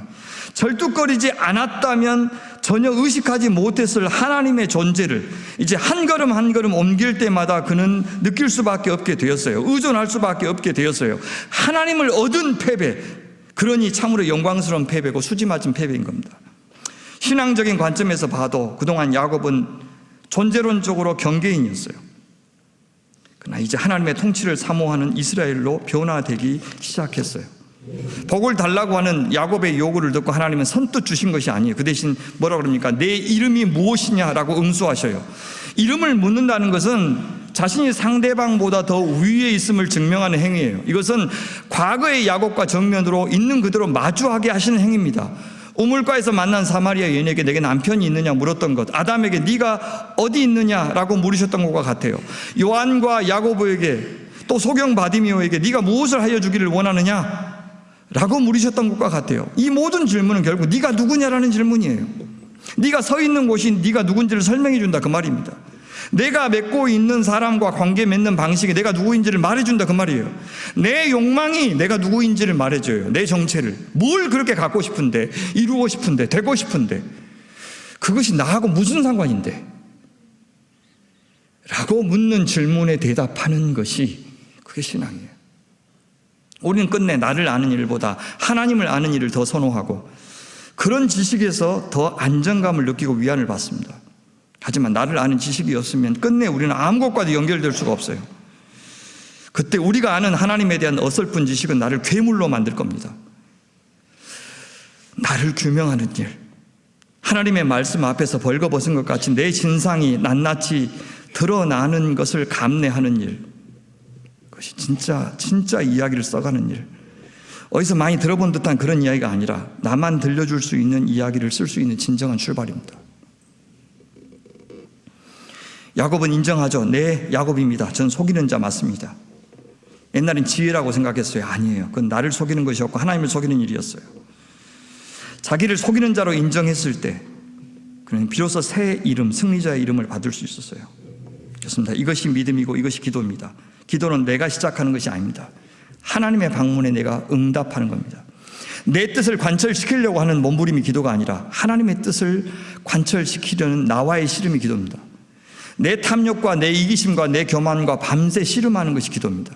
절뚝거리지 않았다면 전혀 의식하지 못했을 하나님의 존재를 이제 한 걸음 한 걸음 옮길 때마다 그는 느낄 수밖에 없게 되었어요. 의존할 수밖에 없게 되었어요. 하나님을 얻은 패배, 그러니 참으로 영광스러운 패배고 수지 맞은 패배인 겁니다. 신앙적인 관점에서 봐도 그동안 야곱은 존재론적으로 경계인이었어요. 그러나 이제 하나님의 통치를 사모하는 이스라엘로 변화되기 시작했어요. 복을 달라고 하는 야곱의 요구를 듣고 하나님은 선뜻 주신 것이 아니에요. 그 대신 뭐라 그럽니까? 내 이름이 무엇이냐라고 응수하셔요. 이름을 묻는다는 것은 자신이 상대방보다 더 위에 있음을 증명하는 행위예요. 이것은 과거의 야곱과 정면으로 있는 그대로 마주하게 하시는 행위입니다. 우물가에서 만난 사마리아 여인에게 내게 남편이 있느냐 물었던 것, 아담에게 네가 어디 있느냐라고 물으셨던 것과 같아요. 요한과 야고보에게 또 소경 바디미오에게 네가 무엇을 하여 주기를 원하느냐 라고 물으셨던 것과 같아요. 이 모든 질문은 결국 네가 누구냐라는 질문이에요. 네가 서 있는 곳이 네가 누군지를 설명해 준다 그 말입니다. 내가 맺고 있는 사람과 관계 맺는 방식이 내가 누구인지를 말해준다 그 말이에요. 내 욕망이 내가 누구인지를 말해줘요. 내 정체를. 뭘 그렇게 갖고 싶은데, 이루고 싶은데, 되고 싶은데, 그것이 나하고 무슨 상관인데? 라고 묻는 질문에 대답하는 것이 그게 신앙이에요. 우리는 끝내 나를 아는 일보다 하나님을 아는 일을 더 선호하고 그런 지식에서 더 안정감을 느끼고 위안을 받습니다. 하지만 나를 아는 지식이 없으면 끝내 우리는 아무것과도 연결될 수가 없어요. 그때 우리가 아는 하나님에 대한 어설픈 지식은 나를 괴물로 만들 겁니다. 나를 규명하는 일, 하나님의 말씀 앞에서 벌거벗은 것 같이 내 진상이 낱낱이 드러나는 것을 감내하는 일, 그것이 진짜 이야기를 써가는 일, 어디서 많이 들어본 듯한 그런 이야기가 아니라 나만 들려줄 수 있는 이야기를 쓸 수 있는 진정한 출발입니다. 야곱은 인정하죠. 네, 야곱입니다. 전 속이는 자 맞습니다. 옛날엔 지혜라고 생각했어요. 아니에요. 그건 나를 속이는 것이었고 하나님을 속이는 일이었어요. 자기를 속이는 자로 인정했을 때 그는 비로소 새 이름, 승리자의 이름을 받을 수 있었어요. 그렇습니다. 이것이 믿음이고 이것이 기도입니다. 기도는 내가 시작하는 것이 아닙니다. 하나님의 방문에 내가 응답하는 겁니다. 내 뜻을 관철시키려고 하는 몸부림이 기도가 아니라 하나님의 뜻을 관철시키려는 나와의 씨름이 기도입니다. 내 탐욕과 내 이기심과 내 교만과 밤새 씨름하는 것이 기도입니다.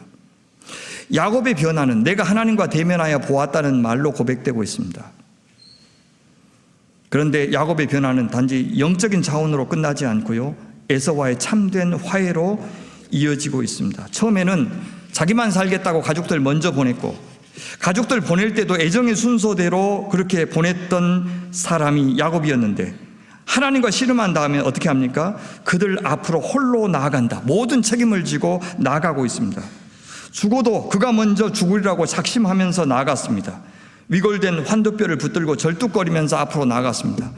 야곱의 변화는 내가 하나님과 대면하여 보았다는 말로 고백되고 있습니다. 그런데 야곱의 변화는 단지 영적인 차원으로 끝나지 않고요, 에서와의 참된 화해로 이어지고 있습니다. 처음에는 자기만 살겠다고 가족들 먼저 보냈고, 가족들 보낼 때도 애정의 순서대로 그렇게 보냈던 사람이 야곱이었는데, 하나님과 씨름한 다음에 어떻게 합니까? 그들 앞으로 홀로 나아간다. 모든 책임을 지고 나아가고 있습니다. 죽어도 그가 먼저 죽으리라고 작심하면서 나아갔습니다. 위골된 환도뼈를 붙들고 절뚝거리면서 앞으로 나아갔습니다.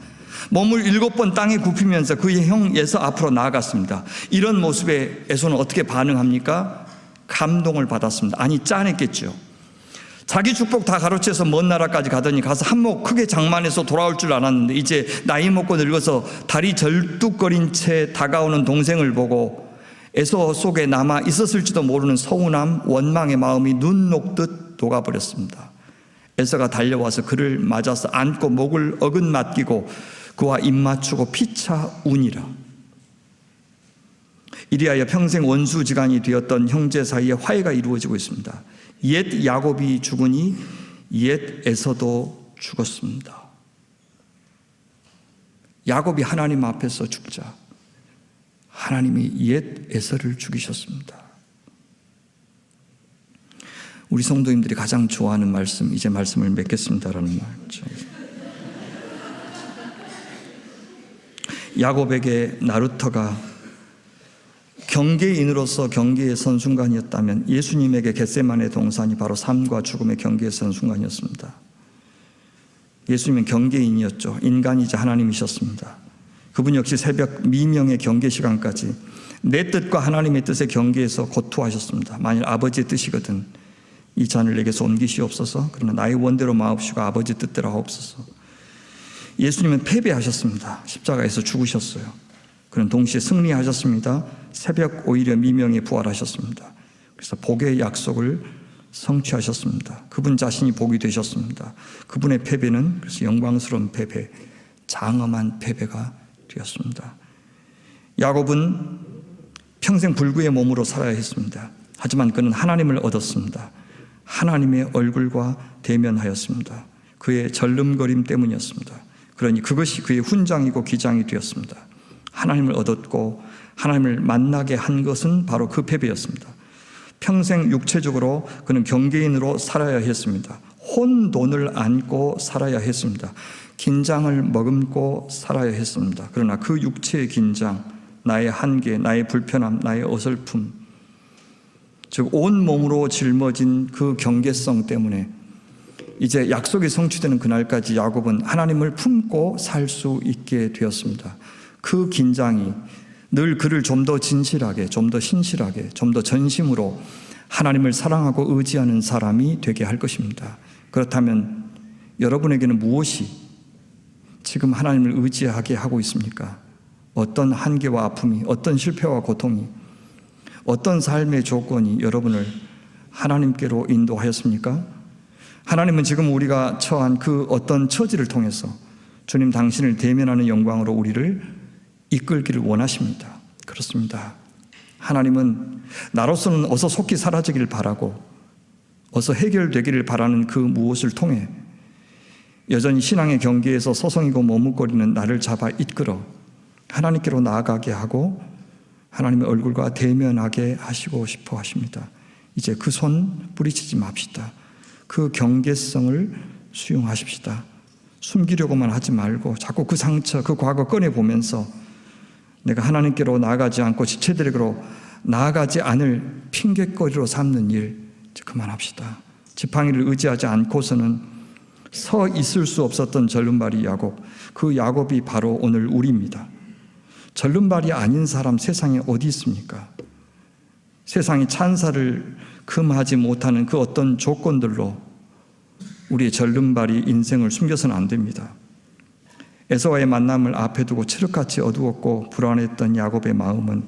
몸을 7번 땅에 굽히면서 그의 형 에서 앞으로 나아갔습니다. 이런 모습에 에서는 어떻게 반응합니까? 감동을 받았습니다. 아니, 짠했겠죠. 자기 축복 다 가로채서 먼 나라까지 가더니 가서 한몫 크게 장만해서 돌아올 줄 알았는데 이제 나이 먹고 늙어서 다리 절뚝거린 채 다가오는 동생을 보고 에서 속에 남아 있었을지도 모르는 서운함, 원망의 마음이 눈 녹듯 녹아버렸습니다. 에서가 달려와서 그를 맞아서 안고 목을 어긋맞기고 그와 입 맞추고 피차 우니라. 이리하여 평생 원수지간이 되었던 형제 사이에 화해가 이루어지고 있습니다. 옛 야곱이 죽으니 옛 에서도 죽었습니다. 야곱이 하나님 앞에서 죽자 하나님이 옛 에서를 죽이셨습니다. 우리 성도님들이 가장 좋아하는 말씀, 이제 말씀을 맺겠습니다라는 말이죠. 야곱에게 나루터가 경계인으로서 경계에 선 순간이었다면 예수님에게 겟세마네 동산이 바로 삶과 죽음의 경계에 선 순간이었습니다. 예수님은 경계인이었죠. 인간이자 하나님이셨습니다. 그분 역시 새벽 미명의 경계 시간까지 내 뜻과 하나님의 뜻의 경계에서 고투하셨습니다. 만일 아버지의 뜻이거든 이 잔을 내게서 옮기시옵소서. 그러나 나의 원대로 마옵시고 아버지 뜻대로 하옵소서. 예수님은 패배하셨습니다. 십자가에서 죽으셨어요. 그는 동시에 승리하셨습니다. 새벽 오히려 미명에 부활하셨습니다. 그래서 복의 약속을 성취하셨습니다. 그분 자신이 복이 되셨습니다. 그분의 패배는 그래서 영광스러운 패배, 장엄한 패배가 되었습니다. 야곱은 평생 불구의 몸으로 살아야 했습니다. 하지만 그는 하나님을 얻었습니다. 하나님의 얼굴과 대면하였습니다. 그의 절름거림 때문이었습니다. 그러니 그것이 그의 훈장이고 기장이 되었습니다. 하나님을 얻었고 하나님을 만나게 한 것은 바로 그 패배였습니다. 평생 육체적으로 그는 경계인으로 살아야 했습니다. 혼돈을 안고 살아야 했습니다. 긴장을 머금고 살아야 했습니다. 그러나 그 육체의 긴장, 나의 한계, 나의 불편함, 나의 어설픔, 즉 온몸으로 짊어진 그 경계성 때문에 이제 약속이 성취되는 그날까지 야곱은 하나님을 품고 살 수 있게 되었습니다. 그 긴장이 늘 그를 좀 더 진실하게, 좀 더 신실하게, 좀 더 전심으로 하나님을 사랑하고 의지하는 사람이 되게 할 것입니다. 그렇다면 여러분에게는 무엇이 지금 하나님을 의지하게 하고 있습니까? 어떤 한계와 아픔이, 어떤 실패와 고통이, 어떤 삶의 조건이 여러분을 하나님께로 인도하였습니까? 하나님은 지금 우리가 처한 그 어떤 처지를 통해서 주님 당신을 대면하는 영광으로 우리를 이끌기를 원하십니다. 그렇습니다. 하나님은 나로서는 어서 속히 사라지기를 바라고 어서 해결되기를 바라는 그 무엇을 통해 여전히 신앙의 경계에서 서성이고 머뭇거리는 나를 잡아 이끌어 하나님께로 나아가게 하고 하나님의 얼굴과 대면하게 하시고 싶어 하십니다. 이제 그 손 뿌리치지 맙시다. 그 경계성을 수용하십시다. 숨기려고만 하지 말고 자꾸 그 상처, 그 과거 꺼내보면서 내가 하나님께로 나아가지 않고 지체들에게로 나아가지 않을 핑계거리로 삼는 일 그만합시다. 지팡이를 의지하지 않고서는 서 있을 수 없었던 절름발이 야곱, 그 야곱이 바로 오늘 우리입니다. 절름발이 아닌 사람 세상에 어디 있습니까? 세상이 찬사를 금하지 못하는 그 어떤 조건들로 우리의 절름발이 인생을 숨겨서는 안 됩니다. 에서와의 만남을 앞에 두고 칠흑같이 어두웠고 불안했던 야곱의 마음은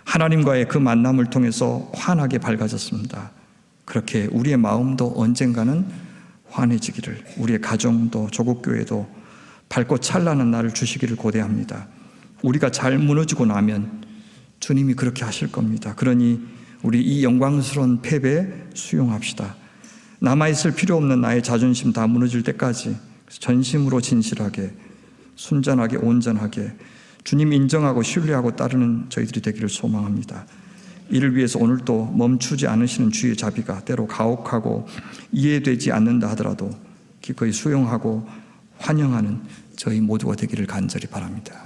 하나님과의 그 만남을 통해서 환하게 밝아졌습니다. 그렇게 우리의 마음도 언젠가는 환해지기를, 우리의 가정도 조국교회도 밝고 찬란한 날을 주시기를 고대합니다. 우리가 잘 무너지고 나면 주님이 그렇게 하실 겁니다. 그러니 우리 이 영광스러운 패배 수용합시다. 남아있을 필요 없는 나의 자존심 다 무너질 때까지 전심으로 진실하게, 순전하게, 온전하게 주님 인정하고 신뢰하고 따르는 저희들이 되기를 소망합니다. 이를 위해서 오늘도 멈추지 않으시는 주의 자비가 때로 가혹하고 이해되지 않는다 하더라도 기꺼이 수용하고 환영하는 저희 모두가 되기를 간절히 바랍니다.